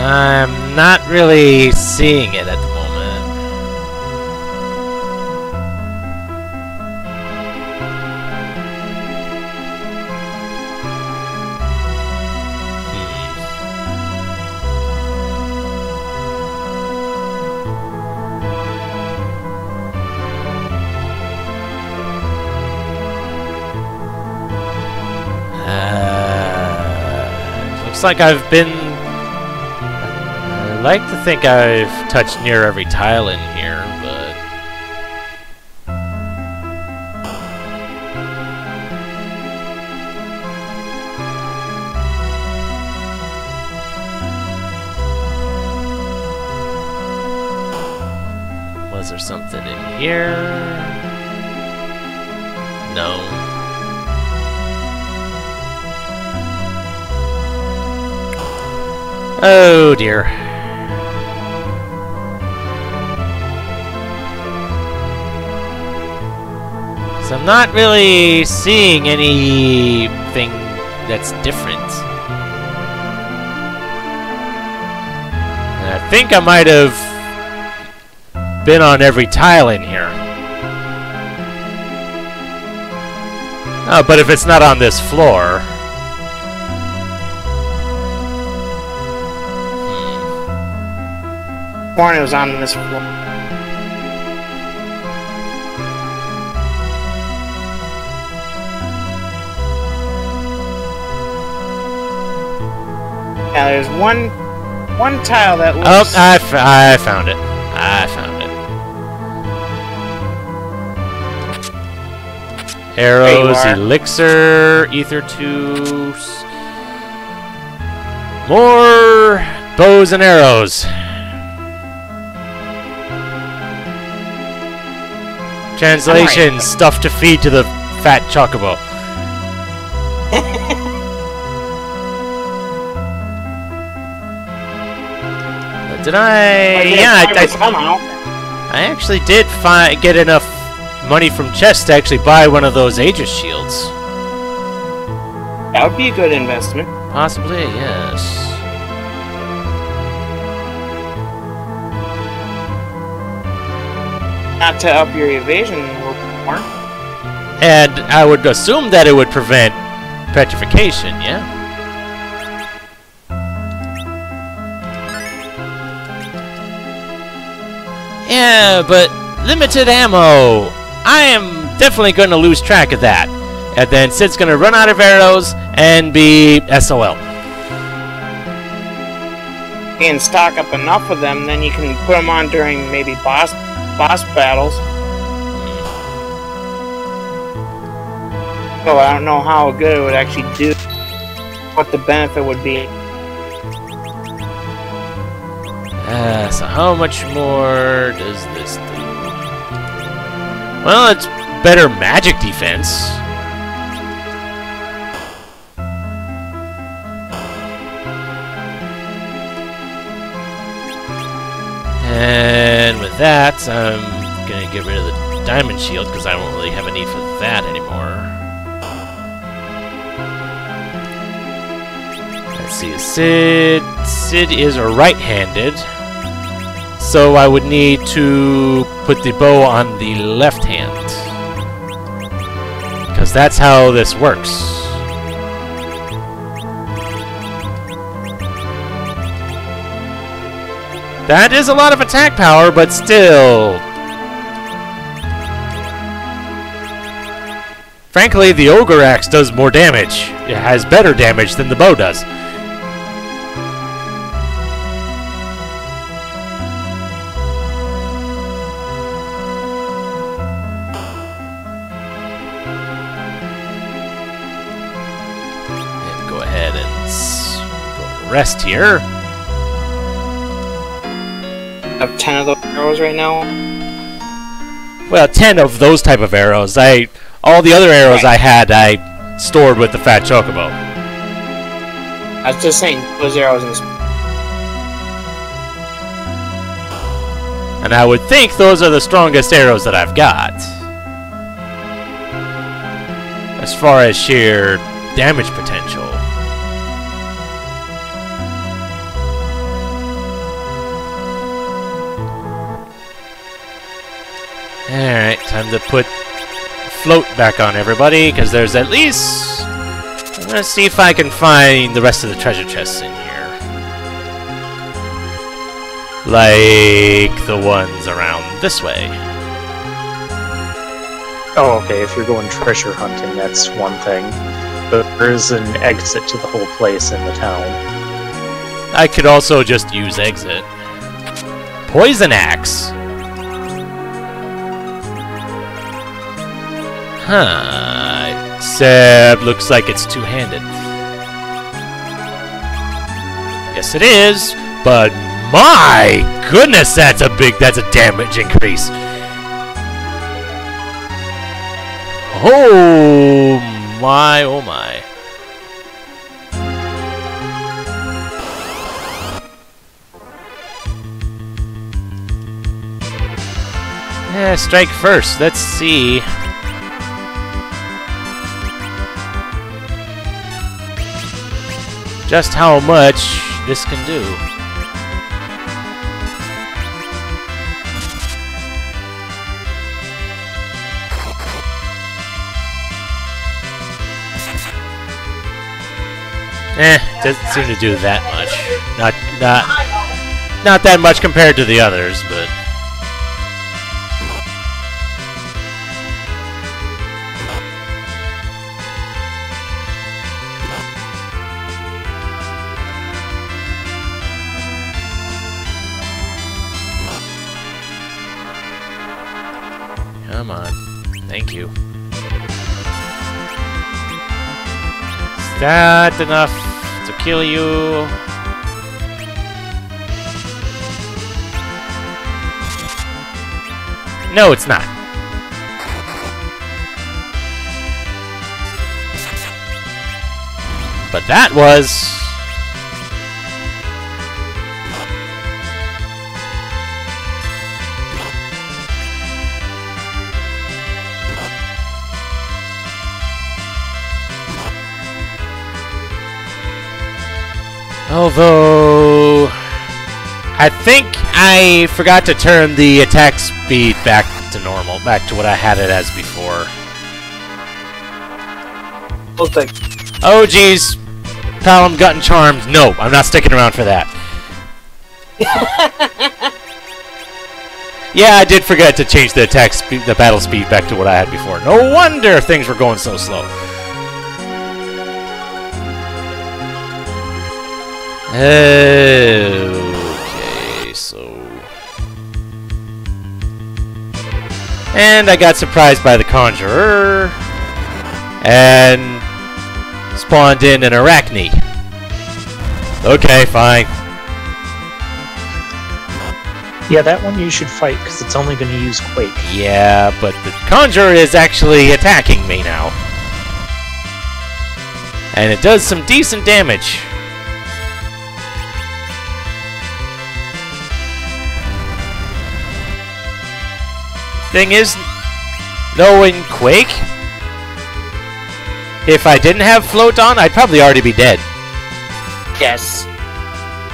A: I'm not really seeing it at the moment. looks like I've been... I like to think I've touched near every tile in here, but... Was there something in here? No. Oh dear. So I'm not really seeing anything that's different. And I think I might have been on every tile in here. Oh, but if it's not on this floor...
C: Corn was on this floor. Yeah, there's one tile that looks...
A: Oh, I found it. I found it. Arrows, elixir, ether tubes. More bows and arrows. Translation, stuff to feed to the fat chocobo. But did I... Yeah, I actually did get enough money from chests to actually buy one of those Aegis shields.
C: That would be a good investment.
A: Possibly, yes.
C: Not to up your evasion a little more.
A: And I would assume that it would prevent petrification, yeah? Yeah, but limited ammo. I am definitely going to lose track of that. And then Sid's going to run out of arrows and be SOL.
C: And stock up enough of them, then you can put them on during maybe boss battles. So I don't know how good it would actually do, what the benefit would be.
A: So how much more does this do? Well, it's better magic defense. And with that, I'm gonna get rid of the diamond shield because I don't really have a need for that anymore. Let's see, Sid is a right-handed, so I would need to put the bow on the left hand, because that's how this works. That is a lot of attack power, but still. Frankly, the Ogre Axe does more damage. It has better damage than the bow does. And go ahead and go to rest here.
C: I have 10 of those arrows right now.
A: Well, 10 of those type of arrows. All the other arrows I had, I stored with the Fat Chocobo.
C: I was just saying, those arrows in this.
A: And I would think those are the strongest arrows that I've got. As far as sheer damage potential. Alright, time to put float back on everybody, because there's at least... I'm gonna see if I can find the rest of the treasure chests in here. Like the ones around this way.
D: Oh, okay, if you're going treasure hunting, that's one thing. But there is an exit to the whole place in the town.
A: I could also just use exit. Poison axe. Huh. Except looks like it's two-handed. Yes, it is. But my goodness, that's a damage increase. Oh my, oh my. Yeah, strike first. Let's see. Just how much this can do. Doesn't seem to do that much. Not that much compared to the others, but come on. Thank you. Is that enough to kill you? No, it's not. But that was... Although... I think I forgot to turn the attack speed back to normal, back to what I had it as before. Oh jeez, Palom gotten charmed. No, I'm not sticking around for that. Yeah, I did forget to change the attack speed, the battle speed back to what I had before. No wonder things were going so slow. Okay, so... And I got surprised by the Conjurer. And... spawned in an Arachne. Okay, fine.
D: Yeah, that one you should fight, because it's only going to use Quake.
A: Yeah, but the Conjurer is actually attacking me now. And it does some decent damage. Thing is, knowing Quake, if I didn't have Float on, I'd probably already be dead.
C: Yes.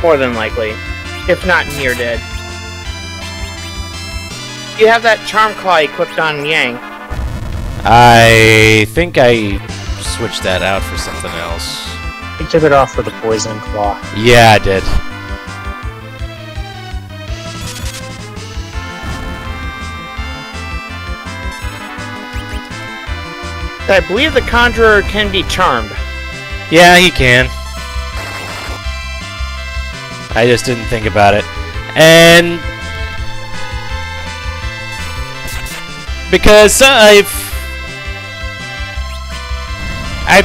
C: More than likely. If not near dead. You have that Charm Claw equipped on Yang.
A: I think I switched that out for something else.
D: You took it off for the Poison Claw.
A: Yeah, I did.
C: I believe the Conjurer can be charmed.
A: Yeah, he can. I just didn't think about it. And... because I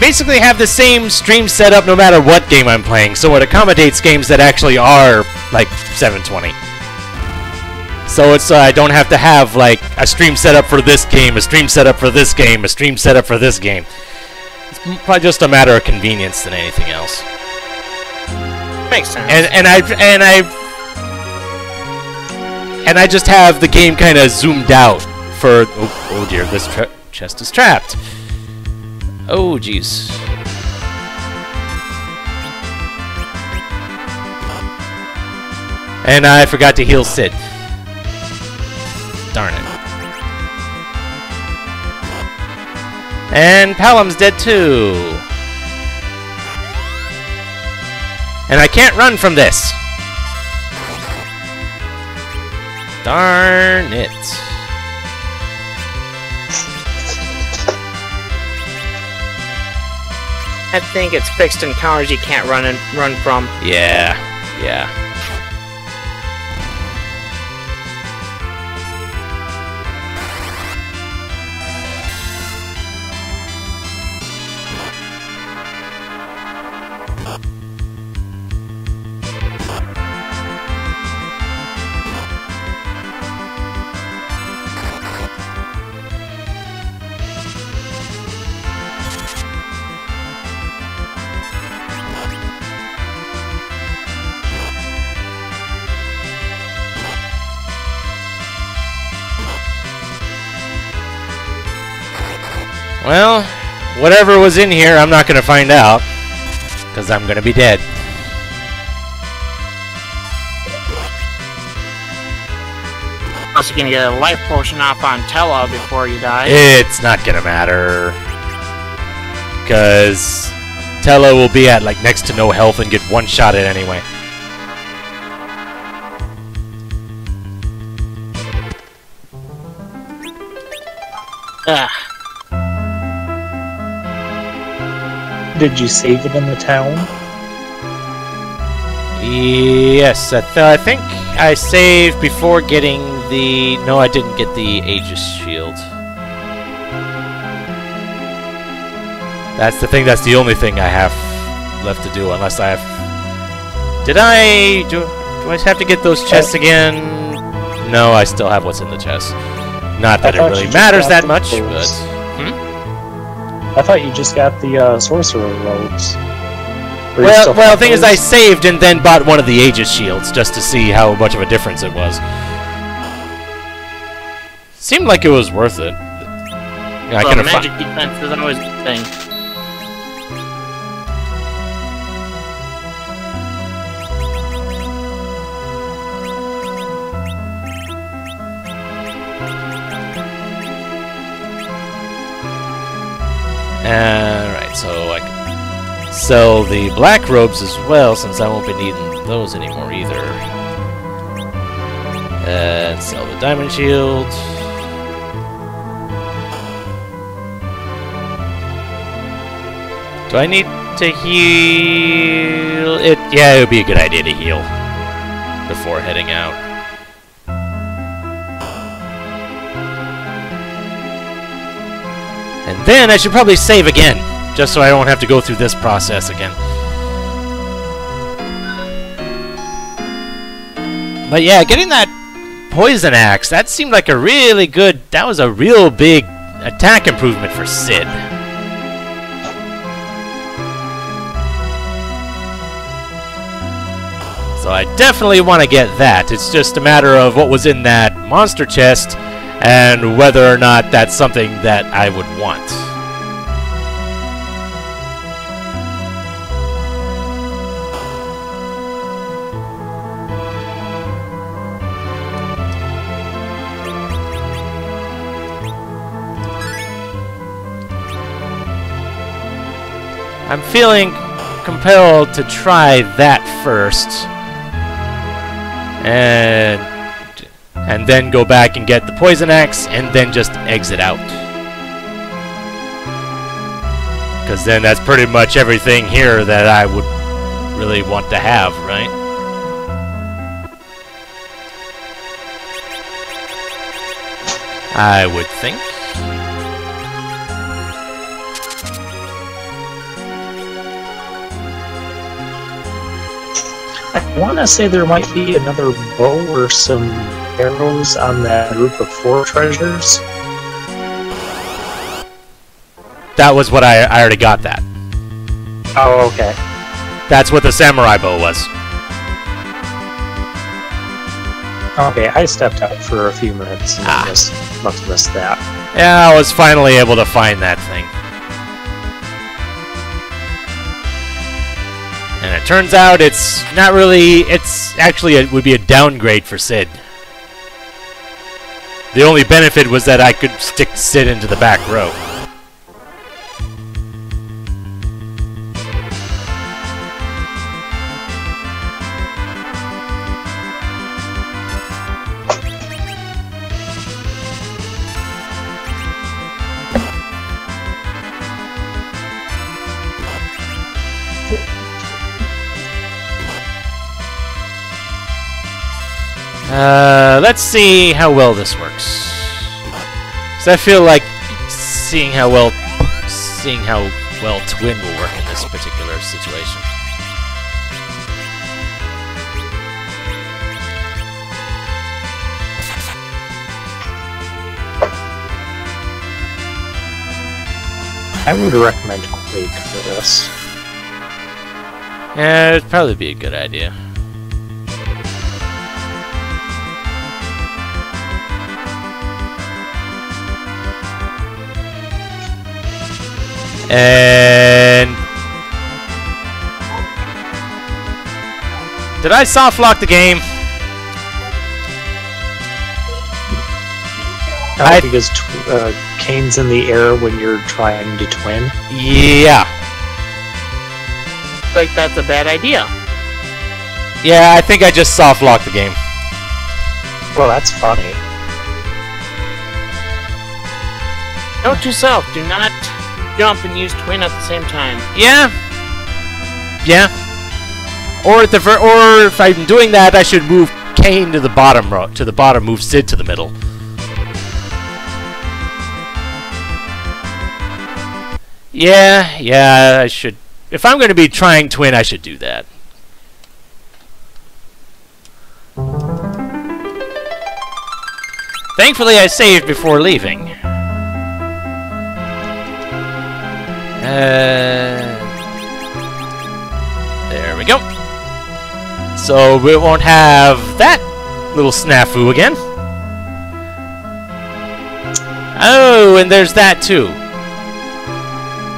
A: basically have the same stream setup no matter what game I'm playing, so it accommodates games that actually are, like, 720. So it's I don't have to have like a stream setup for this game, a stream setup for this game, a stream setup for this game. It's probably just a matter of convenience than anything else.
C: Makes sense.
A: And I just have the game kind of zoomed out for oh dear, this chest is trapped. Oh jeez. And I forgot to heal Sid. Darn it. And Palom's dead too. And I can't run from this. Darn it.
C: I think it's fixed encounters you can't run from.
A: Yeah, yeah. Well, whatever was in here, I'm not going to find out, because I'm going to be dead.
C: Also, you're gonna get a life potion off on Tella before you die.
A: It's not going to matter, because Tella will be at like next to no health and get one-shotted anyway.
C: Ugh.
D: Did you save it in the town?
A: Yes, I think I saved before getting the... No, I didn't get the Aegis Shield. That's the thing, that's the only thing I have left to do, unless I have... Did I... Do I have to get those chests again? No, I still have what's in the chest. Not that it really matters that much, but...
D: I thought you just got the sorcerer robes.
A: Well, the thing is, I saved and then bought one of the Aegis shields just to see how much of a difference it was. Seemed like it was worth it. Yeah,
C: well, magic defense is always a good thing.
A: Alright, so I can sell the black robes as well, since I won't be needing those anymore either. And sell the diamond shield. Do I need to heal it? Yeah, it would be a good idea to heal before heading out. And then I should probably save again, just so I don't have to go through this process again. But yeah, getting that poison axe, that seemed like a really good... That was a real big attack improvement for Cid. So I definitely want to get that. It's just a matter of what was in that monster chest and whether or not that's something that I would want. I'm feeling compelled to try that first. And then go back and get the poison axe, and then just exit out. Because then that's pretty much everything here that I would really want to have, right? I would think.
D: I want to say there might be another bow or some arrows on that group of 4 treasures.
A: That was what I already got that.
D: Oh, okay.
A: That's what the samurai bow was.
D: Okay, I stepped out for a few minutes and must have missed that.
A: Yeah, I was finally able to find that thing. And it turns out it's not really... It's actually it would be a downgrade for Cid. The only benefit was that I could stick Cid into the back row. Let's see how well this works. 'Cause I feel like seeing how well Twin will work in this particular situation.
D: I would recommend Quake for this.
A: Yeah, it'd probably be a good idea. And did I soft lock the game?
D: Because Kane's in the air when you're trying to twin.
A: Yeah.
C: Like that's a bad idea.
A: Yeah, I think I just soft locked the game.
D: Well, that's funny.
C: Note to self: do not jump and use twin at the same time.
A: Yeah. Yeah. Or if I'm doing that, I should move Kane to the bottom row, move Sid to the middle. Yeah, I should. If I'm going to be trying twin, I should do that. Thankfully, I saved before leaving. There we go. So we won't have that little snafu again. Oh, and there's that too.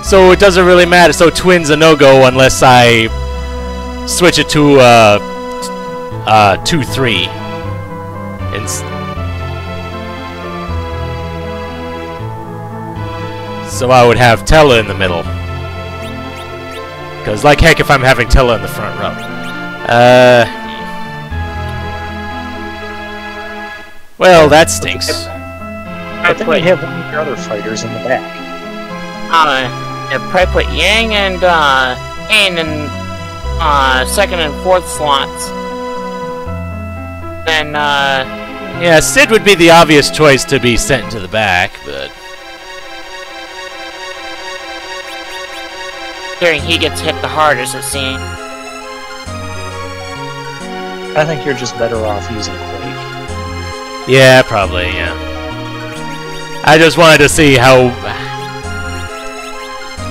A: So it doesn't really matter. So twin's a no-go unless I switch it to 2-3. So I would have Tella in the middle. Because like heck if I'm having Tella in the front row. Well, that stinks.
D: I think we have one of your other fighters in the back.
C: I'd probably put Yang and Kane in second and fourth slots. Then
A: yeah, Sid would be the obvious choice to be sent to the back, but
C: considering he gets hit the hardest, it seems.
D: I think you're just better off using Quake.
A: yeah, probably, yeah. I just wanted to see how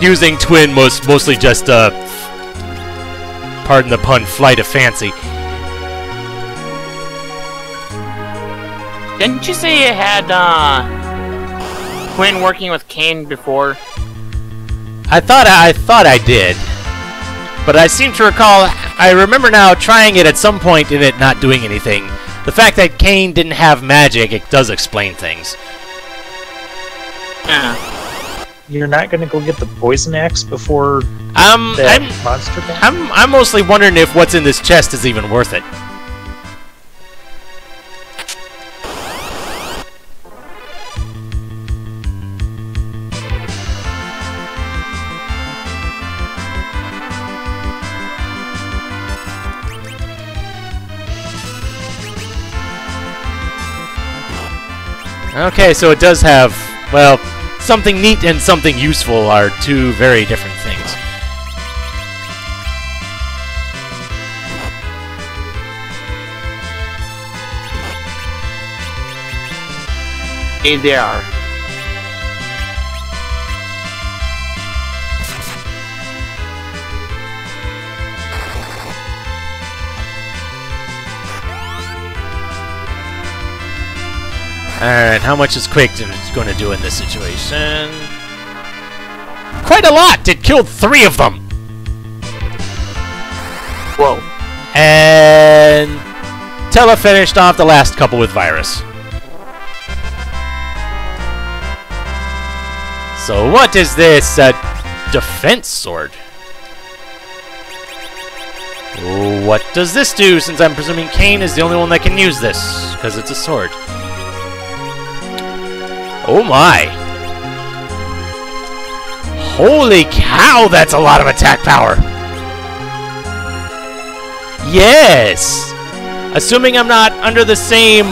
A: using twin was mostly just pardon the pun, flight of fancy.
C: Didn't you say you had Quinn working with Kane before?
A: I thought I did, but I seem to recall. I remember now trying it at some point and it not doing anything. The fact that Kane didn't have magic, it does explain things.
C: Yeah.
D: You're not gonna go get the poison axe before that monster battle?
A: I'm mostly wondering if what's in this chest is even worth it. Okay, so it does have, well, something neat and something useful are two very different things.
C: Hey, they are.
A: Alright, how much is Quake going to do in this situation? Quite a lot! It killed 3 of them!
C: Whoa.
A: And Tella finished off the last couple with Virus. So what is this? Defense sword? What does this do, since I'm presuming Kane is the only one that can use this, because it's a sword? Oh my! Holy cow, that's a lot of attack power! Yes! assuming I'm not under the same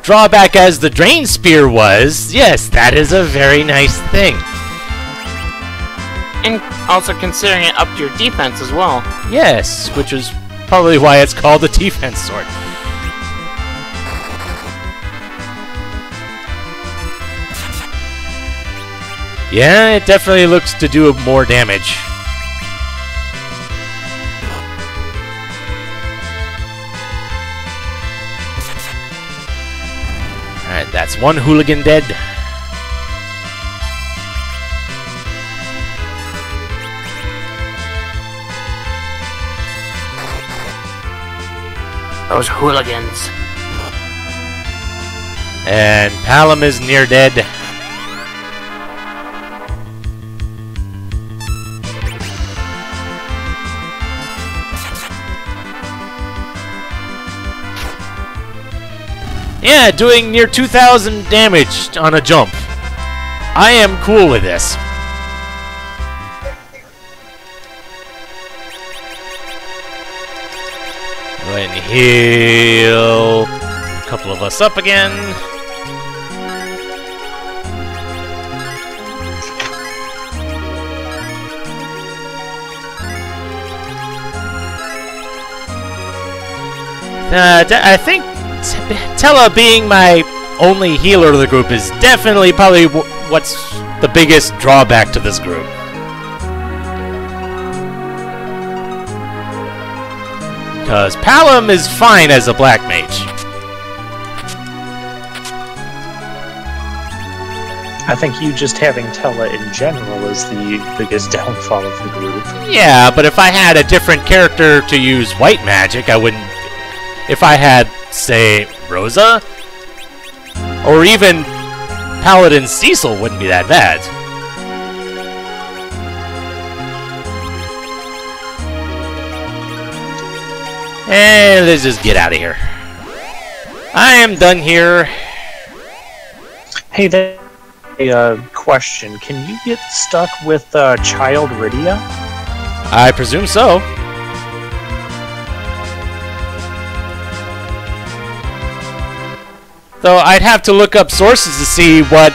A: drawback as the Drain Spear was, yes, that is a very nice thing.
C: And also considering it upped your defense as well.
A: Yes, which is probably why it's called the defense sword. Yeah, it definitely looks to do more damage. Alright, that's one hooligan dead.
C: Those hooligans.
A: And Palom is near dead. Yeah, doing near 2,000 damage on a jump. I am cool with this. Go ahead and heal a couple of us up again. I think Tella being my only healer of the group is definitely probably what's the biggest drawback to this group. Because Palom is fine as a black mage.
D: I think you just having Tella in general is the biggest downfall of the group.
A: Yeah, but if I had a different character to use white magic, I wouldn't... If I had, say, Rosa, or even Paladin Cecil wouldn't be that bad. And let's just get out of here. I am done here.
D: Hey, question. Can you get stuck with Child Rydia?
A: I presume so. Though I'd have to look up sources to see what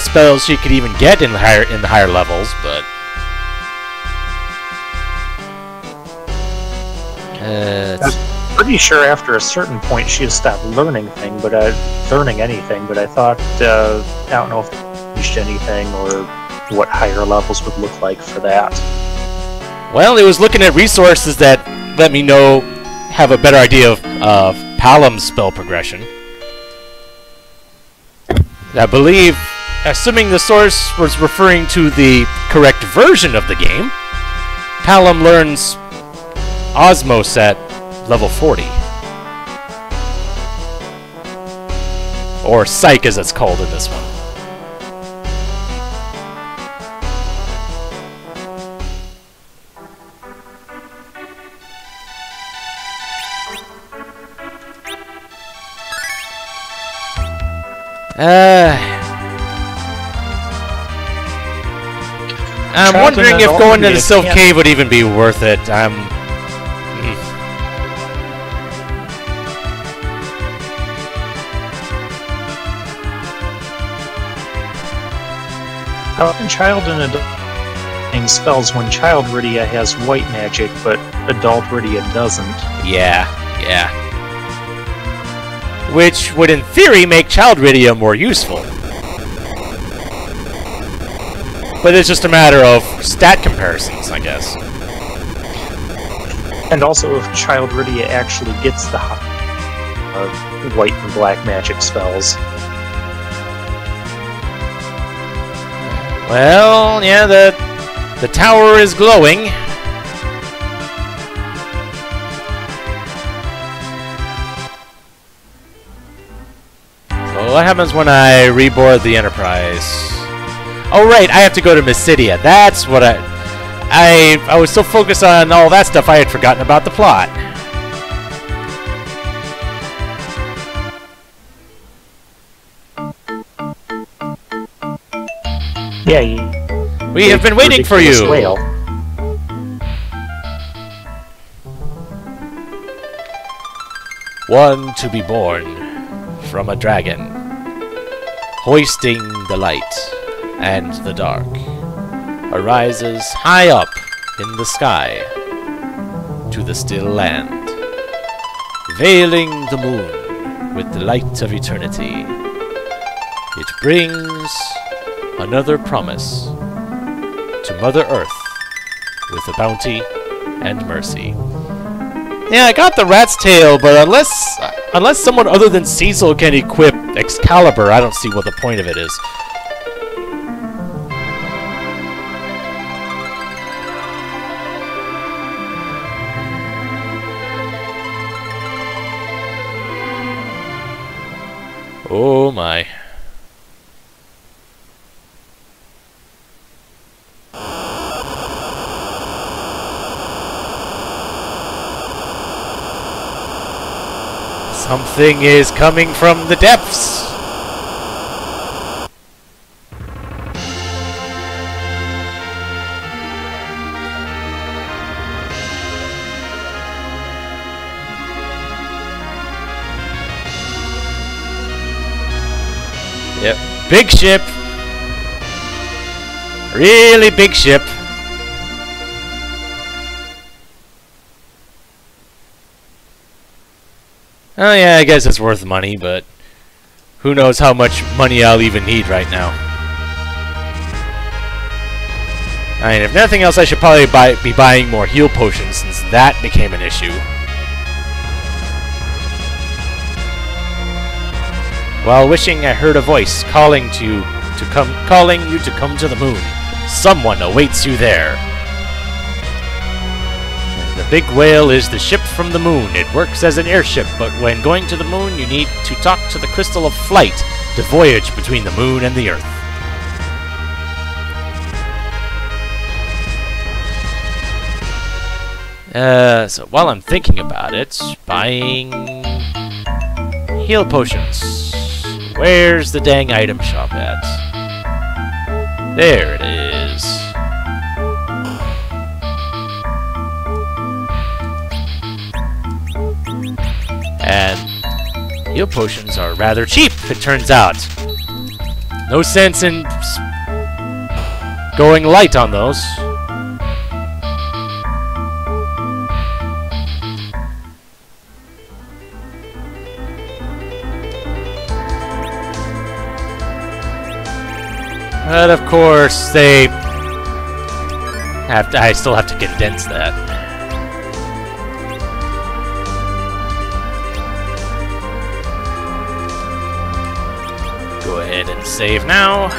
A: spells she could even get in the higher levels, but
D: I'm pretty sure after a certain point she had stopped learning anything, but I thought I don't know if they changed anything or what higher levels would look like for that.
A: Well, it was looking at resources that let me have a better idea of Palom's spell progression. I believe, assuming the source was referring to the correct version of the game, Palom learns Osmos at level 40. Or Psych as it's called in this one. I'm wondering if going to the Sylph Cave would even be worth it.
D: How can Child and Adult spells when Child Rydia has white magic, but Adult Rydia doesn't?
A: Yeah. Which would, in theory, make Child Rydia more useful. But it's just a matter of stat comparisons, I guess.
D: And also, if Child Rydia actually gets the white and black magic spells.
A: Well, yeah, the tower is glowing. So what happens when I reboard the Enterprise? Oh right, I have to go to Mysidia. That's what I was so focused on all that stuff I had forgotten about the plot.
D: Yeah,
A: we have been waiting for you.
D: Whale.
A: one to be born from a dragon, hoisting the light and the dark, arises high up in the sky to the still land, veiling the moon with the light of eternity. It brings another promise to Mother Earth with a bounty and mercy. Yeah, I got the rat's tail, but unless someone other than Cecil can equip Excalibur, I don't see what the point of it is. Oh my. Something is coming from the depths. Yep, big ship. Really big ship. Oh yeah, I guess it's worth money, but who knows how much money I'll even need right now. I mean, if nothing else, I should probably be buying more heal potions, since that became an issue. While wishing, I heard a voice calling you to come to the moon. Someone awaits you there. The big whale is the ship from the moon. It works as an airship, but when going to the moon, you need to talk to the Crystal of Flight to voyage between the moon and the Earth. So while I'm thinking about it, buying heal potions. Where's the dang item shop at? There it is. And heal potions are rather cheap, it turns out. No sense in going light on those. But of course, I still have to condense that. Go ahead and save now.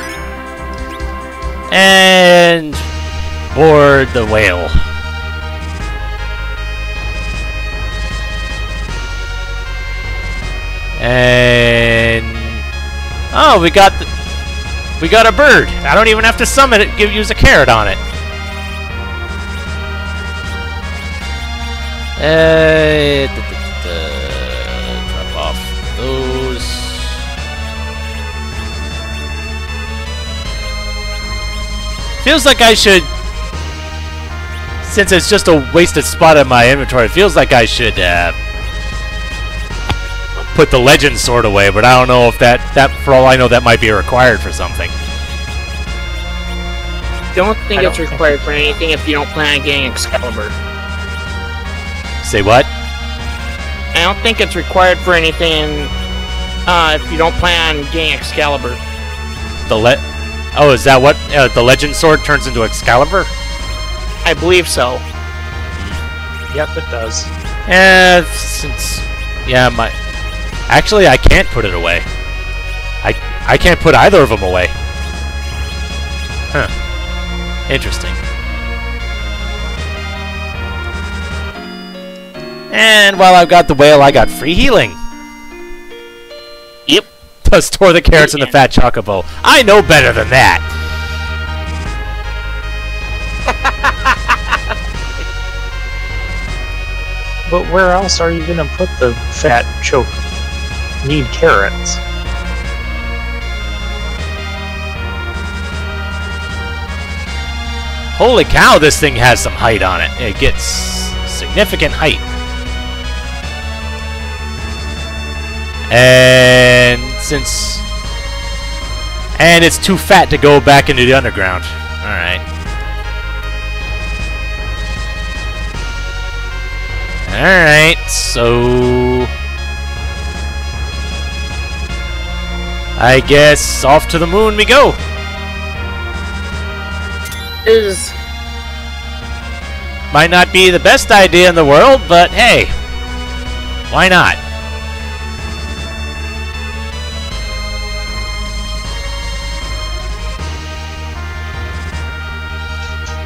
A: And board the whale. And oh, we got a bird. I don't even have to summon it. Use a carrot on it. Drop off those. Feels like I should, since it's just a wasted spot in my inventory, it feels like I should put the legend sword away, but I don't know if that for all I know, that might be required for something.
C: Don't think it's required for anything if you don't plan on getting Excalibur.
A: Say what?
C: I don't think it's required for anything if you don't plan on getting Excalibur.
A: Oh, is that what the legend sword turns into Excalibur?
C: I believe so.
D: Yep, it does.
A: Actually, I can't put it away. I can't put either of them away. Huh. Interesting. And while I've got the whale, I got free healing.
C: Yep.
A: To store the carrots in the fat chocobo. I know better than that.
D: But where else are you gonna put the fat choke? Need carrots.
A: Holy cow, this thing has some height on it. It gets significant height. And and it's too fat to go back into the underground. Alright. Alright, so I guess off to the moon we go. Might not be the best idea in the world, but hey, why not?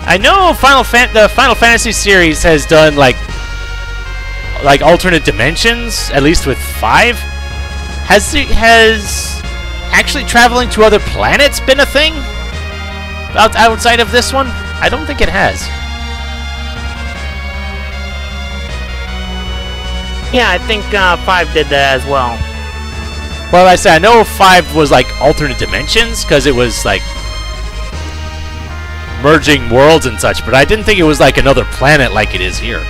A: I know the Final Fantasy series has done like alternate dimensions, at least with 5. Has actually traveling to other planets been a thing outside of this one? I don't think it has.
C: Yeah, I think 5 did that as well.
A: Well, I said I know 5 was like alternate dimensions because it was like merging worlds and such, but I didn't think it was like another planet like it is here.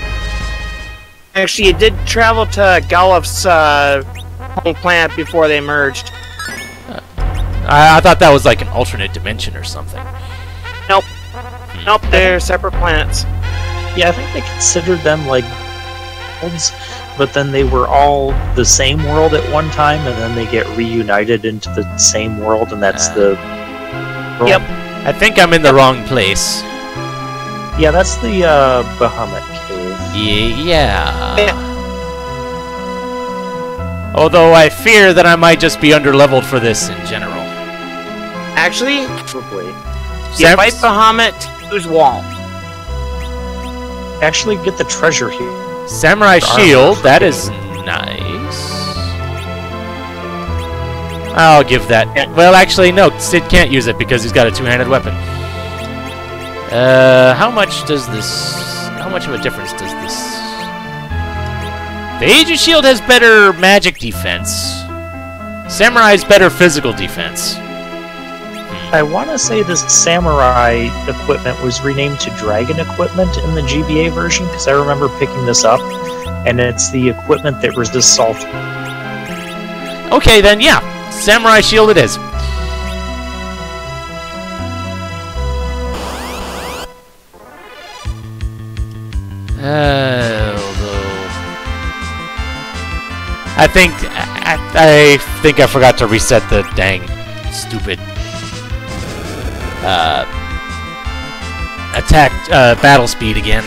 C: Actually, it did travel to Galuf's home planet before they merged.
A: I thought that was like an alternate dimension or something.
C: Nope. Nope, they're separate planets.
D: Yeah, I think they considered them like worlds, but then they were all the same world at one time, and then they get reunited into the same world, and that's the world.
C: Yep.
A: I think I'm in the wrong place.
D: Yeah, that's the Bahamut Cave.
A: Yeah. Although I fear that I might just be underleveled for this in general.
C: Actually, probably. You fight Bahamut, use wall.
D: Actually, get the treasure here.
A: Samurai Shield, that is nice. I'll give that.
C: Yeah.
A: Well, actually, no. Sid can't use it because he's got a two-handed weapon. How much does this... How much of a difference does this... The Aegis Shield has better magic defense. Samurai's better physical defense.
D: I want to say this Samurai equipment was renamed to Dragon Equipment in the GBA version, because I remember picking this up, and it's the equipment that resists salt.
A: Okay, then, yeah. Samurai Shield it is. Although... I think I forgot to reset the dang stupid attack battle speed again.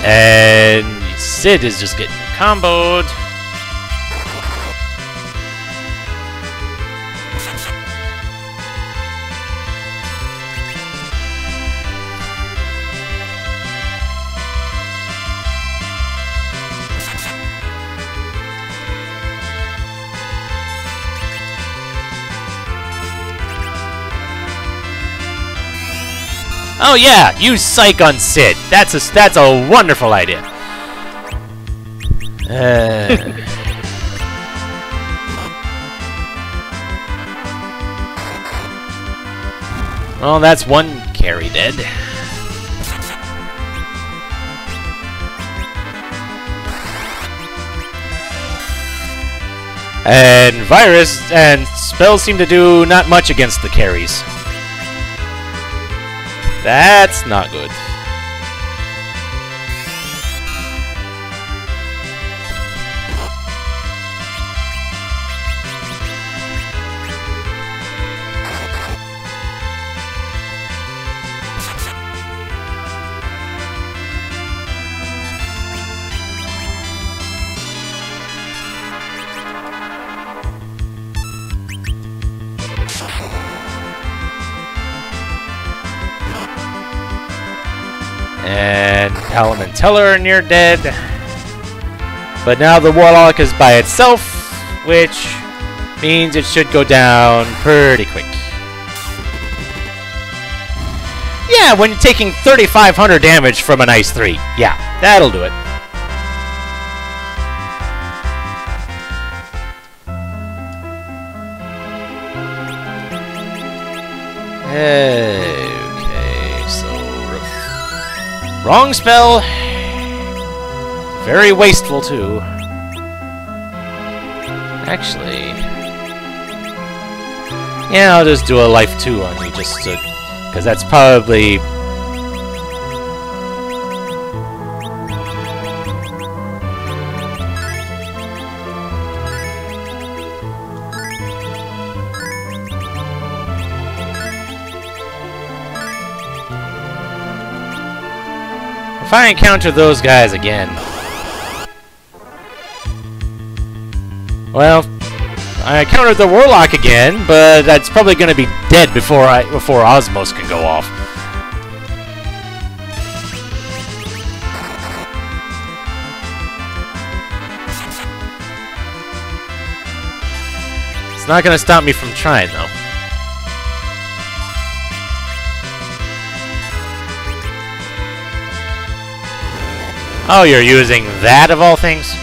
A: And Sid is just getting comboed. Oh yeah, use Psych on Sid. That's a wonderful idea. Well, that's one carry dead. And Virus and spells seem to do not much against the carries. That's not good. And Hallam and Teller are near dead. But now the Warlock is by itself, which means it should go down pretty quick. Yeah, when you're taking 3,500 damage from an Ice 3. Yeah, that'll do it. Okay, so... Wrong spell. Very wasteful, too. Actually... yeah, I'll just do a life 2 on you, just to... because that's probably... if I encounter those guys again... well, I encountered the Warlock again, but that's probably going to be dead before Osmos can go off. It's not going to stop me from trying, though. Oh, you're using that of all things?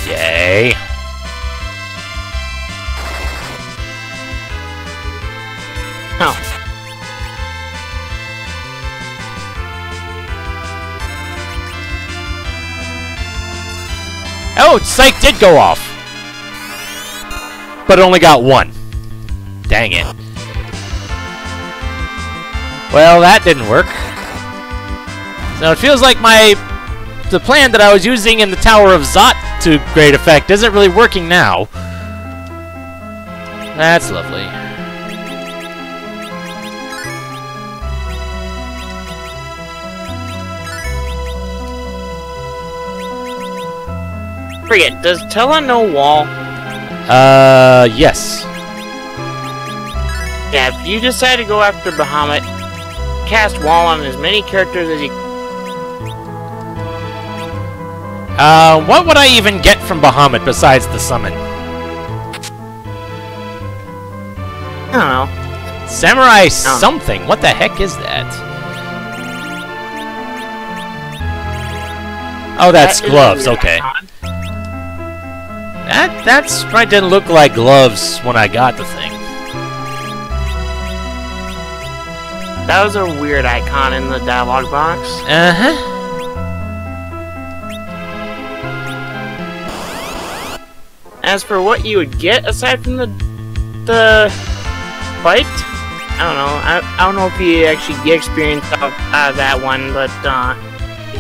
A: Yay.
C: Oh.
A: Oh, Psych did go off. But only got 1. Dang it. Well, that didn't work. So it feels like the plan that I was using in the Tower of Zot to great effect isn't really working now. That's lovely.
C: Forget, does Tella know Wall?
A: Yes.
C: Yeah, if you decide to go after Bahamut, cast Wall on as many characters as you...
A: what would I even get from Bahamut besides the summon?
C: I don't know.
A: Samurai something. What the heck is that? Oh, that's gloves. Okay. That's right. Didn't look like gloves when I got the thing.
C: That was a weird icon in the dialogue box.
A: Uh-huh.
C: As for what you would get aside from the fight, I don't know. I don't know if you actually get experience out of that one, but I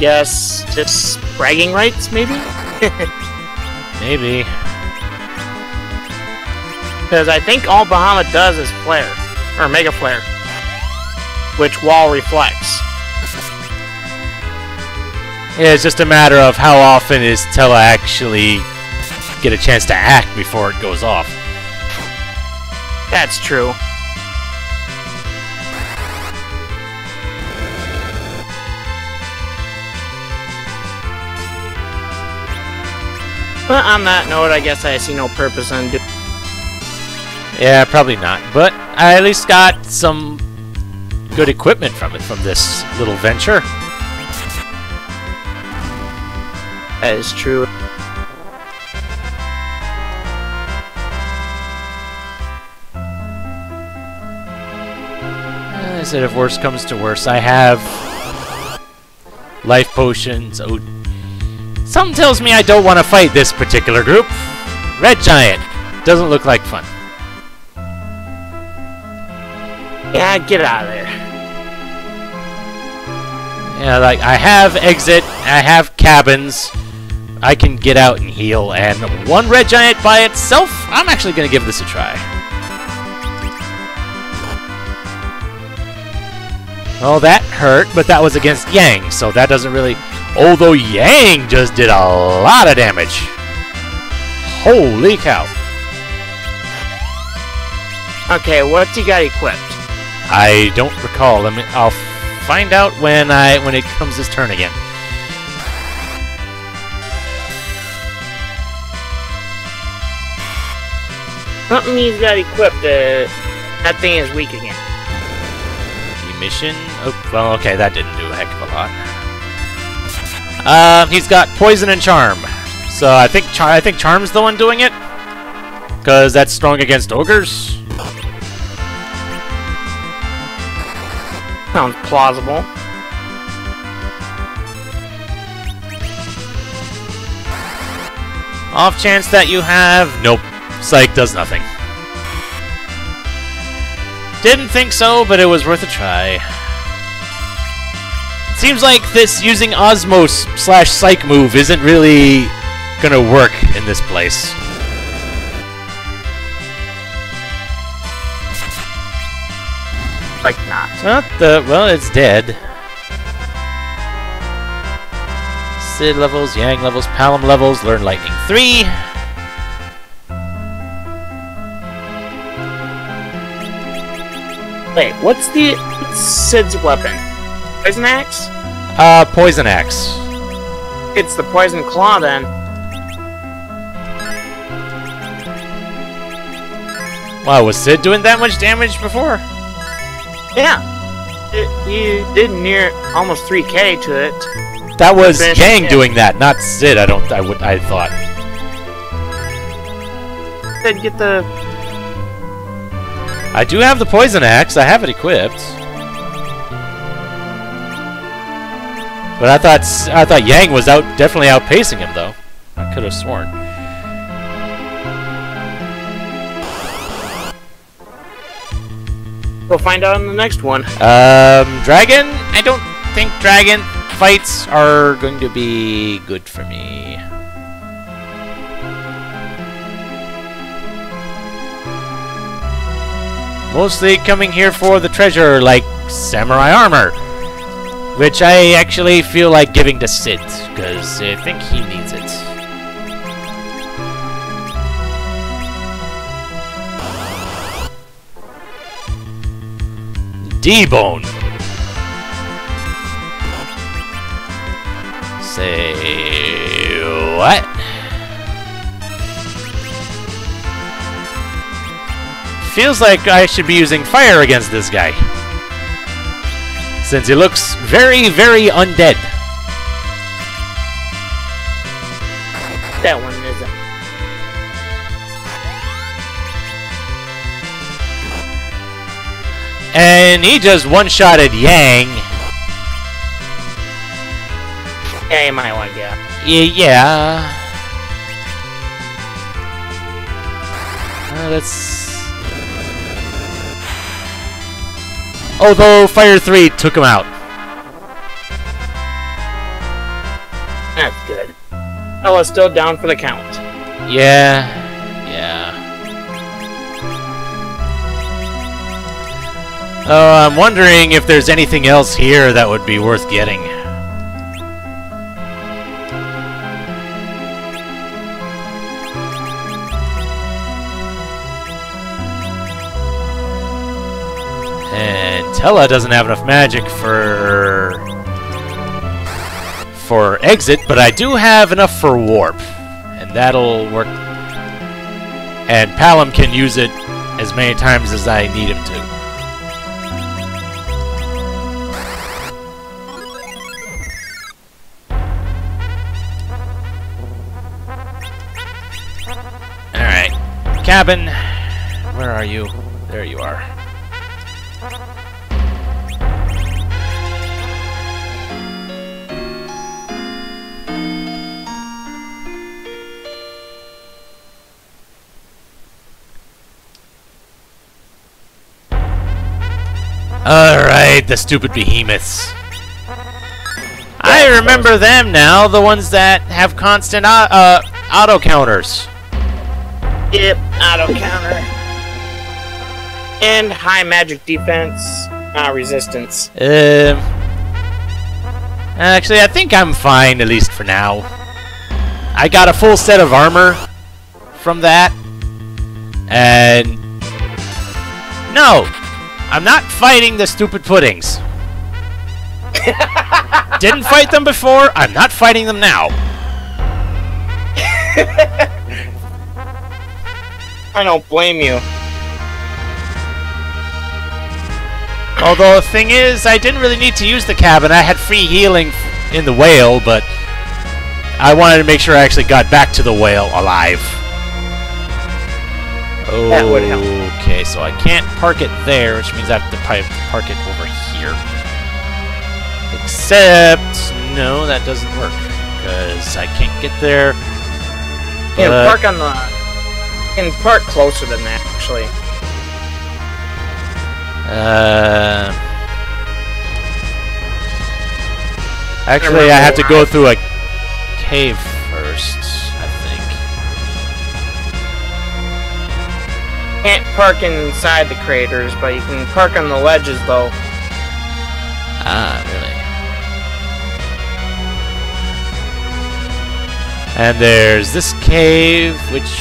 C: guess just bragging rights, maybe.
A: Maybe.
C: Because I think all Bahamut does is flare or mega flare, which Wall reflects.
A: Yeah, it's just a matter of how often is Tella actually get a chance to act before it goes off.
C: That's true. But on that note, I guess I see no purpose in doing.
A: Yeah, probably not. But I at least got some good equipment from it, from this little venture.
C: That is true.
A: I said if worse comes to worse, I have life potions. Oh, something tells me I don't want to fight this particular group. Red Giant. Doesn't look like fun.
C: Yeah, get out of there.
A: Yeah, like, I have exit, I have cabins, I can get out and heal, and one Red Giant by itself, I'm actually going to give this a try. Oh, that hurt, but that was against Yang, so that doesn't really... Although Yang just did a lot of damage. Holy cow.
C: Okay, what's he got equipped?
A: I don't recall. I'll find out when it comes his turn again.
C: Something he's got equipped. That thing is weak again.
A: Emission? Oh, well, okay, that didn't do a heck of a lot. He's got poison and charm. So I think charm's the one doing it, because that's strong against ogres.
C: Sounds plausible.
A: Off chance that you have... Nope. Psych does nothing. Didn't think so, but it was worth a try. Seems like this using Osmos/Psych move isn't really gonna work in this place.
C: Like not.
A: Well, it's dead. Sid levels, Yang levels, Palom levels, learn Lightning 3.
C: Wait, what's Sid's weapon? Poison axe?
A: Poison axe.
C: It's the poison claw then.
A: Wow, was Sid doing that much damage before?
C: Yeah. He did near almost 3k to it.
A: That was
C: Finish
A: Yang
C: it.
A: doing that, not Sid. I thought.
C: Sid, get the...
A: I do have the poison axe. I have it equipped. But I thought Yang was definitely outpacing him though. I could have sworn.
C: We'll find out in the next one.
A: Dragon? I don't think dragon fights are going to be good for me. Mostly coming here for the treasure, like samurai armor. Which I actually feel like giving to Sid, because I think he needs it. D-Bone. Say what? Feels like I should be using fire against this guy. Since he looks very, very undead.
C: That one isn't.
A: And he just one-shotted Yang.
C: Yeah, you might want to get.
A: Yeah. That's... Although Fire 3 took him out.
C: That's good. Ella's still down for the count.
A: Yeah. Oh, I'm wondering if there's anything else here that would be worth getting. And Tella doesn't have enough magic for exit, but I do have enough for warp, and that'll work. And Palom can use it as many times as I need him to. Alright. Cabin. Where are you? There you are. Alright, the stupid behemoths. I remember them now, the ones that have constant auto counters.
C: Yep, auto counter. And high magic defense, resistance.
A: Actually, I think I'm fine, at least for now. I got a full set of armor from that. And... No! I'm not fighting the stupid puddings. Didn't fight them before, I'm not fighting them now.
C: I don't blame you.
A: Although the thing is, I didn't really need to use the cabin. I had free healing in the whale, but I wanted to make sure I actually got back to the whale alive.
C: That would help.
A: Okay, so I can't park it there, which means I have to park it over here. Except, no, that doesn't work, because I can't get there
C: You can park on the... You can park closer than that, actually.
A: Actually, I have to go through a cave first, I think.
C: Can't park inside the craters, but you can park on the ledges, though.
A: Ah, really? And there's this cave, which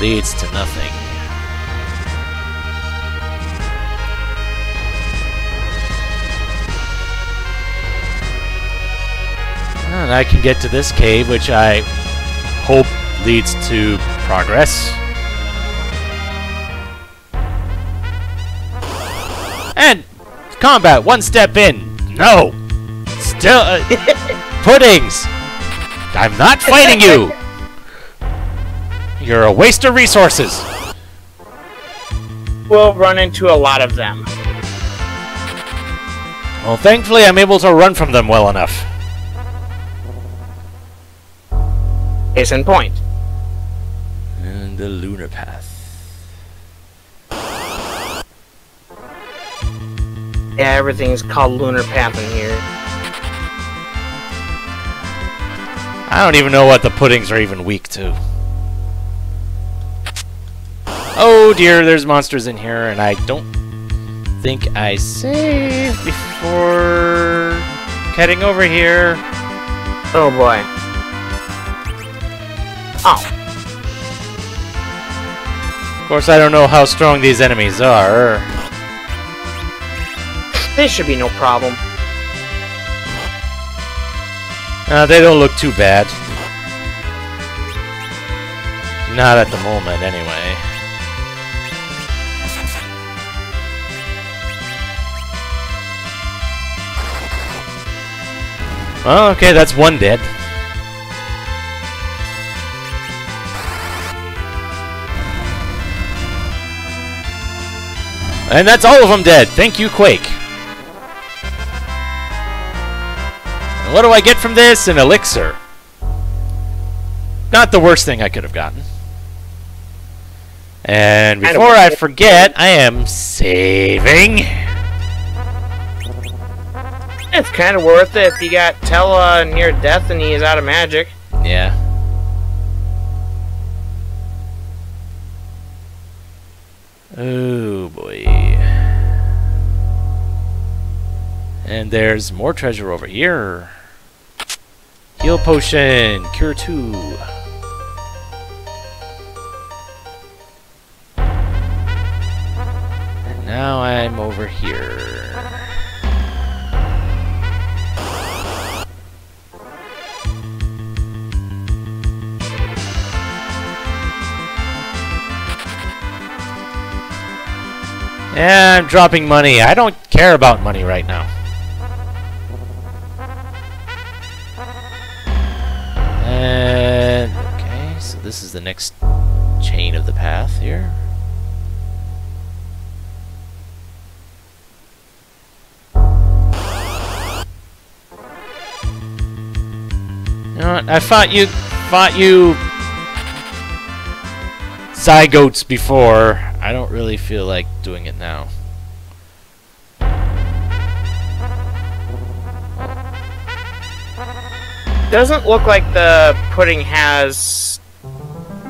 A: leads to nothing. And I can get to this cave, which I hope leads to progress. And combat, one step in. No! Still, puddings! I'm not fighting you! You're a waste of resources.
C: We'll run into a lot of them.
A: Well, thankfully I'm able to run from them well enough.
C: Case in point.
A: And the lunar path.
C: Yeah, everything's called lunar path in here.
A: I don't even know what the puddings are even weak to. Oh dear, there's monsters in here, and I don't think I saved before heading over here.
C: Oh boy. Oh.
A: Of course, I don't know how strong these enemies are.
C: This should be no problem.
A: They don't look too bad. Not at the moment, anyway. Well, okay, that's one dead. And that's all of them dead. Thank you, Quake. And what do I get from this? An elixir. Not the worst thing I could have gotten. And before I forget, I am saving.
C: It's kind of worth it if you got Tella near death and he is out of magic.
A: Yeah. Oh boy. And there's more treasure over here. Heal potion, cure 2. And now I'm over here. Yeah, I'm dropping money. I don't care about money right now. And okay, so this is the next chain of the path here. You know what? I fought you zygotes before. I don't really feel like doing it now.
C: Doesn't look like the pudding has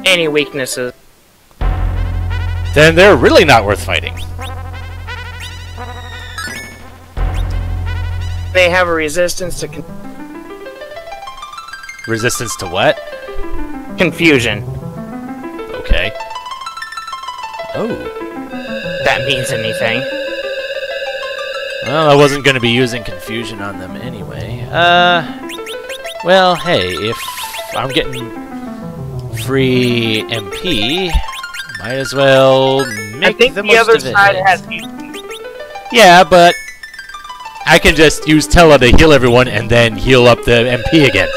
C: any weaknesses.
A: Then they're really not worth fighting.
C: They have a resistance to
A: Resistance to what?
C: confusion.
A: Okay. Oh.
C: If that means anything.
A: Well, I wasn't going to be using confusion on them anyway. Well, hey, if I'm getting free MP, might as well make the most
C: other
A: of it.
C: side has.
A: Yeah, but I can just use Tella to heal everyone and then heal up the MP again.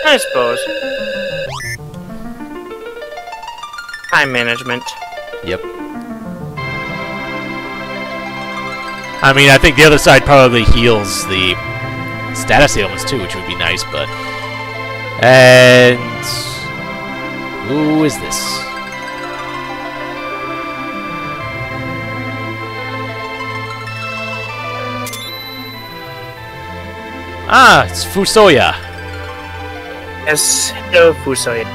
C: I suppose. Time management.
A: Yep. I mean, I think the other side probably heals the status ailments too, which would be nice, but And who is this? Ah, it's Fusoya.
C: Yes, hello, Fusoya.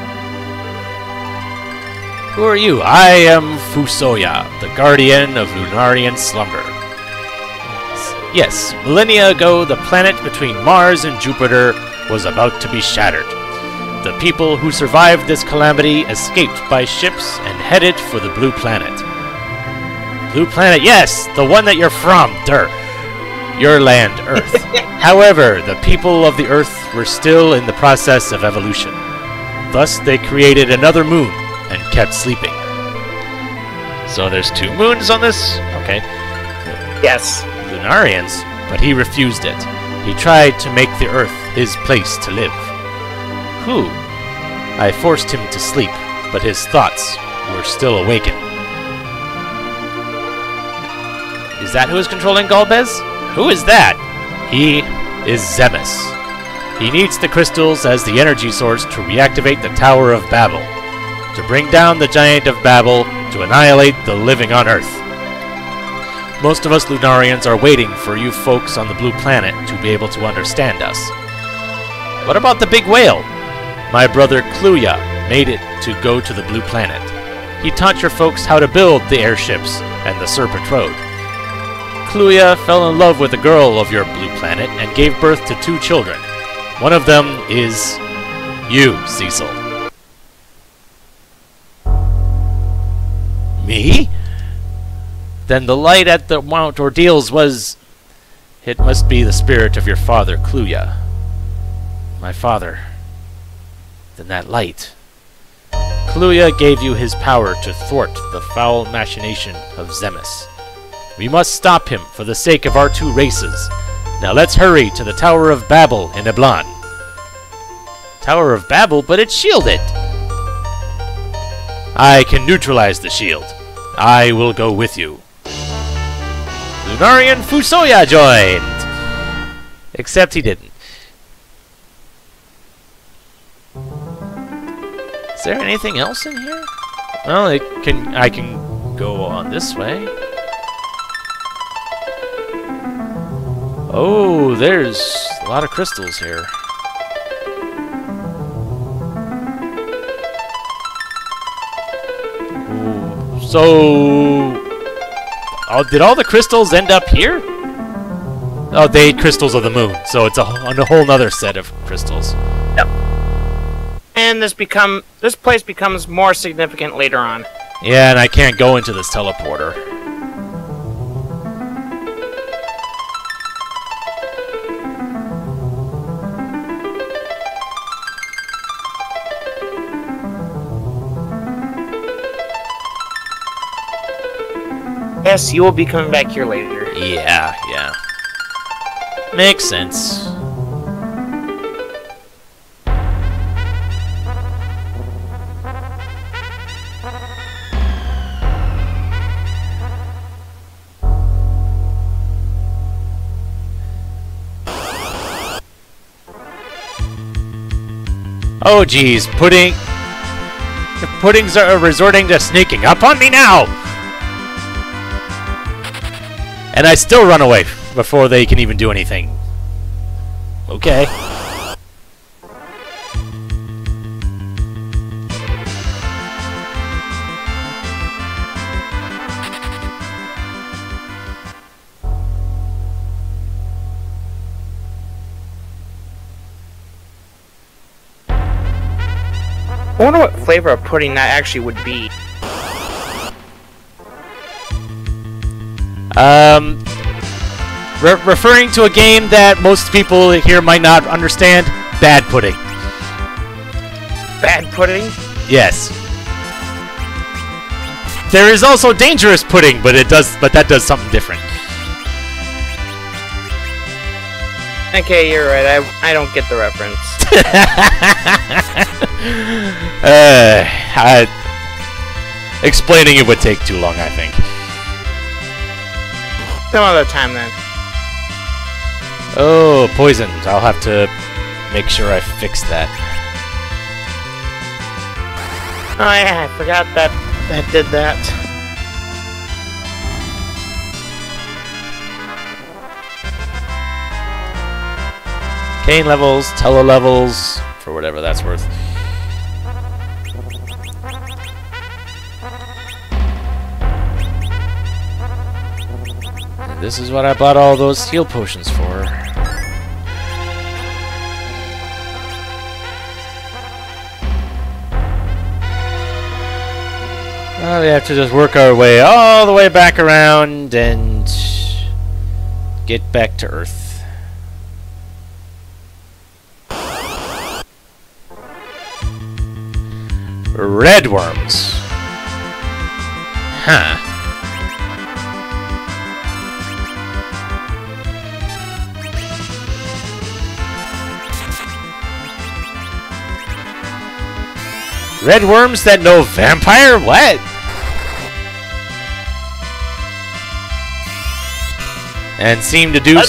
A: Who are you? I am Fusoya, the guardian of Lunarian slumber. Yes, millennia ago, the planet between Mars and Jupiter was about to be shattered. The people who survived this calamity escaped by ships and headed for the Blue Planet. Blue Planet, yes! The one that you're from, your land, Earth. However, the people of the Earth were still in the process of evolution. Thus, they created another moon and kept sleeping. So there's 2 moons on this? Okay.
C: Yes.
A: Lunarians, but he refused it. He tried to make the Earth his place to live. Who? I forced him to sleep, but his thoughts were still awakened. Is that who is controlling Golbez? Who is that? He is Zemus. He needs the crystals as the energy source to reactivate the Tower of Babel, to bring down the Giant of Babel, to annihilate the living on Earth. Most of us Lunarians are waiting for you folks on the Blue Planet to be able to understand us. What about the big whale? My brother Kluya made it to go to the Blue Planet. He taught your folks how to build the airships and the Serpent Road. Kluya fell in love with a girl of your Blue Planet and gave birth to 2 children. One of them is you, Cecil. Me? Then the light at the Mount Ordeals was... It must be the spirit of your father, Kluya. My father. Then that light. Kluya gave you his power to thwart the foul machination of Zemus. We must stop him for the sake of our 2 races. Now let's hurry to the Tower of Babel in Eblan. Tower of Babel, but it's shielded! I can neutralize the shield. I will go with you. Lunarian Fusoya joined! Except he didn't. Is there anything else in here? Well, I can go on this way. Oh, there's a lot of crystals here. Ooh, so... did all the crystals end up here? Oh, they ate crystals of the moon, so it's a whole nother set of crystals.
C: Yep. And this place becomes more significant later on.
A: Yeah, and I can't go into this teleporter.
C: Yes, you will be coming back here later.
A: Yeah. Makes sense. Oh geez, the puddings are resorting to sneaking up on me now! And I still run away before they can even do anything. Okay.
C: I wonder what flavor of pudding that actually would be.
A: Referring to a game that most people here might not understand, bad pudding.
C: Bad pudding?
A: Yes. There is also dangerous pudding, but that does something different.
C: Okay, you're right. I don't get the reference.
A: Explaining it would take too long, I think.
C: Some other time then.
A: Oh, poisoned. I'll have to make sure I fix that.
C: Oh yeah, I forgot that did that.
A: Cane levels, tele levels, for whatever that's worth. And this is what I bought all those heal potions for. Well, we have to just work our way all the way back around and get back to Earth. Red worms. Huh. Red worms that know vampire? What? And seem to do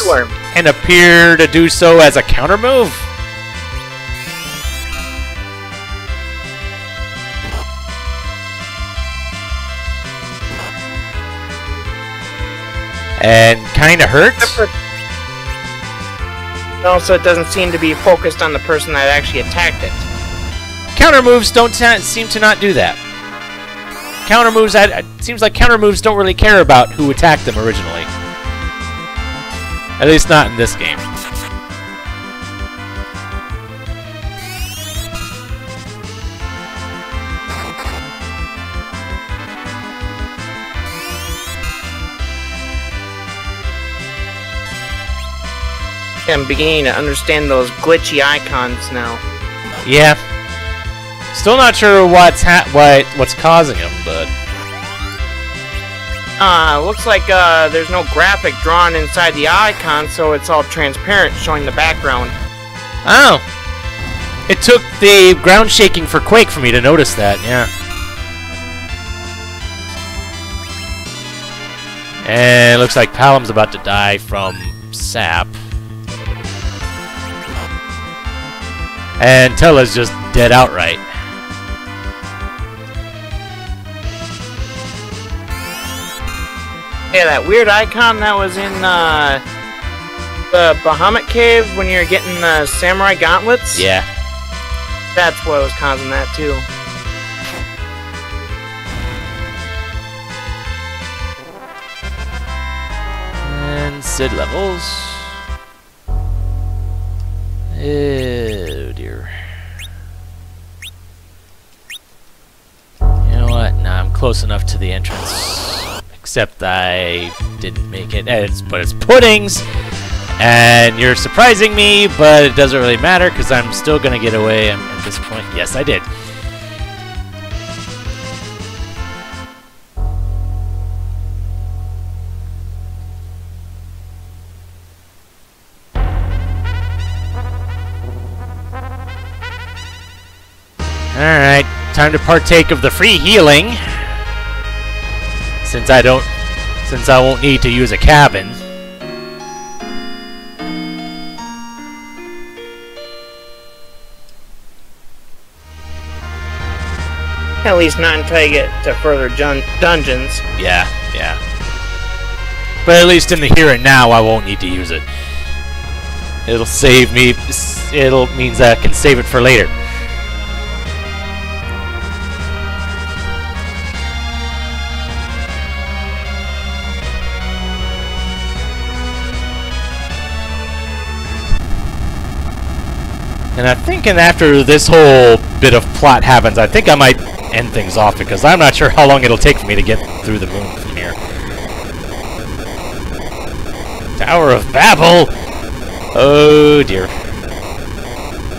A: and appear to do so as a counter move. And kind of hurts.
C: Also, it doesn't seem to be focused on the person that actually attacked it.
A: Counter moves don't seem to not do that. Counter moves, it seems like counter moves don't really care about who attacked them originally. At least not in this game.
C: I'm beginning to understand those glitchy icons now.
A: Yeah. Still not sure what's causing them, but
C: looks like there's no graphic drawn inside the icon, so it's all transparent, showing the background.
A: Oh. It took the ground shaking for Quake for me to notice that, yeah. And it looks like Palom's about to die from sap. And Tella's just dead outright.
C: Yeah, that weird icon that was in the Bahamut Cave when you're getting the samurai gauntlets?
A: Yeah.
C: That's what was causing that, too.
A: And Sid levels. Oh dear. You know what? Nah, I'm close enough to the entrance. Except I didn't make it. But it's puddings! And you're surprising me, but it doesn't really matter because I'm still gonna get away at this point. Yes, I did. Alright, time to partake of the free healing. Since I won't need to use a cabin.
C: At least not until you get to further dungeons.
A: Yeah. But at least in the here and now, I won't need to use it. It'll save me. It'll means I can save it for later. And I'm thinking after this whole bit of plot happens, I think I might end things off because I'm not sure how long it'll take for me to get through the moon from here. Tower of Babel! Oh dear.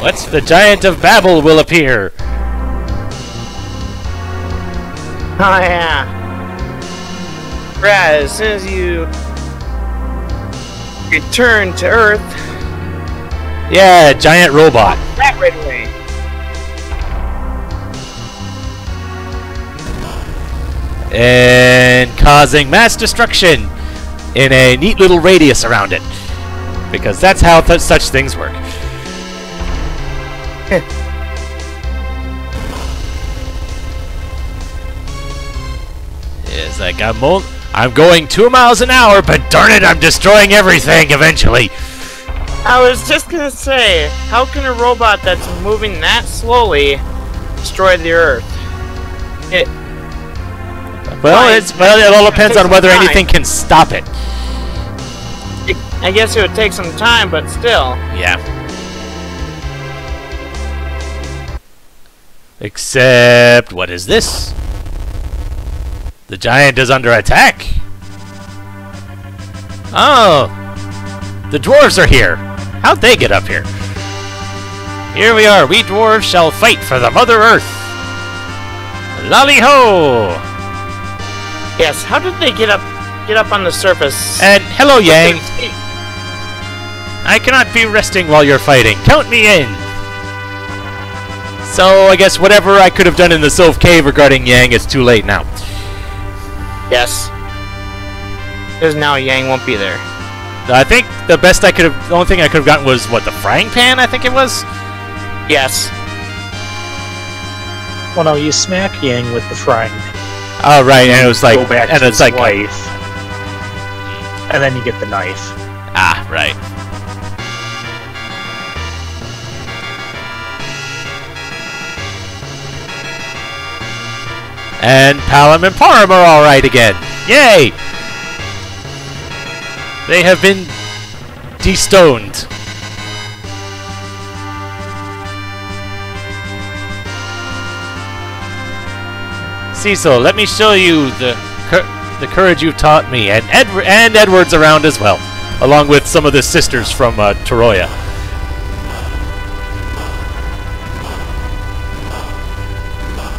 A: What's the Giant of Babel will appear?
C: Oh yeah. Right, as soon as you return to Earth...
A: Yeah, giant robot.
C: That right away.
A: And causing mass destruction in a neat little radius around it. Because that's how such things work. He's like, I'm going 2 miles an hour, but darn it, I'm destroying everything eventually.
C: I was just gonna say, how can a robot that's moving that slowly destroy the Earth? It
A: all depends on whether anything can stop it.
C: I guess it would take some time, but still.
A: Yeah. Except, what is this? The giant is under attack. Oh, the dwarves are here. How'd they get up here? Here we are. We dwarves shall fight for the Mother Earth. Lolly-ho!
C: Yes. How did they get up on the surface?
A: And hello, Yang. I cannot be resting while you're fighting. Count me in. So I guess whatever I could have done in the Sylph Cave regarding Yang, it's too late now.
C: Yes. Because now Yang won't be there.
A: I think the only thing I could have gotten was, what, the frying pan, I think it was?
C: Yes.
D: Well, no, you smack Yang with the frying pan.
A: Oh, right, and it was like,
D: Go back
A: and
D: to
A: it's
D: his
A: like,
D: wife, and then you get the knife.
A: ah, right. And Palom and Param are alright again. Yay! They have been de-stoned. Cecil, let me show you the courage you've taught me, and Edward's around as well, along with some of the sisters from Toroya.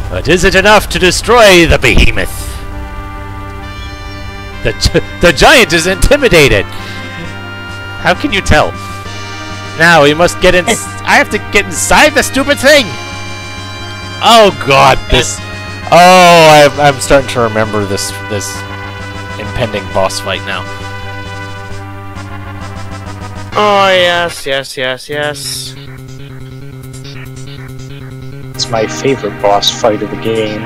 A: But is it enough to destroy the behemoth? The giant is intimidated. How can you tell? Now we must get in. I have to get inside the stupid thing. Oh God, this. Oh, I'm starting to remember this impending boss fight now.
C: Oh yes, yes, yes, yes.
D: It's my favorite boss fight of the game.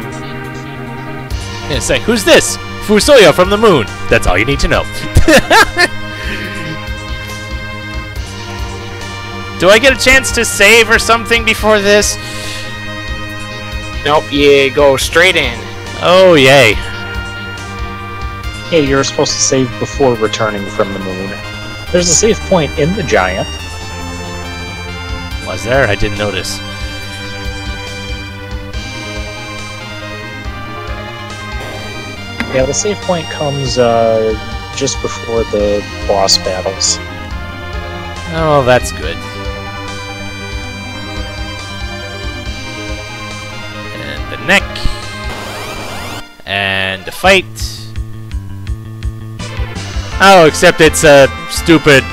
A: Yeah, say, who's this? Fusoya from the moon. That's all you need to know. Do I get a chance to save or something before this?
C: Nope, you go straight in.
A: Oh, yay.
D: Hey, you're supposed to save before returning from the moon. There's a save point in the giant.
A: Was there? I didn't notice.
D: Yeah, the save point comes just before the boss battles.
A: Oh, that's good. And the neck. And the fight. Oh, except it's a stupid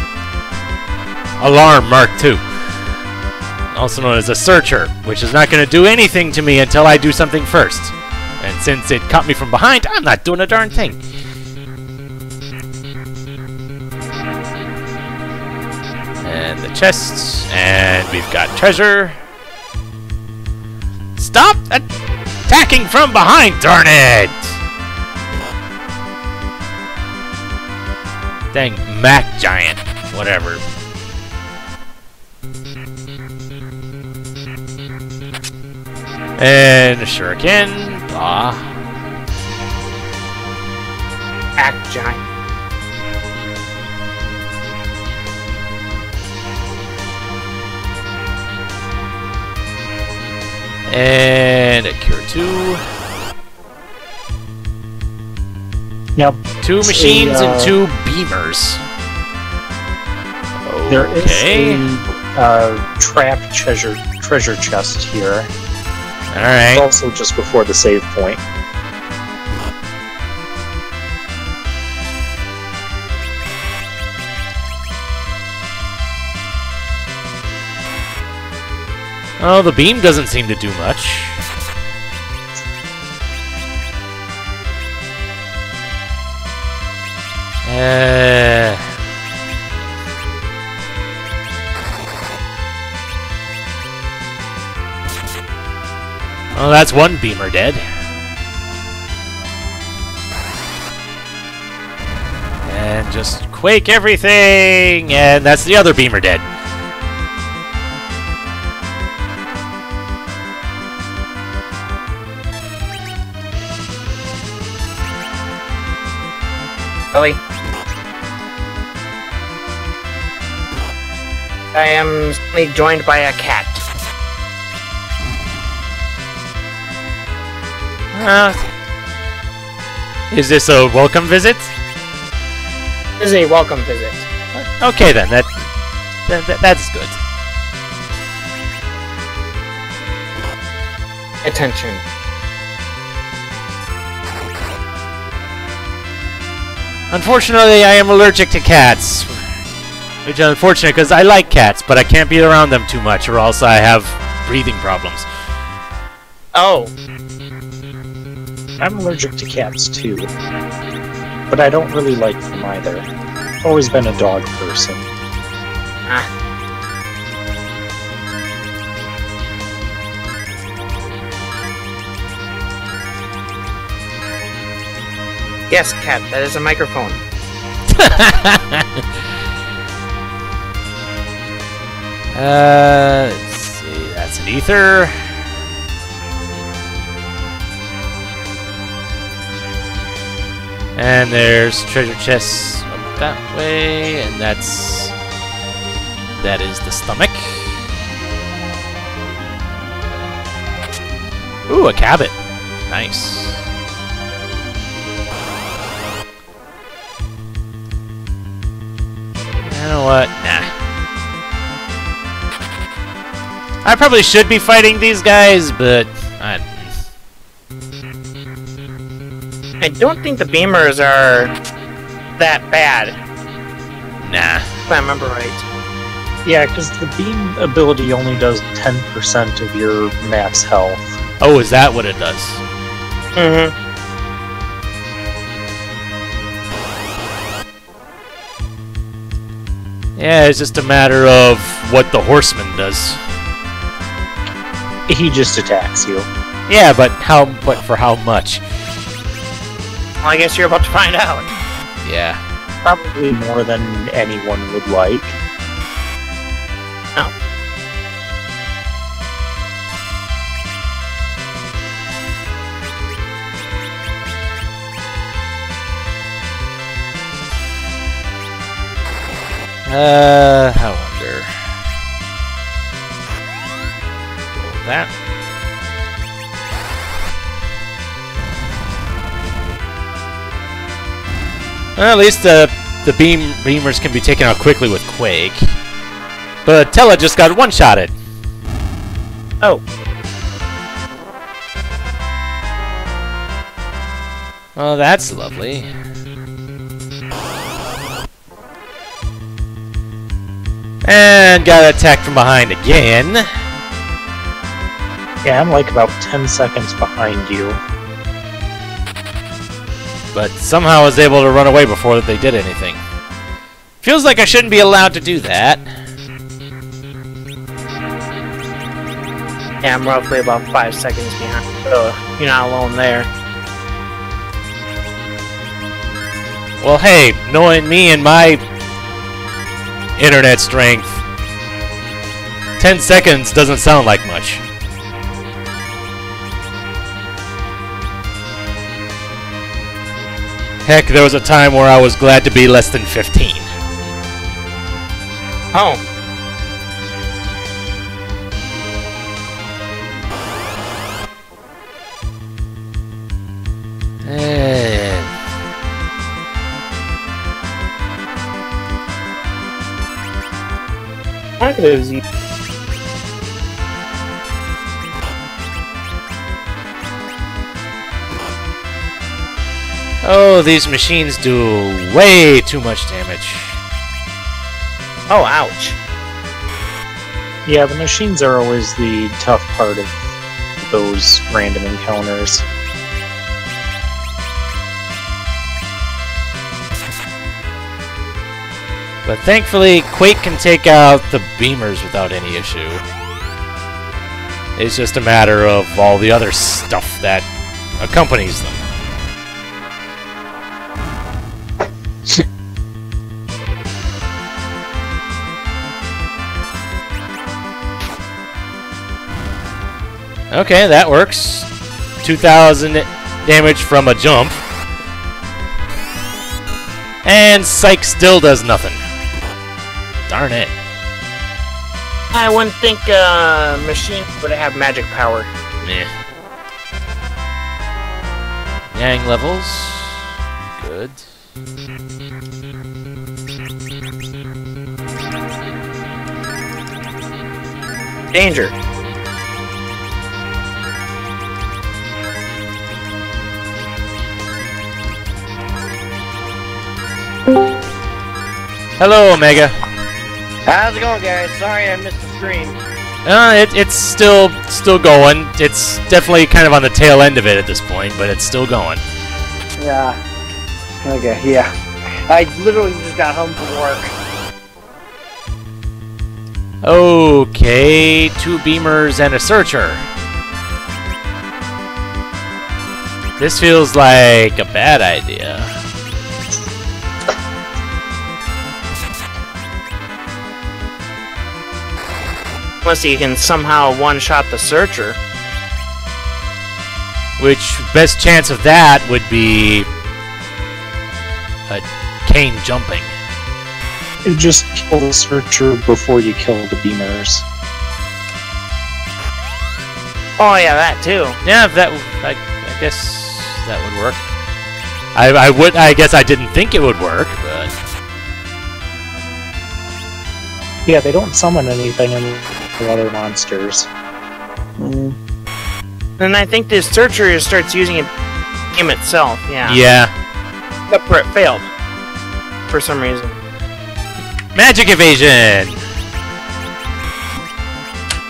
A: alarm Mark II. Also known as a searcher, which is not going to do anything to me until I do something first. And since it caught me from behind, I'm not doing a darn thing. And the chests, and we've got treasure. Stop attacking from behind, darn it! Dang Mac Giant, whatever. And a shuriken. Ah.
C: Act giant.
A: And a cure 2.
D: Yep.
A: 2 machines and 2 beamers. Okay.
D: There is a trapped treasure chest here.
A: Alright.
D: Also just before the save point.
A: Oh, the beam doesn't seem to do much. Oh, that's one beamer dead. just quake everything, and that's the other beamer dead.
C: Really? I am suddenly joined by a cat.
A: Is this a welcome visit?
C: This is a welcome visit.
A: Okay then, that's good.
C: Attention.
A: Unfortunately, I am allergic to cats. Which is unfortunate, because I like cats, but I can't be around them too much, or else I have breathing problems.
C: Oh.
D: I'm allergic to cats too, but I don't really like them either. Always been a dog person.
C: Ah. Yes, cat, that is a microphone.
A: Let's see, that's an ether. And there's treasure chests up that way, and that is the stomach. Ooh, a cabin. Nice. You know what? Nah. I probably should be fighting these guys, but
C: I don't think the beamers are that bad.
A: nah.
C: If I remember right.
D: Yeah, because the beam ability only does 10% of your max health.
A: Oh, is that what it does?
C: Mm-hmm.
A: Yeah, it's just a matter of what the horseman does.
D: He just attacks you.
A: Yeah, but for how much?
C: Well, I guess you're about to find out.
A: Yeah.
D: Probably more than anyone would like.
C: Oh.
A: I wonder. Roll that. Well, at least the beamers can be taken out quickly with Quake. But Tella just got one-shotted.
C: Oh.
A: Oh, that's lovely. And got attacked from behind again.
D: Yeah, I'm like about 10 seconds behind you.
A: But somehow I was able to run away before they did anything. Feels like I shouldn't be allowed to do that.
C: Yeah, I'm roughly about 5 seconds behind. So you're not alone there.
A: Well, hey, knowing me and my internet strength, 10 seconds doesn't sound like much. Heck, there was a time where I was glad to be less than 15.
C: Oh. I could have used.
A: Oh, these machines do way too much damage.
C: Oh, ouch.
D: Yeah, the machines are always the tough part of those random encounters.
A: But thankfully, Quake can take out the beamers without any issue. It's just a matter of all the other stuff that accompanies them. Okay, that works. 2,000 damage from a jump. And Psych still does nothing. Darn it.
C: I wouldn't think machine would have magic power.
A: Meh. Yang levels. Good.
C: Danger.
A: Hello, Omega.
F: How's it going, Gary? Sorry I missed the stream.
A: It's still going. It's definitely kind of on the tail end of it at this point, but it's still going.
F: Yeah. Okay, yeah. I literally just got home from work.
A: Okay, 2 beamers and a searcher. This feels like a bad idea.
C: Unless you can somehow one-shot the searcher.
A: Which, best chance of that would be a Kane jumping.
D: You just kill the searcher before you kill the beamers.
C: Oh yeah, that too.
A: Yeah, I guess that would work. I guess I didn't think it would work, but
D: Yeah, they don't summon anything in the other monsters.
C: And I think this searcher starts using it game itself. Yeah.
A: yeah.
C: Except for it failed for some reason.
A: Magic evasion.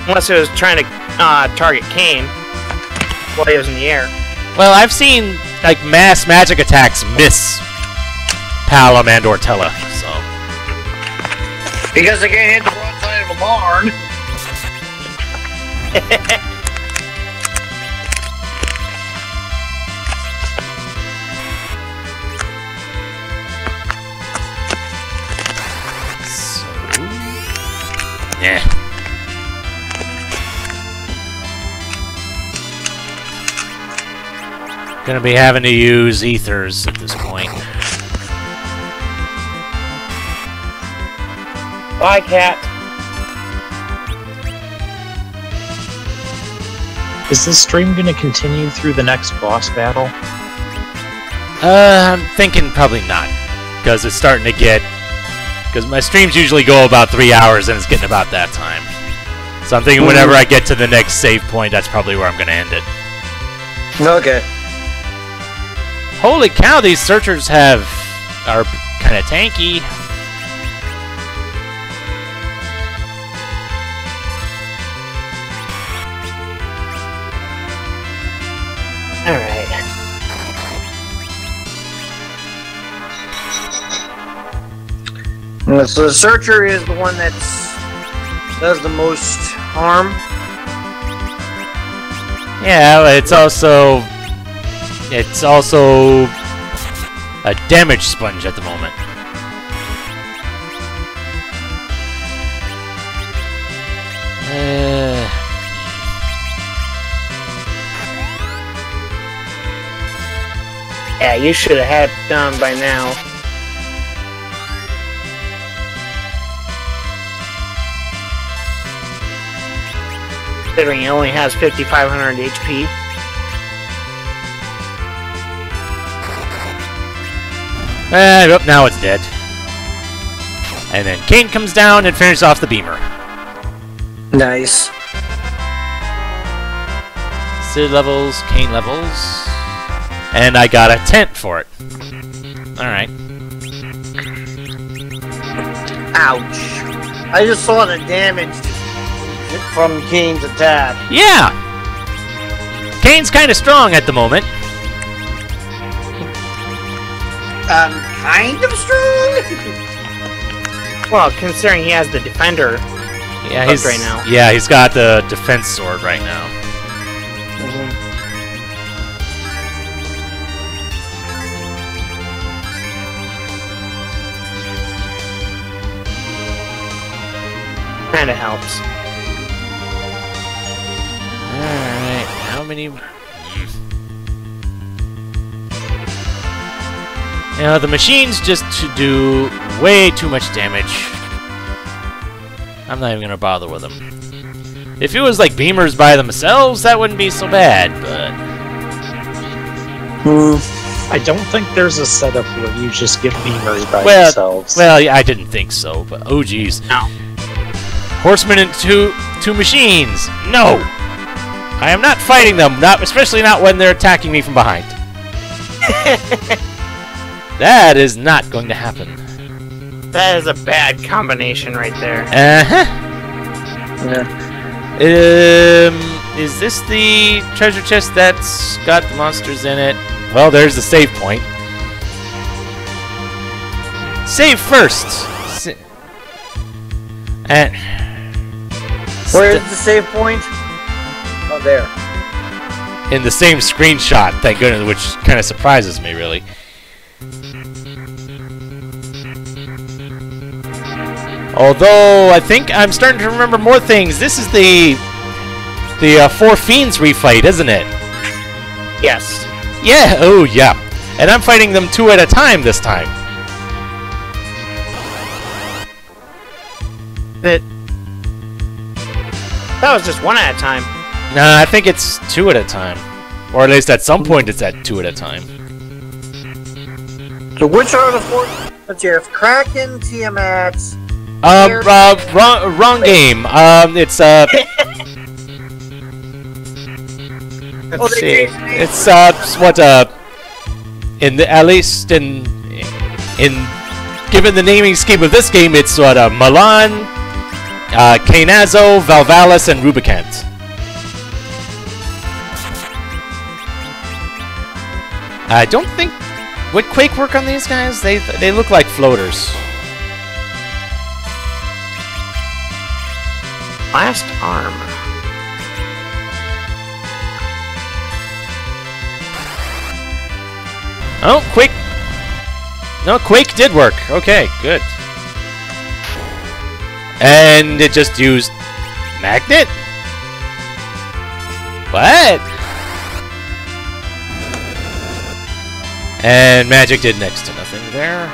C: Unless it was trying to target Kane while he was in the air.
A: Well, I've seen like mass magic attacks miss Palom and Ortella, so
F: Because I can't hit the broadside of a barn.
A: yeah. Gonna be having to use ethers at this point.
C: Bye, cat.
D: Is this stream going to continue through the next boss battle?
A: I'm thinking probably not, because it's starting to get. Because my streams usually go about 3 hours, and it's getting about that time. So I'm thinking whenever I get to the next save point, that's probably where I'm going to end it.
F: Okay.
A: Holy cow, these searchers are kind of tanky.
C: Alright.
F: So the searcher is the one that does the most harm.
A: Yeah, it's also a damage sponge at the moment.
C: Yeah, you should have had it done by now. Considering he only has 5,500 HP.
A: Oh, now it's dead. And then Kane comes down and finishes off the beamer.
F: Nice.
A: Sid levels, Kane levels. And I got a tent for it. Alright.
F: Ouch. I just saw the damage from Kane's attack.
A: Yeah! Kane's kind of strong at the moment.
F: Kind of strong?
C: Well, considering he has the defender
A: Yeah,
C: hooked right now.
A: Yeah, he's got the defense sword right now.
C: Kinda helps.
A: Alright. many... You know, the machines just do way too much damage. I'm not even gonna bother with them. If it was like beamers by themselves, that wouldn't be so bad, but...
D: I don't think there's a setup where you just get beamers by themselves.
A: Well, yeah, I didn't think so, but oh geez.
F: No.
A: Horsemen and two machines! No! I am not fighting them, especially not when they're attacking me from behind. That is not going to happen.
C: That is a bad combination right there.
A: Uh-huh.
D: Yeah.
A: Is this the treasure chest that's got the monsters in it? Well, there's the save point. Save first! And...
F: Where is the save point? Oh, there.
A: In the same screenshot, thank goodness, which kind of surprises me, really. Although, I think I'm starting to remember more things. This is the Four Fiends refight, isn't it?
C: Yes.
A: Yeah, oh yeah. And I'm fighting them 2 at a time this time.
C: That was just 1 at a time.
A: Nah, I think it's 2 at a time. Or at least at some point it's at 2 at a time.
F: So which are the 4? Let's hear. Kraken, Tiamat.
A: Wrong game. It's
C: Let's see.
A: It's what at least in given the naming scheme of this game, it's what Milan, Kainazo, Valvalis, and Rubicant. I don't think would Quake work on these guys. They look like floaters.
C: Last arm.
A: Oh, Quake! No, Quake did work. Okay, good. And it just used magnet? What? And magic did next to nothing there.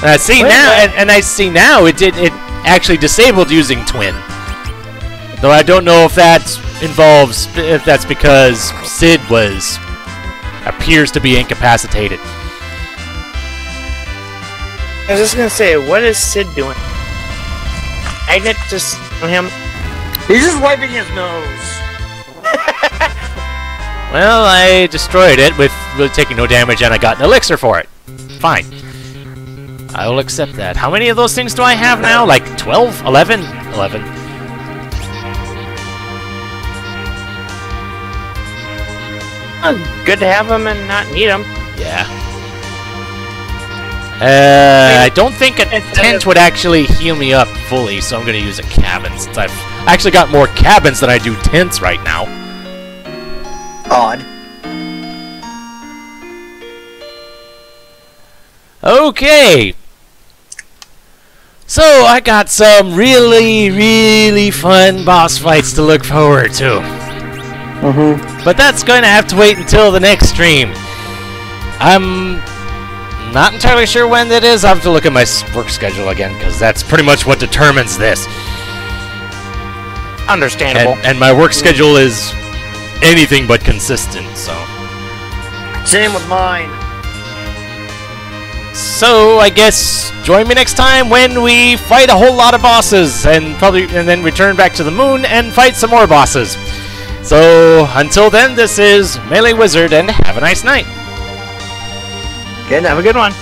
A: I see now, and I see now it actually disabled using Twin. Though I don't know if that involves, if that's because Sid appears to be incapacitated.
C: I was just gonna say, what is Sid doing? Magnet just on him.
F: He's just wiping his nose.
A: Well, I destroyed it with really taking no damage, and I got an elixir for it. Fine. I will accept that. How many of those things do I have now? Like 12? 11? 11.
C: Good to have them and not need them.
A: Yeah. I don't think a tent would actually heal me up fully, so I'm going to use a cabin, since I've actually got more cabins than I do tents right now.
F: Odd.
A: Okay. So, I got some really, really fun boss fights to look forward to. But that's going to have to wait until the next stream. I'm not entirely sure when that is. I have to look at my work schedule again, because that's pretty much what determines this.
C: Understandable.
A: And my work schedule is anything but consistent, so...
F: Same with mine.
A: So, I guess join me next time when we fight a whole lot of bosses, and then return back to the moon and fight some more bosses. So, until then, this is MeleeWizard, and have a nice night.
C: Good, have a good one.